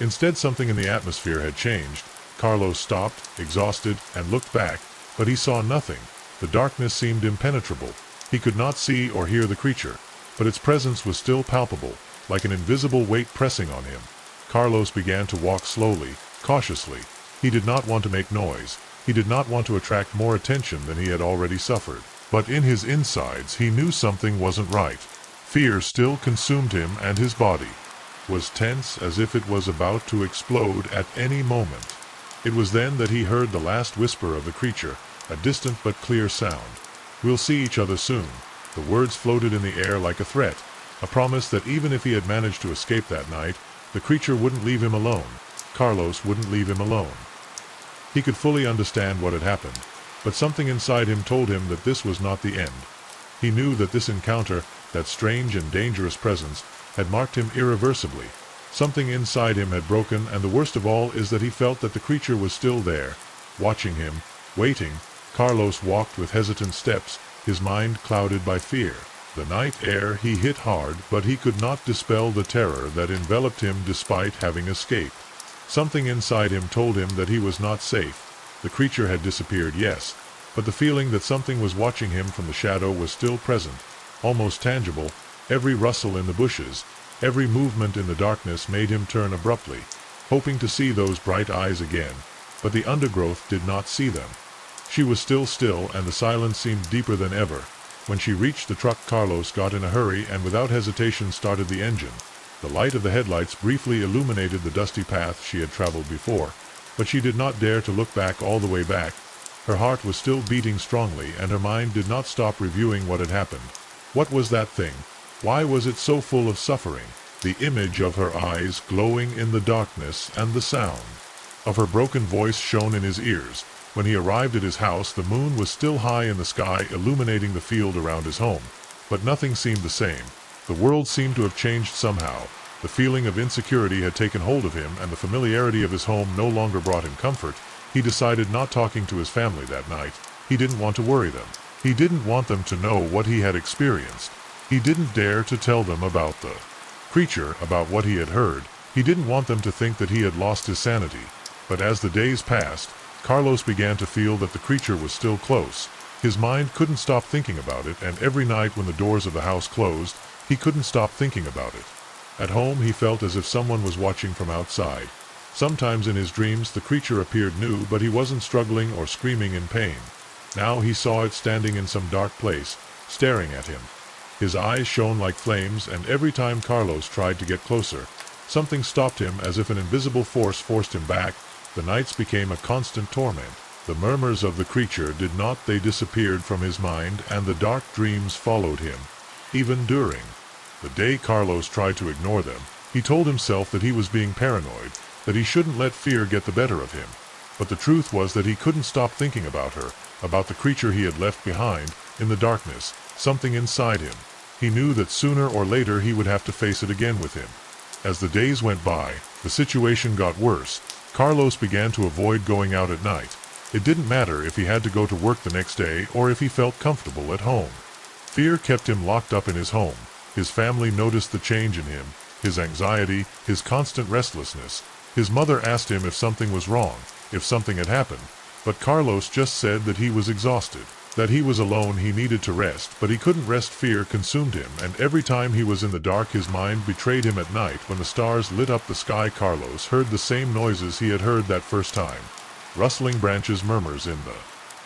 Instead, something in the atmosphere had changed. Carlos stopped, exhausted, and looked back, but he saw nothing. The darkness seemed impenetrable. He could not see or hear the creature, but its presence was still palpable, like an invisible weight pressing on him. Carlos began to walk slowly, cautiously. He did not want to make noise. He did not want to attract more attention than he had already suffered. But in his insides he knew something wasn't right. Fear still consumed him, and his body was tense as if it was about to explode at any moment. It was then that he heard the last whisper of the creature, a distant but clear sound. "We'll see each other soon." The words floated in the air like a threat, a promise that even if he had managed to escape that night, the creature wouldn't leave him alone. Carlos wouldn't leave him alone. He could fully understand what had happened, but something inside him told him that this was not the end. He knew that this encounter, that strange and dangerous presence, had marked him irreversibly. Something inside him had broken, and the worst of all is that he felt that the creature was still there, watching him, waiting. Carlos walked with hesitant steps, his mind clouded by fear. The night air he hit hard, but he could not dispel the terror that enveloped him despite having escaped. Something inside him told him that he was not safe. The creature had disappeared, yes, but the feeling that something was watching him from the shadow was still present, almost tangible. Every rustle in the bushes, every movement in the darkness made him turn abruptly, hoping to see those bright eyes again, but the undergrowth did not see them. She was still, and the silence seemed deeper than ever. When she reached the truck, Carlos got in a hurry and without hesitation started the engine. The light of the headlights briefly illuminated the dusty path she had traveled before, but she did not dare to look back all the way back. Her heart was still beating strongly, and her mind did not stop reviewing what had happened. What was that thing? Why was it so full of suffering? The image of her eyes glowing in the darkness, and the sound of her broken voice shone in his ears. When he arrived at his house, the moon was still high in the sky, illuminating the field around his home. But nothing seemed the same. The world seemed to have changed somehow. The feeling of insecurity had taken hold of him, and the familiarity of his home no longer brought him comfort. He decided not talking to his family that night. He didn't want to worry them. He didn't want them to know what he had experienced. He didn't dare to tell them about the creature, about what he had heard. He didn't want them to think that he had lost his sanity. But as the days passed, Carlos began to feel that the creature was still close. His mind couldn't stop thinking about it, and every night when the doors of the house closed, he couldn't stop thinking about it. At home he felt as if someone was watching from outside. Sometimes in his dreams the creature appeared new, but he wasn't struggling or screaming in pain. Now he saw it standing in some dark place, staring at him. His eyes shone like flames, and every time Carlos tried to get closer, something stopped him as if an invisible force forced him back. The nights became a constant torment. The murmurs of the creature did not, they disappeared from his mind, and the dark dreams followed him. Even during the day Carlos tried to ignore them, he told himself that he was being paranoid, that he shouldn't let fear get the better of him. But the truth was that he couldn't stop thinking about her, about the creature he had left behind, in the darkness, something inside him. He knew that sooner or later he would have to face it again with him. As the days went by, the situation got worse. Carlos began to avoid going out at night. It didn't matter if he had to go to work the next day or if he felt comfortable at home. Fear kept him locked up in his home. His family noticed the change in him, his anxiety, his constant restlessness. His mother asked him if something was wrong, if something had happened, but Carlos just said that he was exhausted, that he was alone, he needed to rest, but he couldn't rest. Fear consumed him, and every time he was in the dark his mind betrayed him. At night, when the stars lit up the sky, Carlos heard the same noises he had heard that first time. Rustling branches, murmurs in the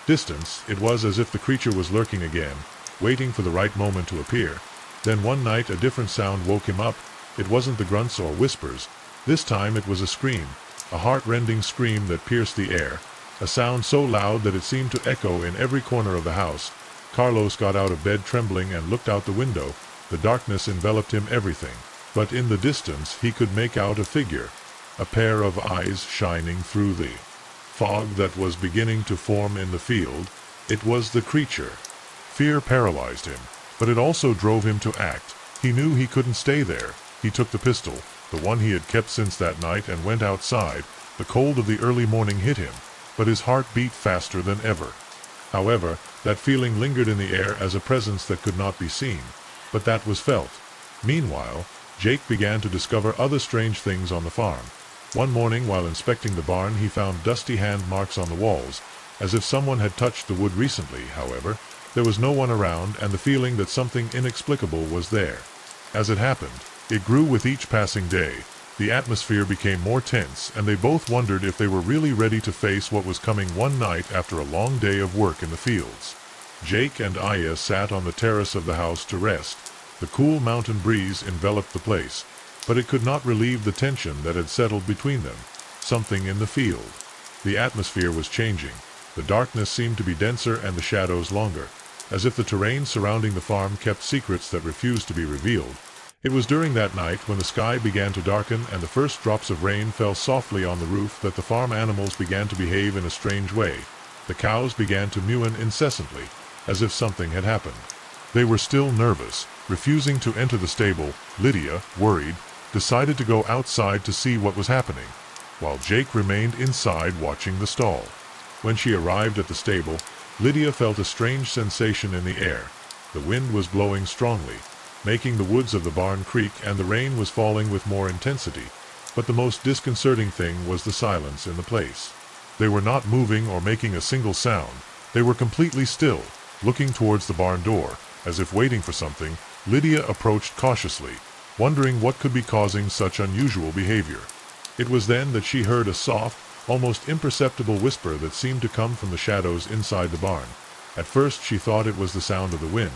distance. It was as if the creature was lurking again, waiting for the right moment to appear. Then one night a different sound woke him up. It wasn't the grunts or whispers. This time it was a scream, a heart-rending scream that pierced the air, a sound so loud that it seemed to echo in every corner of the house. Carlos got out of bed trembling and looked out the window. The darkness enveloped him, everything. But in the distance he could make out a figure, a pair of eyes shining through the fog that was beginning to form in the field. It was the creature. Fear paralyzed him, but it also drove him to act. He knew he couldn't stay there. He took the pistol, the one he had kept since that night, and went outside. The cold of the early morning hit him, but his heart beat faster than ever. However, that feeling lingered in the air as a presence that could not be seen, but that was felt. Meanwhile, Jake began to discover other strange things on the farm. One morning, while inspecting the barn, he found dusty hand marks on the walls, as if someone had touched the wood recently. However, there was no one around, and the feeling that something inexplicable was there. As it happened, it grew with each passing day. The atmosphere became more tense, and they both wondered if they were really ready to face what was coming one night after a long day of work in the fields. Jake and Aya sat on the terrace of the house to rest. The cool mountain breeze enveloped the place, but it could not relieve the tension that had settled between them. Something in the field. The atmosphere was changing. The darkness seemed to be denser and the shadows longer, as if the terrain surrounding the farm kept secrets that refused to be revealed. It was during that night, when the sky began to darken and the first drops of rain fell softly on the roof, that the farm animals began to behave in a strange way. The cows began to mew incessantly, as if something had happened. They were still nervous, refusing to enter the stable. Lydia, worried, decided to go outside to see what was happening, while Jake remained inside watching the stall. When she arrived at the stable, Lydia felt a strange sensation in the air. The wind was blowing strongly, making the woods of the barn creak, and the rain was falling with more intensity. But the most disconcerting thing was the silence in the place. They were not moving or making a single sound. They were completely still, looking towards the barn door, as if waiting for something. Lydia approached cautiously, wondering what could be causing such unusual behavior. It was then that she heard a soft, almost imperceptible whisper that seemed to come from the shadows inside the barn. At first she thought it was the sound of the wind,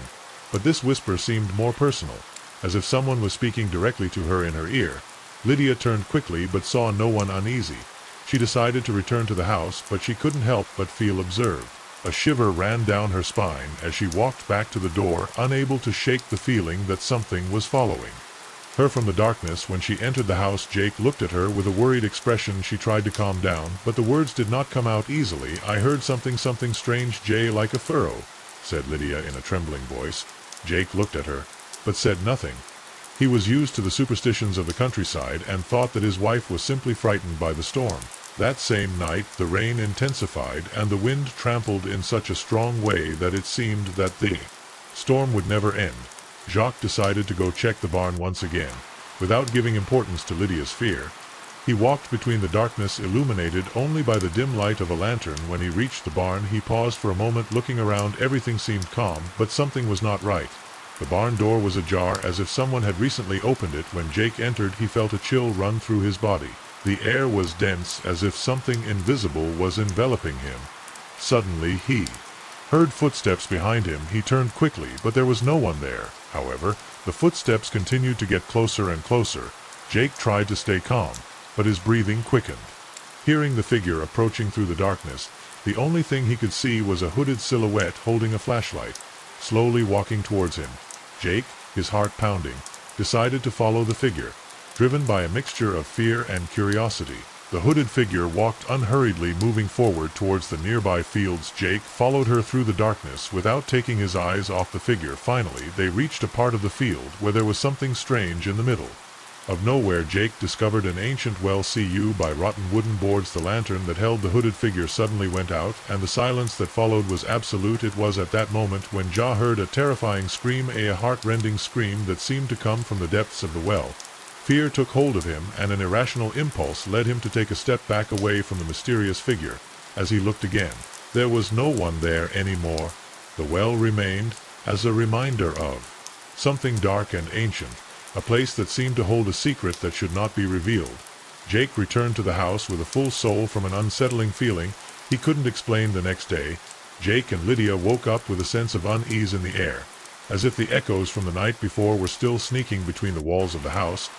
but this whisper seemed more personal, as if someone was speaking directly to her in her ear. Lydia turned quickly but saw no one. Uneasy, she decided to return to the house, but she couldn't help but feel observed. A shiver ran down her spine as she walked back to the door, unable to shake the feeling that something was following her from the darkness. When she entered the house, Jake looked at her with a worried expression. She tried to calm down, but the words did not come out easily. "I heard something strange, Jay, like a furrow," said Lydia in a trembling voice. Jake looked at her, but said nothing. He was used to the superstitions of the countryside and thought that his wife was simply frightened by the storm. That same night the rain intensified and the wind trampled in such a strong way that it seemed that the storm would never end. Jacques decided to go check the barn once again, without giving importance to Lydia's fear. He walked between the darkness illuminated only by the dim light of a lantern. When he reached the barn, he paused for a moment, looking around. Everything seemed calm, but something was not right. The barn door was ajar, as if someone had recently opened it. When Jake entered, he felt a chill run through his body. The air was dense, as if something invisible was enveloping him. Suddenly he heard footsteps behind him, he turned quickly, but there was no one there. However, the footsteps continued to get closer and closer. Jake tried to stay calm, but his breathing quickened. Hearing the figure approaching through the darkness, the only thing he could see was a hooded silhouette holding a flashlight, slowly walking towards him. Jake, his heart pounding, decided to follow the figure, driven by a mixture of fear and curiosity. The hooded figure walked unhurriedly, moving forward towards the nearby fields. Jake followed her through the darkness without taking his eyes off the figure. Finally, they reached a part of the field where there was something strange in the middle. Of nowhere, Jake discovered an ancient well cu by rotten wooden boards. The lantern that held the hooded figure suddenly went out, and the silence that followed was absolute. It was at that moment when Ja heard a terrifying scream, a heart-rending scream that seemed to come from the depths of the well. Fear took hold of him, and an irrational impulse led him to take a step back away from the mysterious figure. As he looked again, there was no one there anymore. The well remained, as a reminder of something dark and ancient, a place that seemed to hold a secret that should not be revealed. Jake returned to the house with a full soul from an unsettling feeling he couldn't explain. The next day, Jake and Lydia woke up with a sense of unease in the air, as if the echoes from the night before were still sneaking between the walls of the house.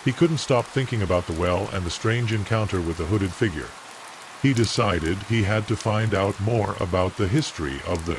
He couldn't stop thinking about the well and the strange encounter with the hooded figure. He decided he had to find out more about the history of the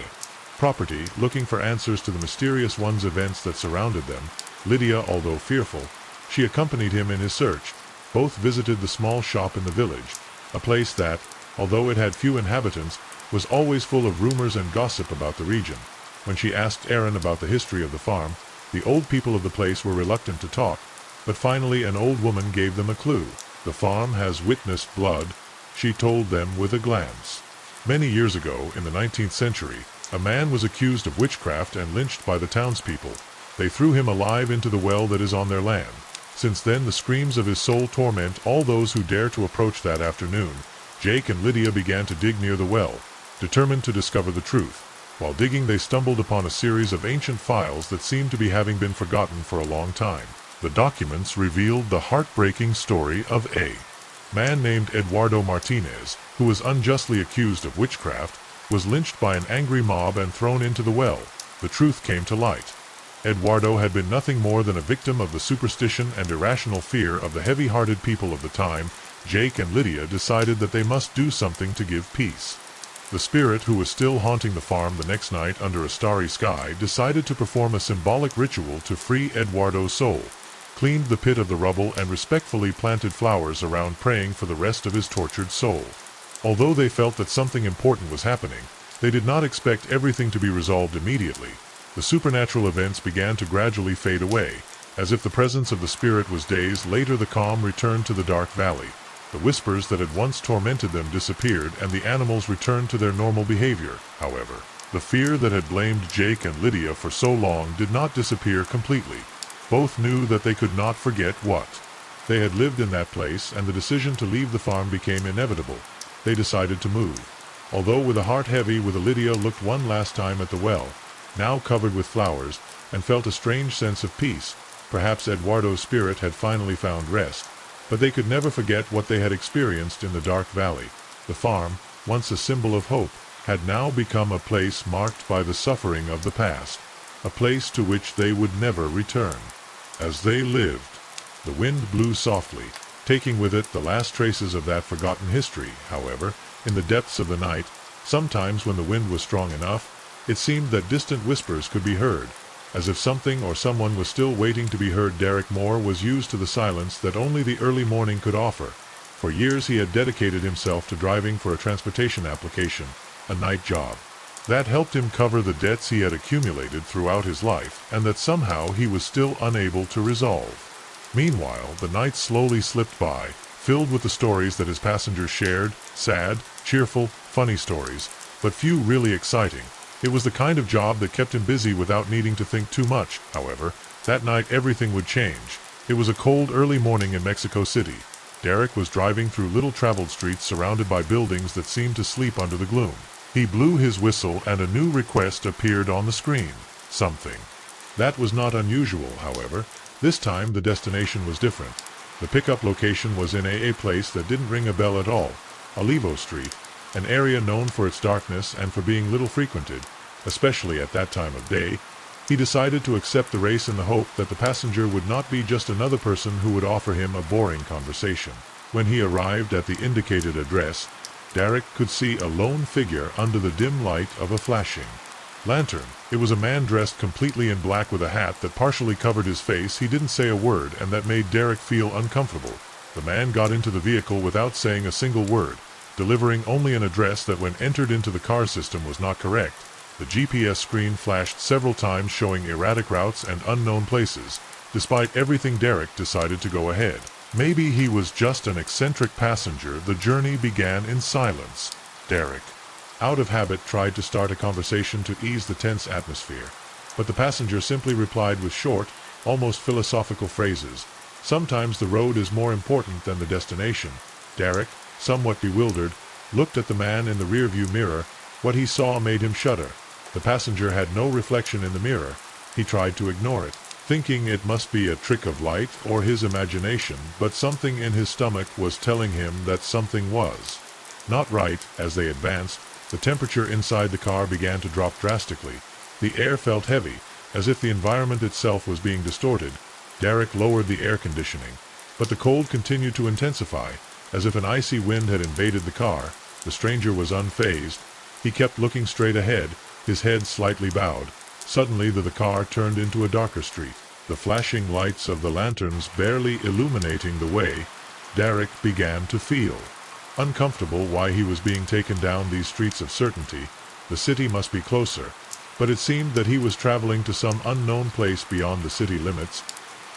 property, looking for answers to the mysterious events that surrounded them. Lydia, although fearful, she accompanied him in his search. Both visited the small shop in the village, a place that, although it had few inhabitants, was always full of rumors and gossip about the region. When she asked Aaron about the history of the farm, the old people of the place were reluctant to talk, but finally an old woman gave them a clue. The farm has witnessed blood, she told them with a glance. Many years ago, in the 19th century, a man was accused of witchcraft and lynched by the townspeople. They threw him alive into the well that is on their land. Since then, the screams of his soul torment all those who dare to approach. That afternoon, Jake and Lydia began to dig near the well, determined to discover the truth. While digging, they stumbled upon a series of ancient files that seemed to be having been forgotten for a long time. The documents revealed the heartbreaking story of a man named Eduardo Martinez, who was unjustly accused of witchcraft, was lynched by an angry mob and thrown into the well. The truth came to light. Eduardo had been nothing more than a victim of the superstition and irrational fear of the heavy-hearted people of the time. Jake and Lydia decided that they must do something to give peace. The spirit, who was still haunting the farm the next night under a starry sky, decided to perform a symbolic ritual to free Eduardo's soul, cleaned the pit of the rubble, and respectfully planted flowers around, praying for the rest of his tortured soul. Although they felt that something important was happening, they did not expect everything to be resolved immediately. The supernatural events began to gradually fade away, as if the presence of the spirit was days later. The calm returned to the dark valley. The whispers that had once tormented them disappeared, and the animals returned to their normal behavior. However, the fear that had blamed Jake and Lydia for so long did not disappear completely. Both knew that they could not forget what they had lived in that place, and the decision to leave the farm became inevitable. They decided to move. Although with a heart heavy, Lydia looked one last time at the well, now covered with flowers, and felt a strange sense of peace. Perhaps Eduardo's spirit had finally found rest, but they could never forget what they had experienced in the dark valley. The farm, once a symbol of hope, had now become a place marked by the suffering of the past, a place to which they would never return. As they lived, the wind blew softly, taking with it the last traces of that forgotten history. However, in the depths of the night, sometimes when the wind was strong enough, it seemed that distant whispers could be heard, as if something or someone was still waiting to be heard. Derek Moore was used to the silence that only the early morning could offer. For years he had dedicated himself to driving for a transportation application, a night job. That helped him cover the debts he had accumulated throughout his life, and that somehow he was still unable to resolve. Meanwhile, the nights slowly slipped by, filled with the stories that his passengers shared, sad, cheerful, funny stories, but few really exciting. It was the kind of job that kept him busy without needing to think too much. However, that night everything would change. It was a cold early morning in Mexico City. Derek was driving through little-traveled streets surrounded by buildings that seemed to sleep under the gloom. He blew his whistle and a new request appeared on the screen. Something that was not unusual, however. This time the destination was different. The pickup location was in a place that didn't ring a bell at all, Olivo Street. an area known for its darkness and for being little frequented, especially at that time of day. He decided to accept the race in the hope that the passenger would not be just another person who would offer him a boring conversation. When he arrived at the indicated address, Derek could see a lone figure under the dim light of a flashing lantern. It was a man dressed completely in black with a hat that partially covered his face. He didn't say a word, and that made Derek feel uncomfortable. The man got into the vehicle without saying a single word, delivering only an address that when entered into the car system was not correct. The GPS screen flashed several times showing erratic routes and unknown places. Despite everything, Derek decided to go ahead. Maybe he was just an eccentric passenger. The journey began in silence. Derek, out of habit, tried to start a conversation to ease the tense atmosphere, but the passenger simply replied with short, almost philosophical phrases. Sometimes the road is more important than the destination. Derek, somewhat bewildered, looked at the man in the rearview mirror. What he saw made him shudder. The passenger had no reflection in the mirror. He tried to ignore it, thinking it must be a trick of light or his imagination, but something in his stomach was telling him that something was not right. As they advanced, the temperature inside the car began to drop drastically. The air felt heavy, as if the environment itself was being distorted. Derek lowered the air conditioning, but the cold continued to intensify, as if an icy wind had invaded the car. The stranger was unfazed. He kept looking straight ahead, his head slightly bowed. Suddenly the car turned into a darker street, the flashing lights of the lanterns barely illuminating the way. Derek began to feel uncomfortable. Why he was being taken down these streets of certainty? The city must be closer, but it seemed that he was traveling to some unknown place beyond the city limits.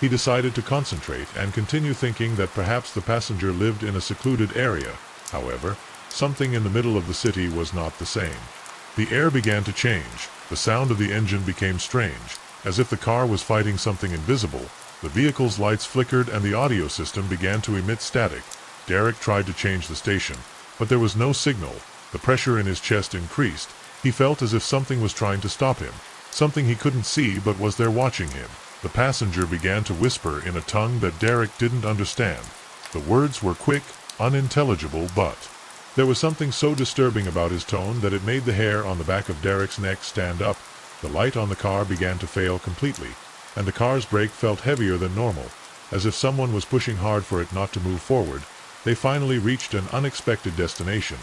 He decided to concentrate and continue, thinking that perhaps the passenger lived in a secluded area. However, something in the middle of the city was not the same. The air began to change. The sound of the engine became strange, as if the car was fighting something invisible. The vehicle's lights flickered and the audio system began to emit static. Derek tried to change the station, but there was no signal. The pressure in his chest increased. He felt as if something was trying to stop him, something he couldn't see but was there watching him. The passenger began to whisper in a tongue that Derek didn't understand. The words were quick, unintelligible, but there was something so disturbing about his tone that it made the hair on the back of Derek's neck stand up. The light on the car began to fail completely, and the car's brake felt heavier than normal, as if someone was pushing hard for it not to move forward. They finally reached an unexpected destination,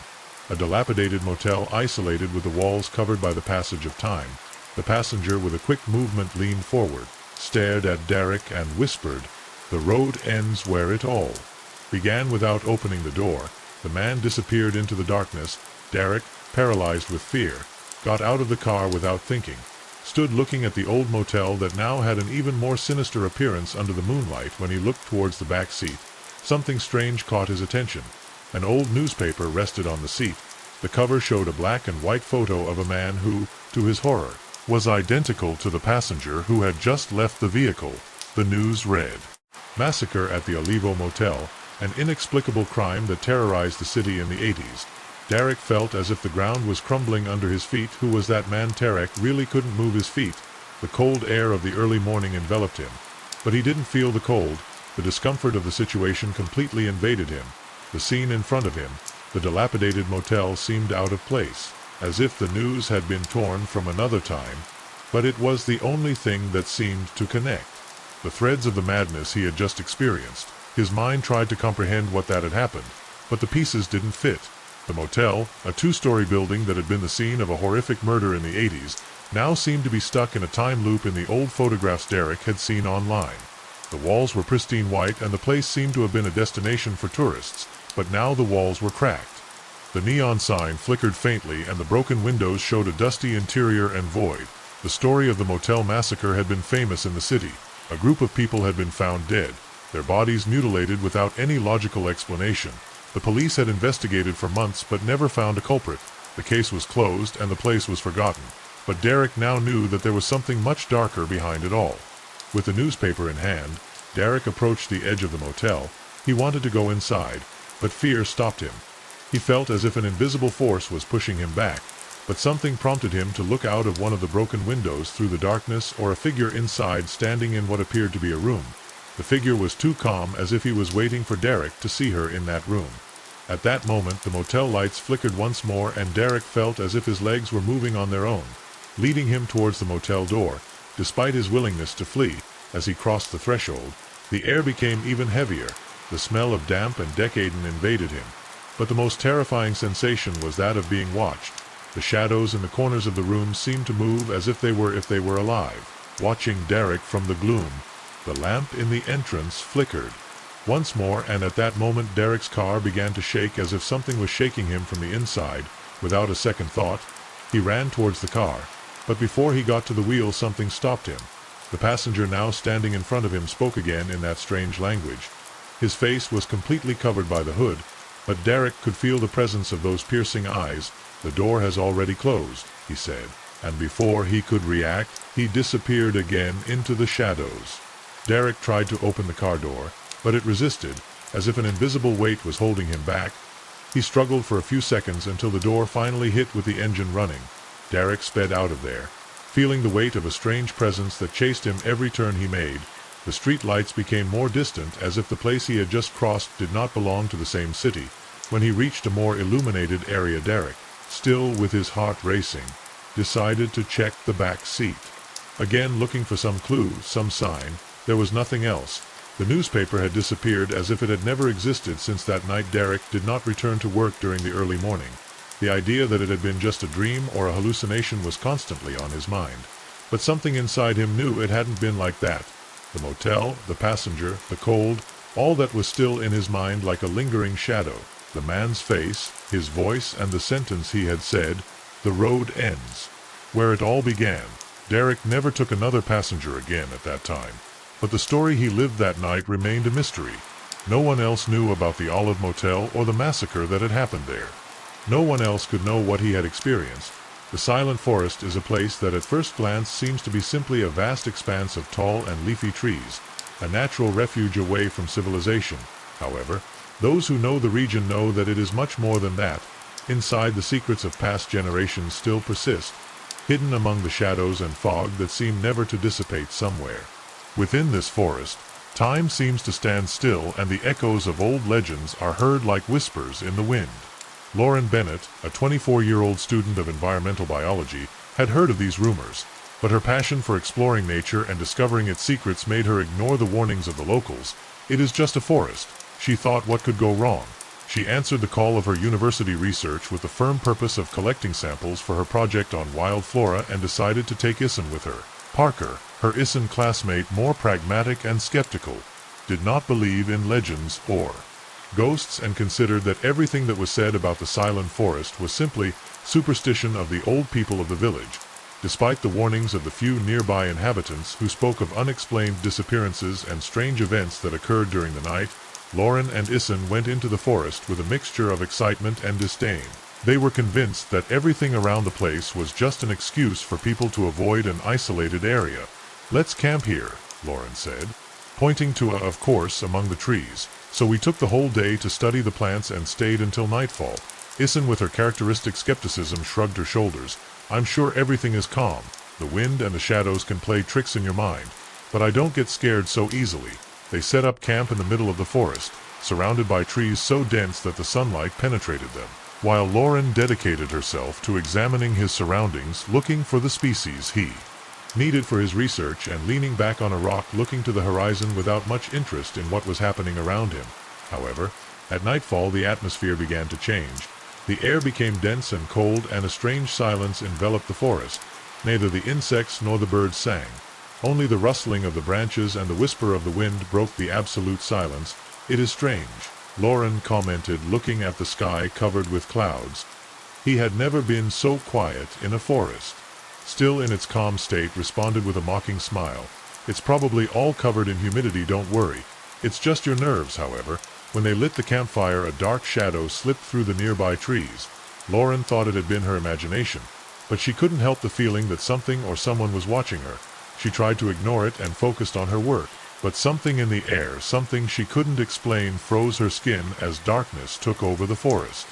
a dilapidated motel isolated with the walls covered by the passage of time. The passenger, with a quick movement, leaned forward, stared at Derek, and whispered, "The road ends where it all began." Without opening the door, the man disappeared into the darkness. Derek, paralyzed with fear, got out of the car without thinking, stood looking at the old motel that now had an even more sinister appearance under the moonlight. When he looked towards the back seat, something strange caught his attention. An old newspaper rested on the seat. The cover showed a black and white photo of a man who, to his horror, was identical to the passenger who had just left the vehicle. The news read, "Massacre at the Olivo Motel, an inexplicable crime that terrorized the city in the 80s. Derek felt as if the ground was crumbling under his feet. Who was that man? Derek really couldn't move his feet. The cold air of the early morning enveloped him, but he didn't feel the cold. The discomfort of the situation completely invaded him. The scene in front of him, the dilapidated motel, seemed out of place, as if the news had been torn from another time. But it was the only thing that seemed to connect the threads of the madness he had just experienced. His mind tried to comprehend what that had happened, but the pieces didn't fit. The motel, a two-story building that had been the scene of a horrific murder in the 80s, now seemed to be stuck in a time loop in the old photographs Derek had seen online. The walls were pristine white, and the place seemed to have been a destination for tourists, but now the walls were cracked. The neon sign flickered faintly, and the broken windows showed a dusty interior and void. The story of the motel massacre had been famous in the city. A group of people had been found dead, their bodies mutilated without any logical explanation. The police had investigated for months but never found a culprit. The case was closed and the place was forgotten. But Derek now knew that there was something much darker behind it all. With the newspaper in hand, Derek approached the edge of the motel. He wanted to go inside, but fear stopped him. He felt as if an invisible force was pushing him back, but something prompted him to look out of one of the broken windows through the darkness, or a figure inside standing in what appeared to be a room. The figure was too calm, as if he was waiting for Derek to see her in that room. At that moment the motel lights flickered once more and Derek felt as if his legs were moving on their own, leading him towards the motel door. Despite his willingness to flee, as he crossed the threshold, the air became even heavier. The smell of damp and decadent invaded him. But the most terrifying sensation was that of being watched. The shadows in the corners of the room seemed to move as if they were alive, watching Derek from the gloom. The lamp in the entrance flickered once more, and at that moment Derek's car began to shake as if something was shaking him from the inside. Without a second thought, he ran towards the car. But before he got to the wheel, something stopped him. The passenger now standing in front of him spoke again in that strange language. His face was completely covered by the hood, but Derek could feel the presence of those piercing eyes. "The door has already closed," he said, and before he could react, he disappeared again into the shadows. Derek tried to open the car door, but it resisted, as if an invisible weight was holding him back. He struggled for a few seconds until the door finally hit with the engine running. Derek sped out of there, feeling the weight of a strange presence that chased him every turn he made. The street lights became more distant, as if the place he had just crossed did not belong to the same city. When he reached a more illuminated area, Derek, still with his heart racing, decided to check the back seat. Again, looking for some clue, some sign, there was nothing else. The newspaper had disappeared as if it had never existed since that night Derek did not return to work during the early morning. The idea that it had been just a dream or a hallucination was constantly on his mind. But something inside him knew it hadn't been like that. The motel, the passenger, the cold, all that was still in his mind like a lingering shadow. The man's face, his voice, and the sentence he had said, "The road ends," where it all began. Derek never took another passenger again at that time. But the story he lived that night remained a mystery. No one else knew about the Olive Motel or the massacre that had happened there. No one else could know what he had experienced. The Silent Forest is a place that at first glance seems to be simply a vast expanse of tall and leafy trees, a natural refuge away from civilization. However, those who know the region know that it is much more than that. Inside, the secrets of past generations still persist, hidden among the shadows and fog that seem never to dissipate somewhere. Within this forest, time seems to stand still, and the echoes of old legends are heard like whispers in the wind. Lauren Bennett, a 24-year-old student of environmental biology, had heard of these rumors, but her passion for exploring nature and discovering its secrets made her ignore the warnings of the locals. "It is just a forest," she thought. "What could go wrong?" She answered the call of her university research with the firm purpose of collecting samples for her project on wild flora and decided to take Ison with her. Parker, her Ison classmate, more pragmatic and skeptical, did not believe in legends or ghosts and considered that everything that was said about the Silent Forest was simply superstition of the old people of the village. Despite the warnings of the few nearby inhabitants who spoke of unexplained disappearances and strange events that occurred during the night, Lauren and Ison went into the forest with a mixture of excitement and disdain. They were convinced that everything around the place was just an excuse for people to avoid an isolated area. "Let's camp here," Lauren said, pointing to of course, among the trees. "So we took the whole day to study the plants and stayed until nightfall." Ison, with her characteristic skepticism, shrugged her shoulders. "I'm sure everything is calm. The wind and the shadows can play tricks in your mind, but I don't get scared so easily." They set up camp in the middle of the forest, surrounded by trees so dense that the sunlight penetrated them, while Lauren dedicated herself to examining his surroundings, looking for the species he needed for his research and leaning back on a rock looking to the horizon without much interest in what was happening around him. However, at nightfall the atmosphere began to change. The air became dense and cold, and a strange silence enveloped the forest. Neither the insects nor the birds sang. Only the rustling of the branches and the whisper of the wind broke the absolute silence. "It is strange," Lauren commented, looking at the sky covered with clouds. He had never been so quiet in a forest. Still in its calm state, responded with a mocking smile. "It's probably all covered in humidity, don't worry. It's just your nerves." However, when they lit the campfire, a dark shadow slipped through the nearby trees. Lauren thought it had been her imagination, but she couldn't help the feeling that something or someone was watching her. She tried to ignore it and focused on her work, but something in the air, something she couldn't explain, froze her skin as darkness took over the forest.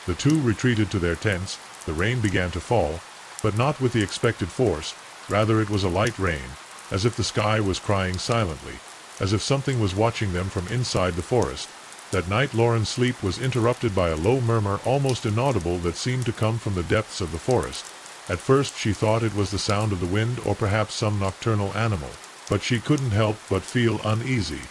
The two retreated to their tents. The rain began to fall, but not with the expected force. Rather, it was a light rain, as if the sky was crying silently, as if something was watching them from inside the forest. That night Lauren's sleep was interrupted by a low murmur almost inaudible that seemed to come from the depths of the forest. At first she thought it was the sound of the wind or perhaps some nocturnal animal, but she couldn't help but feel uneasy.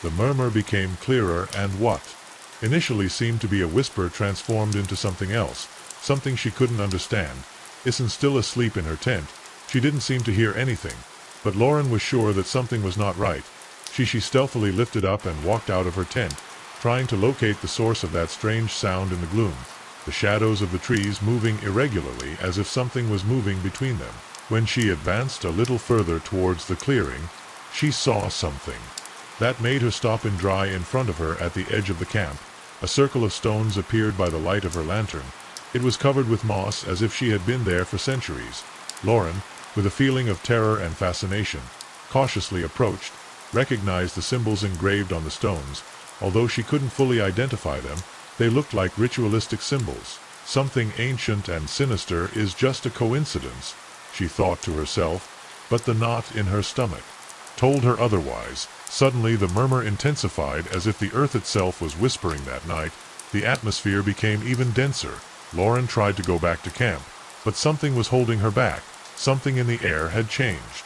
The murmur became clearer and what initially seemed to be a whisper transformed into something else, something she couldn't understand. Isn't still asleep in her tent. She didn't seem to hear anything, but Lauren was sure that something was not right. She stealthily lifted up and walked out of her tent, trying to locate the source of that strange sound in the gloom, the shadows of the trees moving irregularly as if something was moving between them. When she advanced a little further towards the clearing, she saw something that made her stop and dry in front of her at the edge of the camp. A circle of stones appeared by the light of her lantern. It was covered with moss as if she had been there for centuries. Lauren, with a feeling of terror and fascination, cautiously approached, recognized the symbols engraved on the stones. Although she couldn't fully identify them, they looked like ritualistic symbols. Something ancient and sinister is just a coincidence, she thought to herself, but the knot in her stomach told her otherwise. Suddenly the murmur intensified as if the earth itself was whispering that night. The atmosphere became even denser. Lauren tried to go back to camp, but something was holding her back. Something in the air had changed.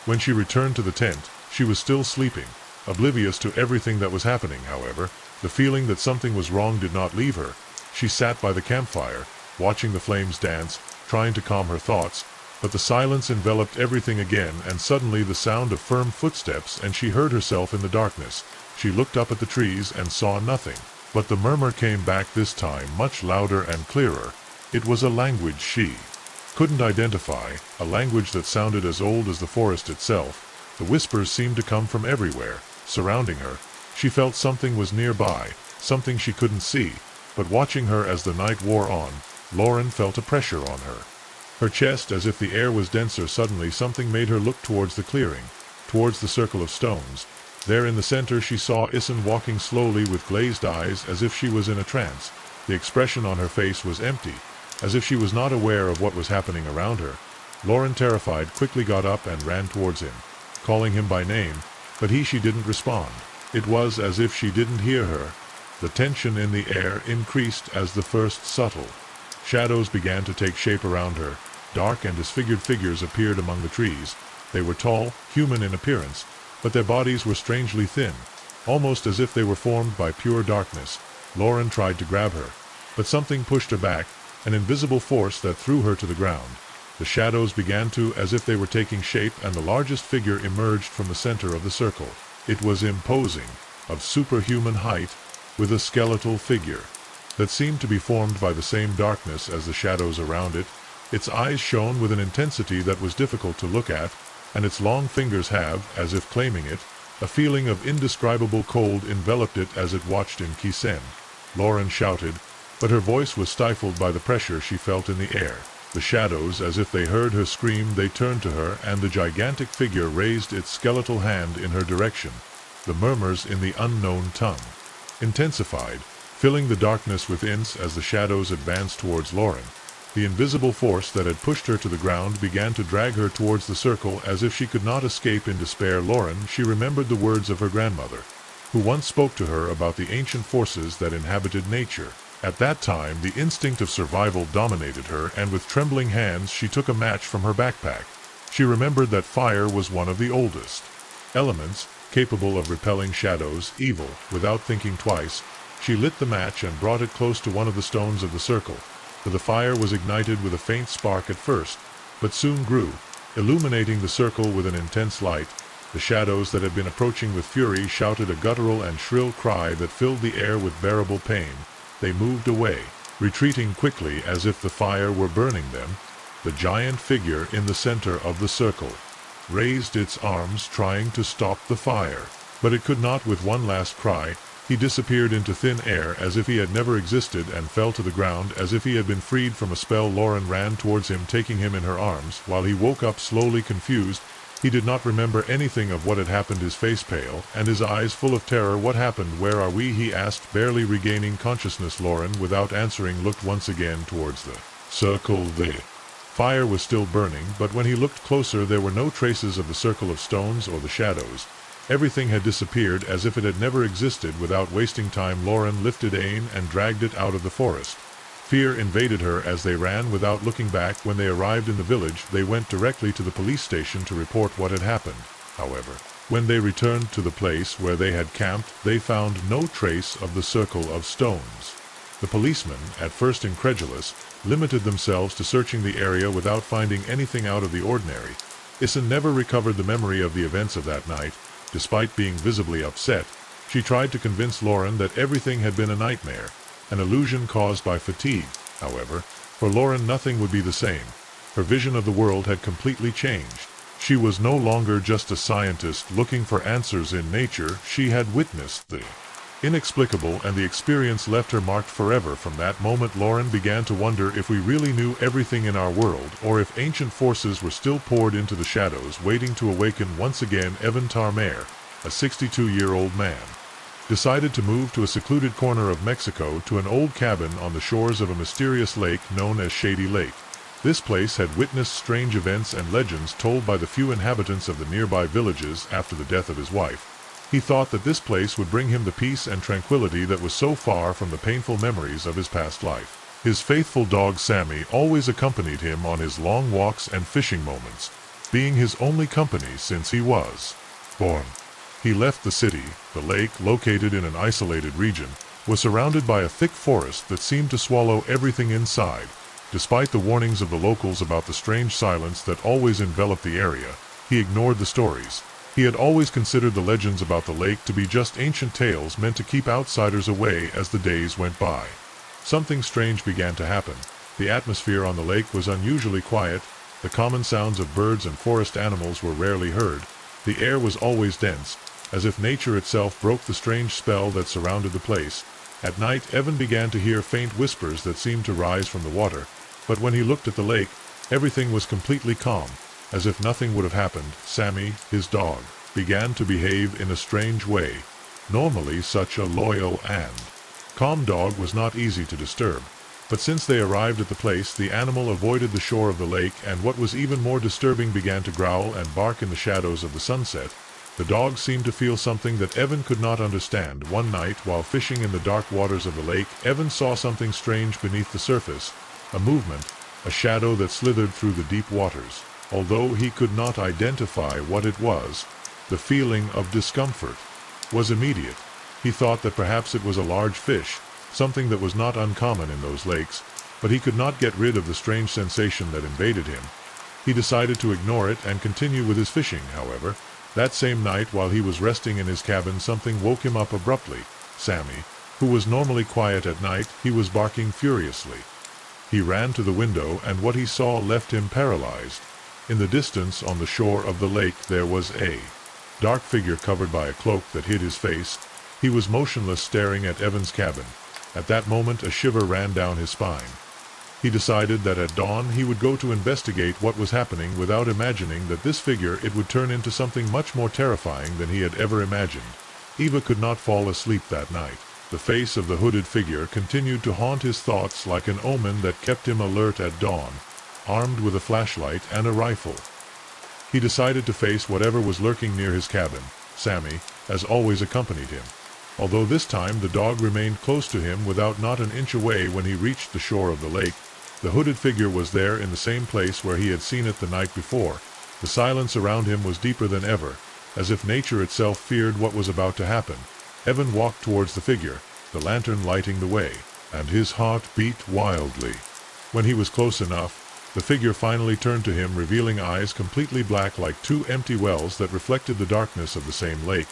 When she returned to the tent, she was still sleeping, oblivious to everything that was happening. However, the feeling that something was wrong did not leave her. She sat by the campfire, watching the flames dance, trying to calm her thoughts, but the silence enveloped everything again, and suddenly the sound of firm footsteps, and she heard herself in the darkness. She looked up at the trees and saw nothing, but the murmur came back this time much louder and clearer. It was a language she couldn't identify, a language that sounded as old as the forest itself. The whispers seemed to come from everywhere, surrounding her. She felt something was nearby, something she couldn't see, but watching her as the night wore on, Lauren felt a pressure on her. Her chest, as if the air was denser. Suddenly something made her look towards the clearing, towards the circle of stones. There in the center she saw Isen walking slowly with glazed eyes as if she was in a trance. The expression on her face was empty, as if she was not aware of what was happening around her. Lauren, terrified, quickly got up and ran towards him, calling him by name, but she didn't respond. It was as if she didn't hear her. The tension in the air increased as the first subtle shadows began to take shape around her. Dark and disfigured figures appeared among the trees. They were tall, human in appearance, but their bodies were strangely thin, almost as if they were formed by pure darkness. Lauren tried to grab her, but something pushed her back, an invisible force that threw her to the ground. The shadows began to, as if they were taking shape, and the largest figure emerged from the center of the circle. It was imposing, of superhuman height, with a skeletal figure that seemed to be formed by the same darkness as the shadows around it. Its eyes shone with an intensity that was difficult to look at, and its long fingers have, as if claiming it, a feeling of indescribable cold enveloped it as it watched in Kisen. Lauren shouted, but her voice was stifled by the pressure she felt in the air. The shadows, as if they heard her scream, they turned to her, and the gigantic figure raised its skeletal hand in her direction. The murmurs in the unknown tongue intensified, filling the darkness within as the shadows advanced towards Lauren. The invisible force that had pushed her to the ground began to drag her towards the circle as if she could not escape. In despair, Lauren, she remembered the words of her grandmother, who once spoke to her about the ancient forces that inhabited nature. At that time, the instinct of survival dominated her, and with trembling hands she took a match from her backpack. She remembered that fire was one of the oldest elements, capable of repelling shadows, evil. Without thinking twice, she lit the match and brought it close to one of the stones of the circle. For the fire was ignited with a faint spark at first, but soon grew, illuminating the circle with an intense light. The shadows that had been approaching with fury shouted a guttural and shrill cry that filled the air with bearable pain. They moved away, retreating quickly as if the fire were burning them. The giant figure in the center of the circle raised its arms, trying to stop the fire, but it could not. With one last cry, he disappeared into thin air as if he had never existed, and fell to the ground as if he had been freed from a spell. Lauren ran towards him, taking him in her arms, while he woke up slowly, confused. He did not remember anything of what had happened, his face pale, and his eyes full of terror. "What happened? Where are we?" he asked, barely regaining consciousness. Lauren, without answering, looked once again towards the circle. The fire was still burning, but when he looked closer there were no traces of the circle of stones or the shadows. Everything had disappeared as if it had never existed. Without wasting time, Lauren lifted Ain and dragged it out of the forest. Fear invaded her as they ran without looking back. When they arrived in the village, they went directly to the police station to report what had happened. However, when they returned to the place where they had camped, they found no trace of the circle of stones. The policemen, at first incredulous, limited themselves to searching the area without finding anything out of the ordinary. Issen never recovered the memory of the events of that night. Despite being visibly upset, she tried to convince Lauren that everything had been a nightmare, an illusion caused by fatigue. However, for Lauren nothing would be the same. Her vision of the world had completely changed. She was no longer just a scientist looking for answers in nature. She had witnessed the inexplicable, and the experience left her marked forever. From that moment, Lauren began to wonder if we really knew everything in our world, or if ancient forces were still poured into the shadows, waiting to awaken once again. Evan Tarmaer, a 62-year-old man, decided to move to a secluded corner of Mexico, to an old cabin on the shores of a mysterious lake known as Shady Lake. This place had witnessed strange events and legends told by the few inhabitants of the nearby villages after the death of his wife. He thought that this place would bring him the peace and tranquility that was so far from the painful memories of his past life. His faithful dog Sammy always accompanied him on his long walks and fishing moments, being his only company since he was born. He left the city. The lake, located in an isolated region, was surrounded by a thick forest that seemed to swallow everything inside. Despite the warnings of the locals about the strange silence that always enveloped the area, he ignored the stories. He had always considered the legends about the lake to be just ancient tales meant to keep outsiders away. As the days went by, something strange began to happen. The atmosphere on the lake was unusually quiet. The common sounds of birds and forest animals were rarely heard. The air was always dense, as if nature itself broke the strange spell that surrounded the place. At night, Evan began to hear faint whispers that seemed to rise from the water, but when he looked at the lake, everything was completely calm, as if nothing would have happened. Sammy, his dog, began to behave in a strange way. Normally such a loyal and calm dog was not easy to disturb, but since they arrived at the place, the animal avoided the shore of the lake, and what was even more disturbing, began to growl and bark in the shadows of the sunset. The dog seemed to feel something that Evan could not understand. One night, while fishing in the dark waters of the lake, Evan saw something strange beneath the surface, a movement, a shadow that slithered through the deep waters. Although he could not identify what it was, the feeling of discomfort was immediate. He thought that perhaps it was a large fish, something that was not uncommon in those lakes, but he could not get rid of the strange sensation that invaded him. He decided to ignore it and continue with his fishing. However, that same night, while he was resting in his cabin, something woke him up abruptly. Sammy, who was normally quiet at night, he was barking furiously. He ran to the window, and what he saw left him paralyzed. In the distance, on the shore of the lake, there was a dark figure covered by a cloak that hid his face. He was motionless, staring at Evan's cabin. At that moment, a shiver ran down his spine. He decided that at dawn he would go to investigate what was happening, without imagining that this figure it would turn into something much more terrifying than he had ever imagined. Eva could not fall asleep that night. The face of the hooded figure continued to haunt his thoughts like an omen that kept him alert at dawn, armed with a flashlight and a rifle. He decided to face whatever was lurking near his cabin. Sammy, as always, accompanied him, although this time the dog remained close to him, without not an inch away. When he reached the shore of the lake, the hooded figure was there, in the same place where he had seen it the night before. The silence around him was deeper than ever, as if nature itself feared what was about to happen. Evan walked towards the figure, the lantern lighting the way, and his heart beat wildly. When he was close enough, the figure finally turned to him, revealing eyes completely black like two empty wells that reflected the darkness of the same lake.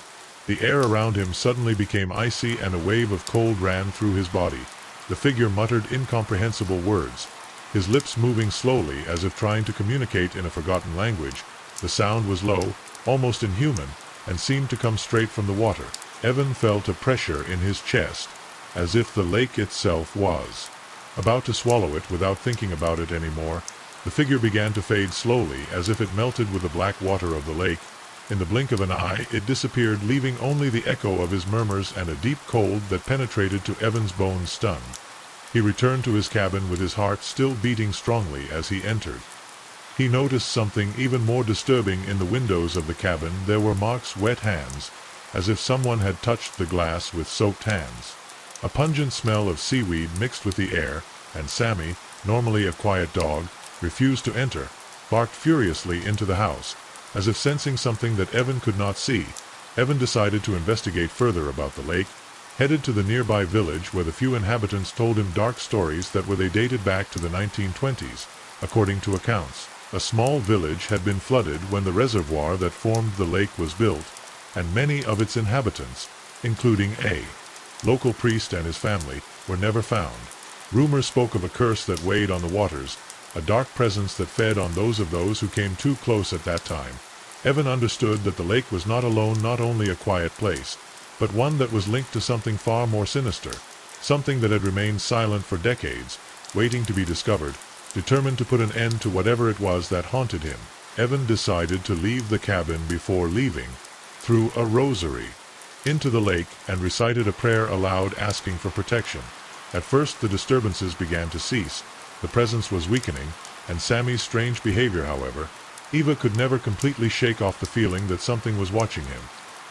The air around him suddenly became icy, and a wave of cold ran through his body. The figure muttered incomprehensible words, his lips moving slowly as if trying to communicate in a forgotten language. The sound was low, almost inhuman, and seemed to come straight from the water. Evan felt a pressure in his chest, as if the lake itself was about to swallow it. Without thinking about it anymore, the figure began to fade slowly, as if it melted with the black water of the lake. In the blink of an eye, it disappeared, leaving only the echo of his murmurs and a deep cold that penetrated to Evan's bones, stunned. He returned to his cabin with his heart still beating strongly as he entered He noticed something even more disturbing in the windows of the cabin. There were marks, wet hands, as if someone had touched the glass with soaked hands. A pungent smell of seaweed mixed with the air, and Sammy, normally a quiet dog, refused to enter, barked furiously into the house, as if sensing something that Evan could not see. Evan decided to investigate further about the lake, headed to the nearby village where the few inhabitants told him dark stories that were they dated back to the 1920s, according to accounts. A small village had been flooded when the reservoir that formed the lake was built, and many of its inhabitants, including a local priest and his family, were never found. Rumors spoke of a curse that weighed on the waters, a dark presence that fed on those who came too close at that time. Evan understood that the lake was not alone, not only a quiet place, but one that was linked to something far more sinister, something that had remained silent for decades, waiting to be discovered. Determined to put an end to whatever it was that haunted him, Evan decided to leave the cabin before leaving, threw a rosary into the lake and recited a prayer aloud asking for protection. At first the disturbances began to cease, the presence was weakening, and Sammy's strange behavior, however, Eva could never completely shake off the feeling that something was watching him,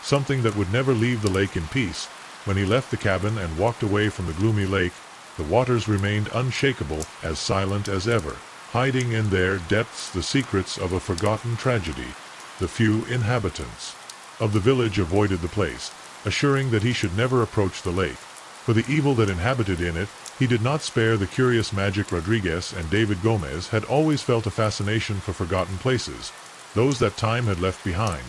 something that would never leave the lake in peace. When he left the cabin and walked away from the gloomy lake, the waters remained unshakable, as silent as ever, hiding in their depths the secrets of a forgotten tragedy. The few inhabitants of the village avoided the place, assuring that he should never approach the lake. For the evil that inhabited in it, he did not spare the curious Magic. Rodriguez and David Gomez had always felt a fascination for forgotten places, those that time had left behind,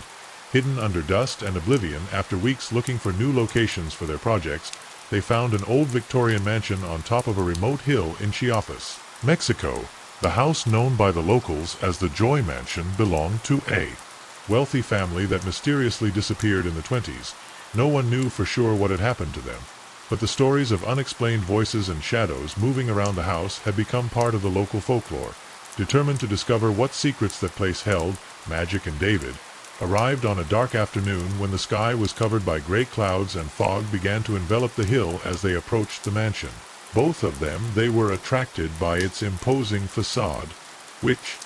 hidden under dust and oblivion. After weeks looking for new locations for their projects, they found an old Victorian mansion on top of a remote hill in Chiapas, Mexico. The house, known by the locals as the Joy Mansion, belonged to a wealthy family that mysteriously disappeared in the 20s. No one knew for sure what had happened to them, but the stories of unexplained voices and shadows moving around the house had become part of the local folklore. Determined to discover what secrets that place held, Magic and David arrived on a dark afternoon when the sky was covered by gray clouds and fog began to envelop the hill. As they approached the mansion, both of them, they were attracted by its imposing facade, which,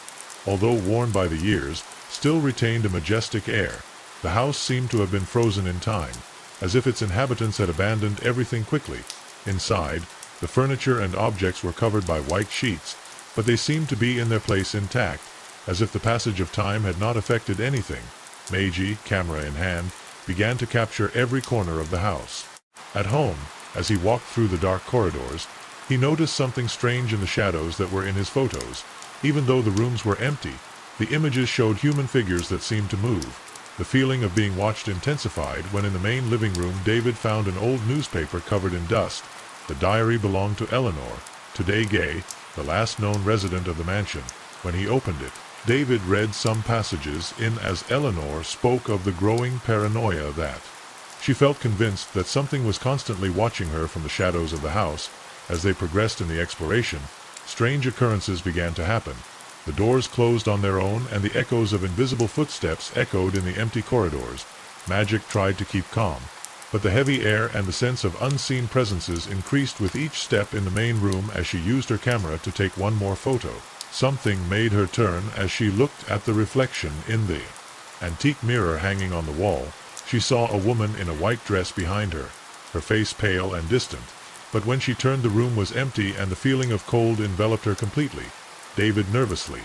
although worn by the years, still retained a majestic air. The house seemed to have been frozen in time, as if its inhabitants had abandoned everything quickly. Inside, the furniture and objects were covered by white sheets, but they seemed to be in their place intact, as if the passage of time had not affected anything. Meiji, camera in hand, began to capture every corner of the house. At home, as he walked through the dark corridors, he noticed something strange in the shadows that were in his photos. Even though the rooms were empty, the images showed human figures that seemed to move. The feeling of being watched intensified when in the main living room David found an old newspaper covered in dust. The diary belonged to Eleanor, today gay, the last known resident of the mansion. When he opened it, David read some passages in as Eleanor spoke of the growing paranoia that she felt, convinced that something was constantly watching her from the shadows of the house. As they progressed in the exploration, strange occurrences began to happen. The doors closed on their own and the echoes of invisible footsteps echoed in the empty corridors. Magic tried to keep calm, but the heavy air and the sense of unseen presences increased with each step in the main room. As she used her camera to take one more photo, something made her turn. As she looked at the reflection in the antique mirror hanging on the wall, she saw a woman in a white dress behind her, her face pale and distant. But when she turned, the room was empty and the feeling of cold enveloped her completely. David nervously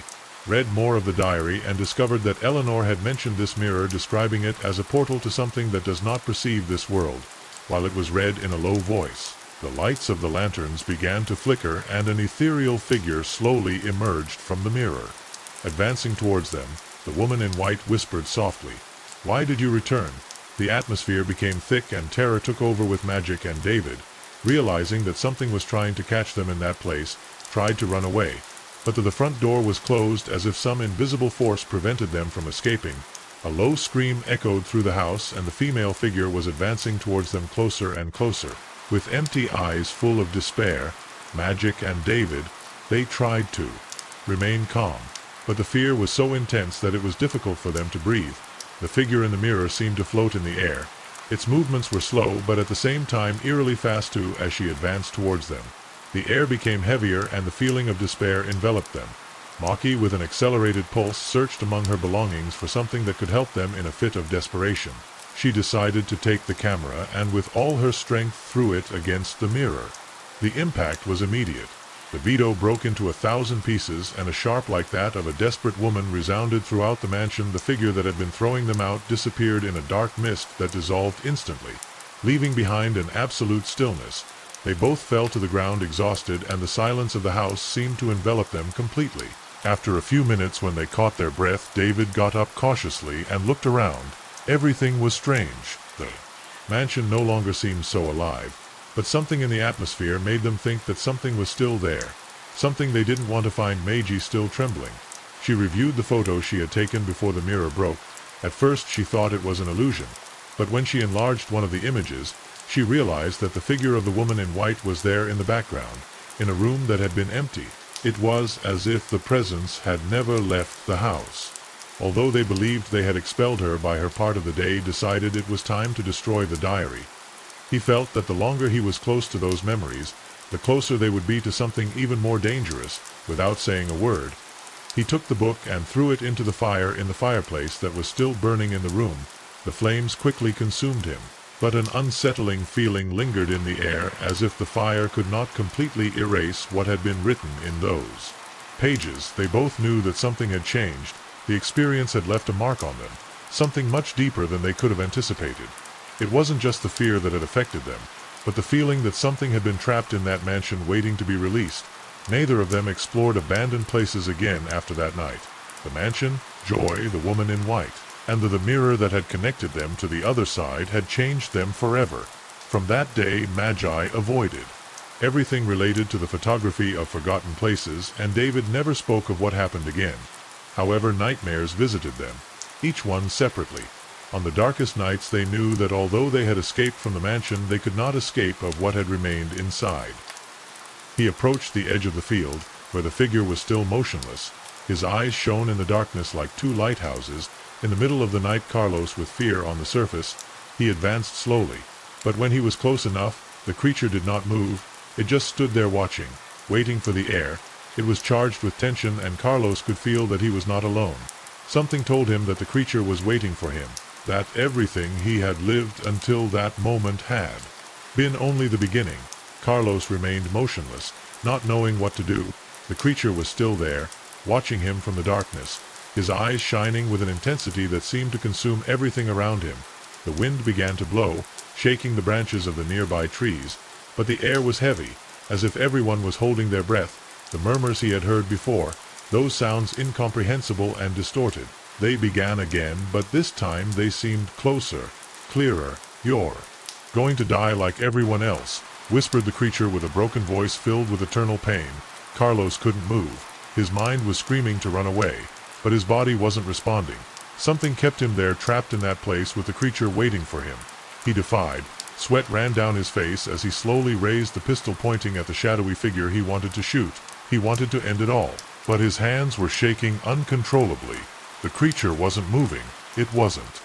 read more of the diary and discovered that Eleanor had mentioned this mirror, describing it as a portal to something that does not perceive this world. While it was read in a low voice, the lights of the lanterns began to flicker and an ethereal figure slowly emerged from the mirror. Advancing towards them, the woman in white whispered softly, "Why did you return?" The atmosphere became thick and terror took over with Magic, and David, realizing that something was trying to catch them in that place, tried to run away. But the front door was closed as if some invisible force prevented them from escaping. A low scream echoed through the house and the female figure was advancing towards them, closer and closer. With empty eyes full of despair, Magic and David, they tried to remain calm, but the fear was so intense that it was difficult for them to breathe. The figure in the mirror seemed to float in the air. Its movements were slow but at the same time eerily fast too. As she advanced towards them, the air became heavier and the feeling of despair enveloped them. Maki, with an accelerated pulse, searched among her belongings for something that could help them in a fit of desperation. She decided to take the camera and with all her strength threw it against the mirror. The impact was immediate. The veto broke into 1,000 pieces, and a sharp like that of a desperate woman resounded throughout the mansion. The figure that had been throwing them out disappeared in a dark mist that dissolved instantly, leaving behind an absolute stillness. They both fell to the ground exhausted, and the silence of the house seemed to envelop them completely. After a few minutes, when they caught their breath, David got up cautiously and looked around. Everything was strange. The mansion no longer seemed so alive, but something in the atmosphere made them think that something was still there. Something they didn't want to find. Meiji still trembling. She reviewed the photo she had taken before the mirror broke. At first she thought it was an illusion, but when she enlarged one of the images, she realized that the figure of the woman in white was there in the background, in a room that had been empty. It was as if the presence had never left the house. Although they believed they had expelled her by her part of the day, decided it was time to destroy the diary. He felt that the longer he was close to those memories, the closer they would be to something even more dangerous. Without saying a word, he took the book and threw it into the fire in the fireplace that was still burning in the room. The flames quickly consumed him, but an unsettling feeling lingered in the air, as if the fire could not completely erase what had been written in those pages. They both knew that something had changed. The experience had left a mark on them, something much deeper than they could have anticipated. It wasn't just the fear that had affected them, but the feeling that something had been trapped in that mansion waiting to be released. Neither of them explored abandoned places again after that night. The mansion, Joy, the woman in white, and the mirror that had connected them to the other side had changed them forever. From that day, Magi avoided everything related to the photography of forgotten places, and David never spoke of what happened again. However, nightmares visited them, each one separately. On the darkest nights they knew that although they had escaped from the mansion, they could not escape of what had remained inside. He approached the edge of the field, where the figure was still motionless. His eyes shone in the darkness like two lighthouses. In the middle of the night, Carlos, with fear on the surface, he advanced slowly. But when he was close enough, the creature did not move. It just stood there watching, waiting for the air. It was charged with tension, and Carlos could feel that he was not alone. Something told him that the creature was waiting for him, that everything he had lived until that moment had been only the beginning. Carlos remained motionless, not knowing what to do. The creature was still there, watching him from the darkness, his eyes shining with an intensity that seemed to consume everything around him. The wind began to blow, shaking the branches of the nearby trees, but the air was heavy, as if everyone was holding their breath. The murmurs he had heard before, those sounds incomprehensible and distorted, they began again, but this time they seemed closer, clearer. "You're going to die like everyone else," whispered the creature with a broken voice filled with eternal pain. Carlos couldn't move. His mind was screaming to run away, but his body wasn't responding. Something kept him there, trapped in that place with the creature waiting for him. He defied. Sweat ran down his face as he slowly raised the pistol, pointing at the shadowy figure he wanted to shoot. He wanted to end it all, but his hands were shaking uncontrollably. The creature wasn't moving. It wasn't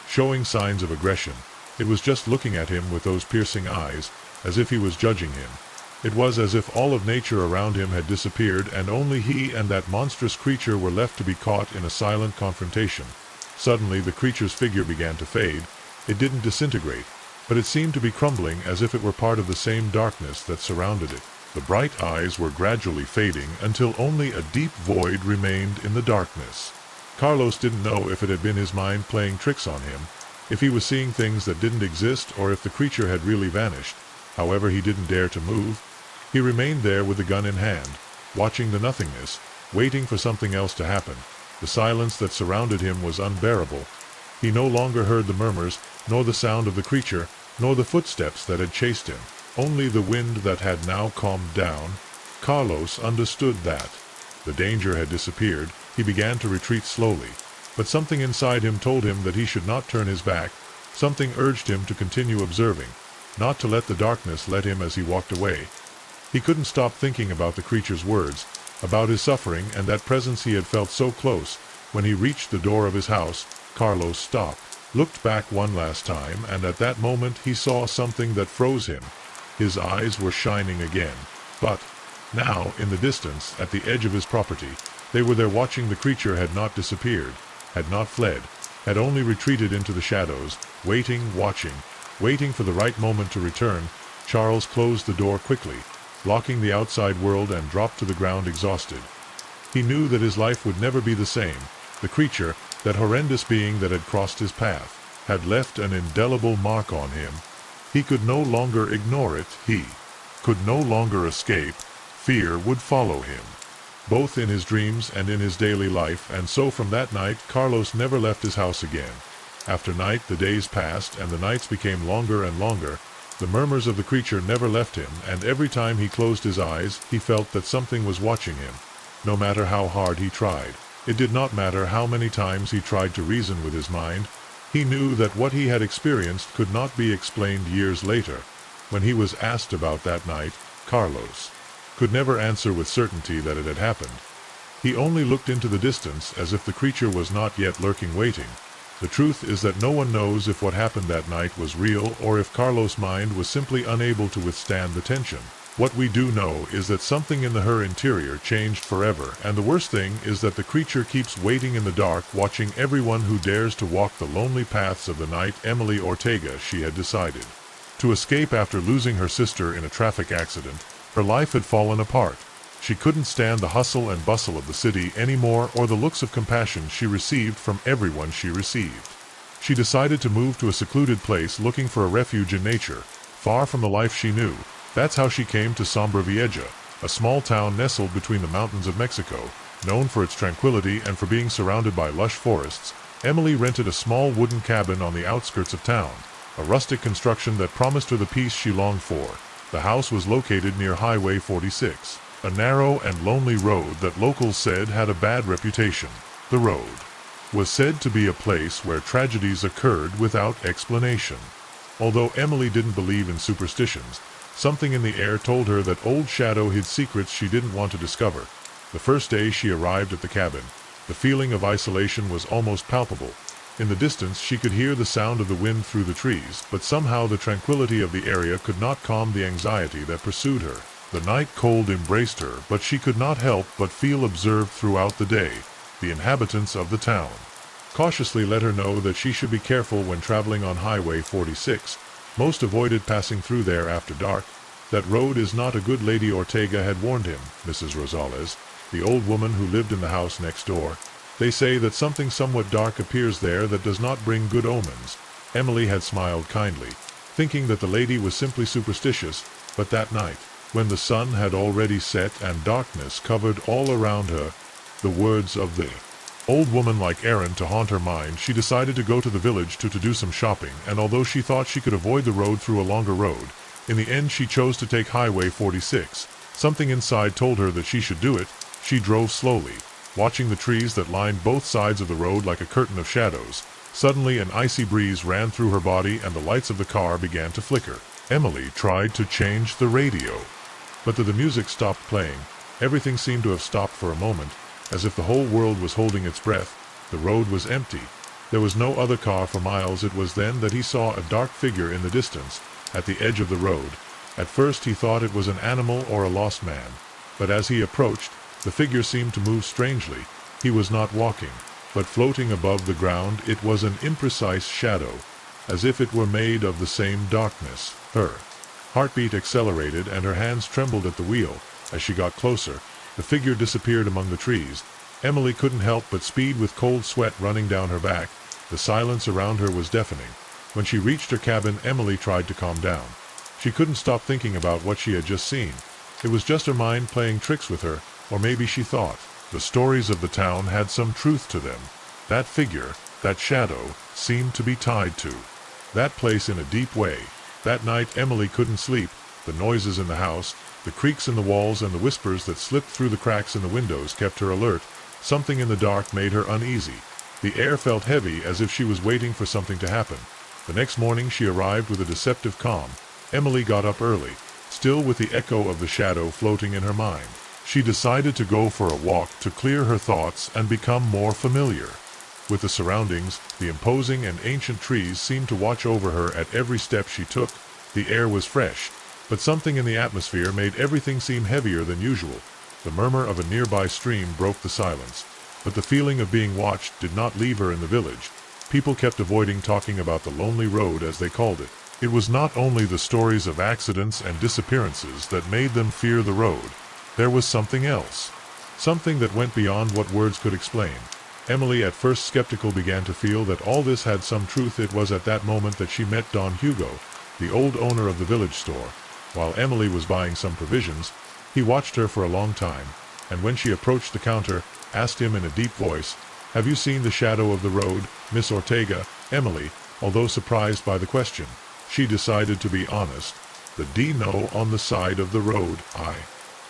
showing signs of aggression. It was just looking at him with those piercing eyes, as if he was judging him. It was as if all of nature around him had disappeared, and only he and that monstrous creature were left to be caught in a silent confrontation. Suddenly the creature's figure began to fade. It didn't disintegrate, but it seemed to be crumbling, as if it were part of the same darkness that surrounded it. The bright eyes were gradually fading until only a deep void remained in the darkness. Carlos didn't know if it had been his mind playing tricks on him, if he was seeing things that didn't exist, or if the creature had really vanished. However, he didn't dare to move. He remained there with the gun in hand, watching the nothingness, waiting for something else to happen. The silence that surrounded him was unbearable. He no longer heard the murmurs, nor the sound of the creature, nor the footsteps that had chased him. Only the wind that had now calmed down. Carlos understood that the danger had disappeared. He began to retreat slowly, but something inside him told him that he should not turn his back. Something urged him to continue observing, not to let the darkness let him as he walked away. He couldn't stop thinking about the creature's words, about his suffering, and that presence he had felt so close. When he reached the door of his house, Carlos stopped, looked back one last time, and at that moment he saw something that froze him. His eyes were shining again, but now, in the distance, at the edge of his property, They were there watching. The creature had not disappeared, had not fled, had only retreated into the shadows, waiting, watching, waiting for the right moment to return. Charles closed the door quickly, locking the outside world, and dropped to the ground exhausted. He knew that his life would never be the same. The creature, that horrendous being that had crossed his path, had left an indelible mark on him. He could no longer ignore it. He could no longer escape. Fear would follow him, both in his dreams and in his daily life, and so from that night Carlos never left his house again. After night the days passed, and the nights became longer and longer. The murmurs of the creature never left him, and every time he closed his eyes, he felt that something was watching him. No matter how hard he tried, it did not matter how many times he tried to reason with his mind, he knew that what he had experienced could not be explained years later. When he was asked about that night, Carlos could never answer with certainty that it had happened. He only looked into the distance as if the creature was not yet lurking waiting. The truth is that no one knows if what happened that night was real or if Carlos' mind was simply unable to withstand the tension. What we do know is that something in her interior changed forever, and the worst thing is that the creature keeps waiting in the dark, watching everyone who dares to walk the lonely paths of the night. Emily Ortega, she had decided to escape after losing her sister in a traffic accident. Her life had fallen apart. She couldn't stand the hustle and bustle of the city anymore, or the looks of compassion she received from everyone she received. She decided to move to a secluded place, looking for a refuge in nature, far from the life she knew. That's how she came to Sombra Vieja, a small town nestled between the mountains of Mexico, known for its tranquility and for being surrounded by lush forests. Emily rented a small wooden cabin on the outskirts of town, a rustic construction that promised her the peace she longed for. The house was located near Highway 46, a narrow and lonely road that locals said had a bad reputation. The road was said to be a place where tragedies occurred without explanation. Although Emily didn't believe in superstitions, something in the air told her that old shadow hid secrets she didn't want to discover. The first day she arrived at the cabin, the feeling of isolation was almost palpable. In the distance she could hear the sound of the wind through the trees, but somehow the tranquility of the area could not calm the anxiety that pursued her. The night cold embraced her, but she could not help but feel observed throughout the day. The inhabitants of the town cautiously let her know that she should be careful when traveling on Highway 46. Most avoided passing through there after dark. That road is not a good. Lady Ortega had warned him. Mrs. Rosales, the old woman who lived in the house next door. They say that something somewhat dark appears there that does not bring good omens. Emily had smiled kindly, thinking that the lady was simply superstitious, but that night, when the sun had already set and darkness covered all around her, the words of the old woman like errand to haunt her mind. She decided to go to the village to do some shopping, and although she thought she could avoid the road through a longer road, in the end she chose to take Highway 46. Something inside told her that she should do it. She drove slowly, watching the trees that lined both sides of the road like a curtain of shadows. Suddenly an icy breeze ran through her body and the lights of the car began to flicker. Emily tried to change the radio, but the music stopped playing. Everything seemed to have stopped for a moment, as if the whole world was holding its breath. The road was empty. There was no other car for miles. It was then that he saw a dark figure in the distance, at the edge of the road. At first he thought it was an animal or a lost man, but as he approached, the figure seemed to move strangely. He was not walking, but floating above the ground. It was an imprecise shadow, as if it were made of the same darkness. Her heartbeat accelerated and her hands trembled at the wheel. As she got closer, the figure disappeared among the trees. Emily couldn't help but speed, with cold sweat running down her back. The silence around her was deafening. When she reached her cabin, Emily tried to calm down. She couldn't stop thinking about what she had just seen. It was just her mind playing tricks with her, or maybe she thought the stories of the town had some truth to them. That figure, that shadow, seemed to be tied to that place in a deep way. That night Emily couldn't sleep. The noises in the house, the creaks in the walls, and the whispers that slipped through the cracks in the windows kept her alert. Something in the dark made her uneasy. The air felt heavy, as if she was waiting for something to happen. The next morning she arrived with a deceptive calm. Emily got up early, still with the echo of the shadow floating in her mind. She decided to go for a walk to clear her thoughts and become more familiar with the surroundings. The imposing and ancient trees seemed to watch over her at every step she took. The air was fresh, but something in the atmosphere made everything seem heavier than usual. The murmur of a nearby stream broke the silence, but the feeling of being watched did not leave her in the village. People kept avoiding talking about the lonely road, as they called it. It was not only the stories of accidents and disappearances that made them fear the road. There was something else. Something that went beyond what words could explain. Emily, at first skeptical, began to feel that all this had some truth. It was at that moment that she met Don Hugo, the old owner of the village store. While Emily was buying some provisions, he watched her for a long time, and when she approached the counter, asked him in a deep voice, "Have you seen the shadow of the road, Miss Ortega?" Emily, although surprised by the question, she decided to be honest. "The D-no on the side of the road. I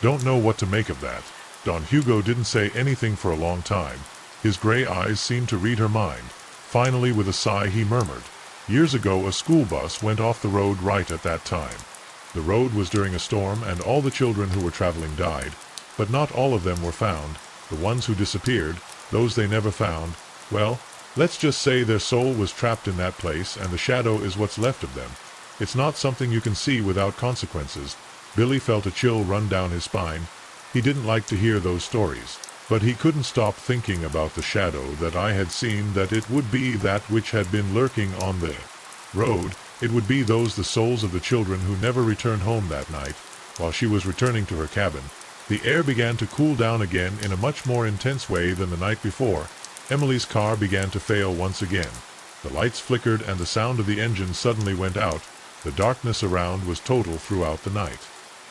don't know what to make of that." Don Hugo didn't say anything for a long time. His gray eyes seemed to read her mind. Finally, with a sigh, he murmured, "Years ago a school bus went off the road right at that time. The road was during a storm and all the children who were traveling died, but not all of them were found. The ones who disappeared, those they never found, well, let's just say their soul was trapped in that place and the shadow is what's left of them. It's not something you can see without consequences." Billy felt a chill run down his spine. He didn't like to hear those stories, but he couldn't stop thinking about the shadow that I had seen, that it would be that which had been lurking on the road. It would be those, the souls of the children who never returned home that night. While she was returning to her cabin, the air began to cool down again in a much more intense way than the night before. Emily's car began to fail once again. The lights flickered and the sound of the engine suddenly went out. The darkness around was total throughout the night.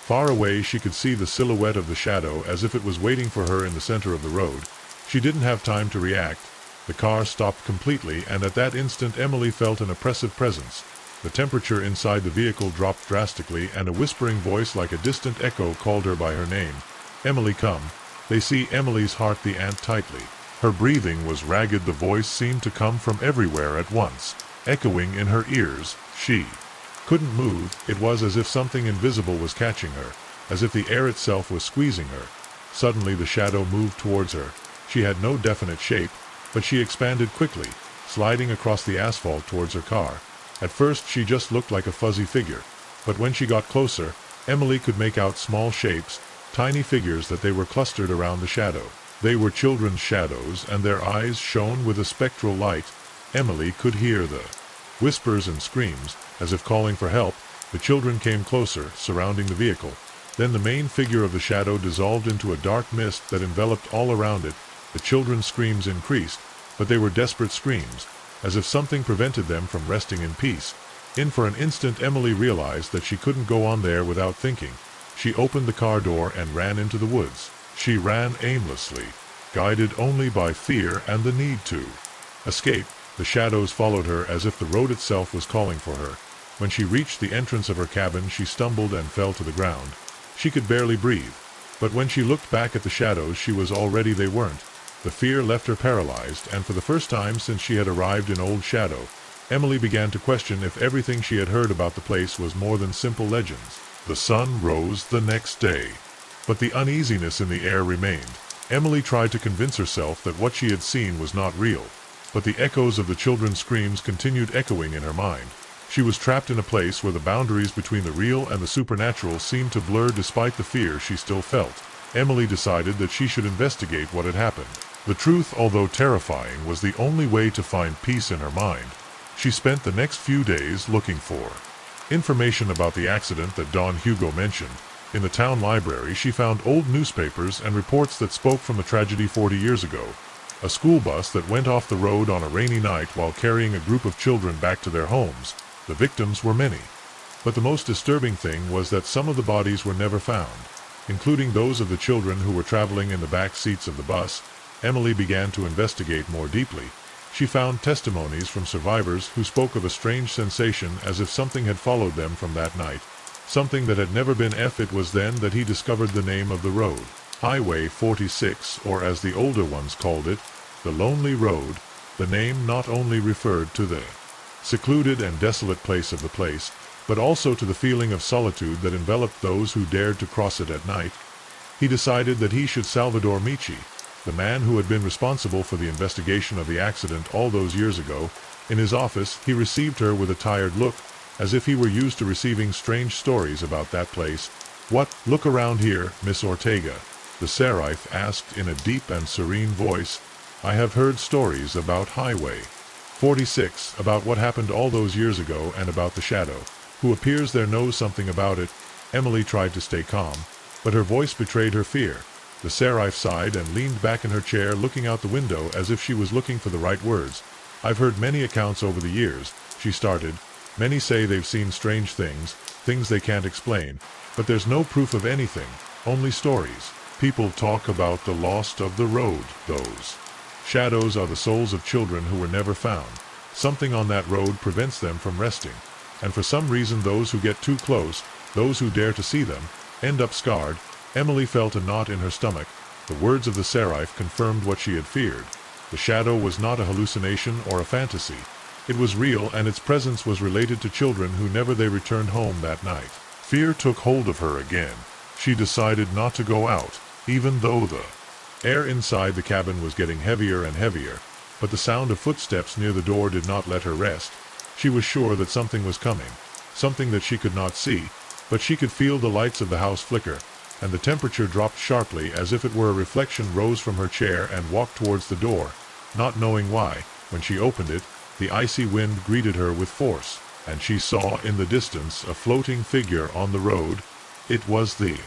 Far away she could see the silhouette of the shadow as if it was waiting for her in the center of the road. She didn't have time to react. The car stopped completely, and at that instant Emily felt an oppressive presence. The temperature inside the vehicle dropped drastically, and a whispering voice like a distant echo called her by her name. "Emily, come." They see Emily's heart the ant tightly. Her breathing was ragged. The voice seemed to come from everywhere at once, echoing in her ears. She couldn't move. It was as if something invisible was catching her, as if the air itself was squeezing her. Suddenly the shadow moved towards her. She had no definite shape, but she expanded quickly, sliding across the asphalt towards her car. At first she just looked like a fuzzy figure, but when she got closer, Emily could make out small shapes, tiny figures, that they were clustered around the shadow. They were children's shadows, and their eyes shone with a spectral light. Emily could hear the whispers and screams, as if calling for help. The children came closer, surrounding the vehicle. Then the main figure of the shadow dissolved into a dark mist that enveloped all around it. The children's screams increased, but they were desperate screams, as if something prevented them from resting in peace. For an instant Emily realized that she couldn't go on there without thinking. She opened the car door and ran into the woods. She ran aimlessly, guided only by fear and the need to escape. The shadows followed her as if the road itself was calling for her. When she reached the entrance of her cabin, she stumbled and fell to the ground. She could barely breathe. But when she looked back at the shadows, she was already they weren't. The fear left her paralyzed, and for the first time since she had arrived in Old Shadow, Emily began to question if everything she had heard about the place was more than simple legends. The sun rose the next day, but the uneasiness in the air remained. Emily tried to convince herself that what she had seen was not real, but the echoes of the children's screams continued echoing in her mind. She was trapped in a place where the boundaries between the real and the supernatural seemed to blur. Despite the fear she still felt, Emily decided that she should investigate what had happened. The truth, although terrifying, was the only way to find peace in her mind. She spent the next few days looking for information about the accident that Don Hugo mentioned. In the town library she found old newspapers and reports that spoke from the tragedy 40 years ago. A school bus that went off the road on a rainy night while carrying a group of children back to their homes. The victims were many. But the most disturbing thing was that some of the bodies were never found, including those of the children who were traveling in the back seats of the bus. Emily began to investigate more deeply. She found testimonies from survivors who spoke of a strange sensation, as if something had followed them from that night. Something that had never been. It was then that he discovered the name of the road. Highway 46, or as the older ones called it, the Lonely Road. The name not only referred to the secluded and desolate place of the place, but also to the feeling of solitude that enveloped those who dared to cross it at night. He decided that he should Salvador Michi, the man who had been responsible for the investigation of the accident all those years ago. In his office he received her with a tired look, as if he were used to receiving strange stories about that place. "What? Look around here, Miss Ortega." The seraph asked in a deep and serene voice. "I have heard stories about Highway 46, about what happened all those years ago, and about the shadow, who appears there knows something about it." Emily tried to stay calm, but her voice betrayed her fear. The seraph sighed and leaned back in her chair, looking out the window as if she was looking for the right words. "I've heard many accounts over the years," she started. "Many say they've seen strange things, things they can't explain, but there's no proof of anything, only stories. People talk about the lost of the road. Those shadows are the souls of children who were never found. Something on that road prevents them from resting, and for some reason those who get too close, those who dare to see them, end up scarred." Emily felt a knot in her stomach. The words of the seraph confirmed what she had feared. The shadow was not a hallucination or a fantasy. It was real, and its presence was related to children who never they returned home that night. Fear took hold of her again. She decided not to go out, even though the air inside the cabin was getting heavier and heavier, but the sound of footsteps near the door did not let her rest. She was sure that something was coming, something that she could not see, but she could feel the lights of the house flicker, and the temperature dropped sharply as if it were a reflection rose from her chair and walked towards the door. Not knowing why, when she opened it, the icy wind greeted her with force, and she saw in the distance a floating figure on the road. It was the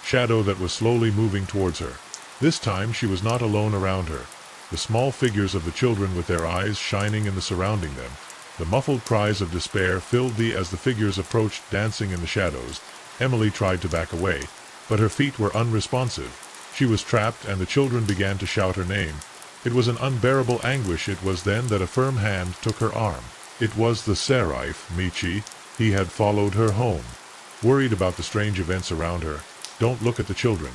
shadow that was slowly moving towards her. This time she was not alone around her. The small figures of the children with their eyes shining in the surrounding them. The muffled cries of despair filled as the figures approached, dancing in the shadows. Emily tried to back away, but her feet were unresponsive. She was trapped, and the children began to shout her name. It was an unbearable anguish. It was then that a firm hand took her arm. It was the seraph, Michi. He had followed her home. Worried about the strange events around her. "Don't look at the children,"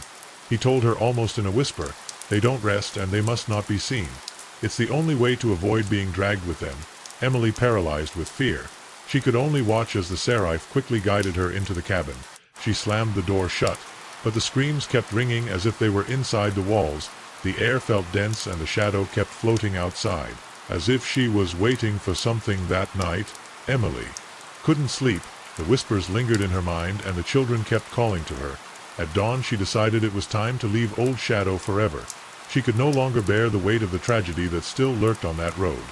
he told her almost in a whisper. "They don't rest, and they must not be seen. It's the only way to avoid being dragged with them." Emily paralyzed with fear. She could only watch as the seraph quickly guided her into the cabin. She slammed the door shut, but the screams kept ringing as if they were inside the walls. The air felt dense, and the shadow kept floating outside, as if she was waiting for something that night. Emily couldn't sleep. The whispers lingered in her mind, and the children kept calling to her. At dawn she decided it was time to leave Old Shadow forever. She could no longer bear the weight of the tragedy that still lurked on that road.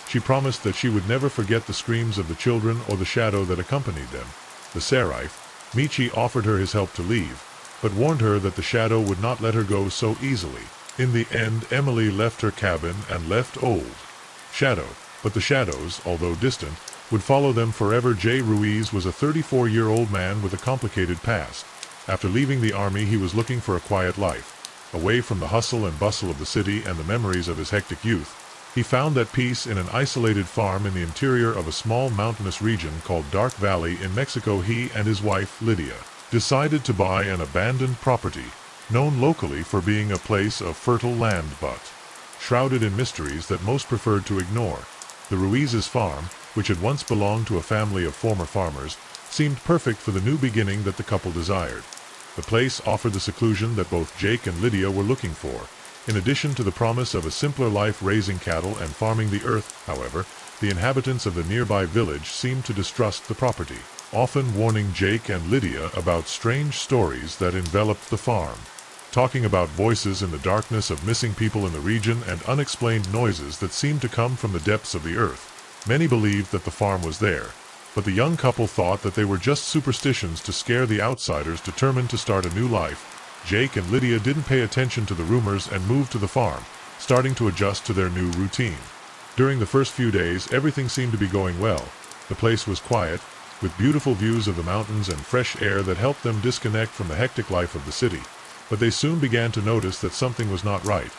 She promised that she would never forget the screams of the children or the shadow that accompanied them. The seraph, Michi, offered her his help to leave, but warned her that the shadow would not let her go so easily. In the end, Emily left her cabin and left Old Shadow, but the shadows, although distant, would follow them forever. Jay Ruiz was a 34-year-old man with a complicated past. After leaving the army, he was looking for a quiet life, away from the hustle and bustle of the city and the memories of his hectic youth. He found that peace in an isolated farm in the interior of a small mountainous region called Dark Valley in Mexico. He and his wife, Lydia, decided to buy an abandoned property, known locally for being a place of fertile land but shrouded in mysteries that most preferred to ignore. The Ruiz's farm, which had once belonged to a family of former farmers, seemed perfect for the new beginning that the couple desired. The place offered the seclusion that both Jake and Lydia were looking for. In addition to the promise of a simpler life raising cattle and farming the earth, however, the inhabitants of the nearby village seemed to distrust the property, often warning Jake and Lydia about strange stories that enveloped the farm, talking about voices in the darkness of missing people in the region and unexplained noises that seemed to come from the depths of the earth. Many believed that the farm was there, but the young couple thought that they were just superstitions to scare the outsiders determined to start a new life. Jake and Lydia didn't pay attention to the rumors and moved to the farm, starting to adjust to their new routine. During the first few days, everything seemed to be going well. The place was quiet, with beautiful views of the mountains and fresh air that helped them disconnect from the hectic life of the city. But they soon began to notice that something was not right.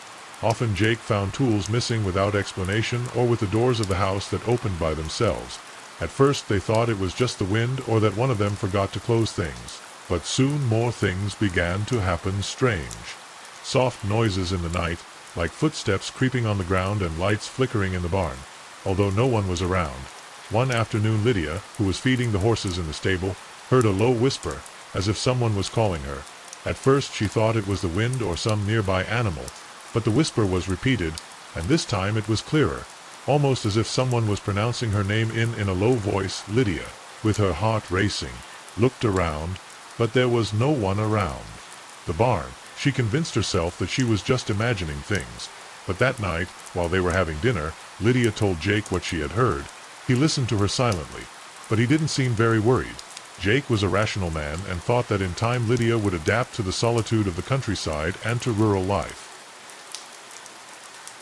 Often Jake found tools missing without explanation, or with the doors of the house that opened by themselves. At first they thought it was just the wind or that one of them forgot to close things. But soon more things began to happen strange. Soft noises in the night, like footsteps creeping on the ground and lights flickering in the barn, although no one was around. One afternoon Lydia, who was feeding the horses in the stable, heard a low whisper, as if someone was calling her. At first she thought it was the wind or some nearby animal, but the whisper was repeated, and this time it was clearer, almost as if someone was pronouncing her name in a low voice. Lydia, with her heart racing, looked around, but there was no one around. The barn, She convinced herself that she was just imagining things. But that night, while they were having dinner, Lydia told Jake what she had heard. He listened to her silently, but he didn't seem very worried. Jake was a rational man and thought that in time Lydia would adapt to the solitude of the countryside and to rural life.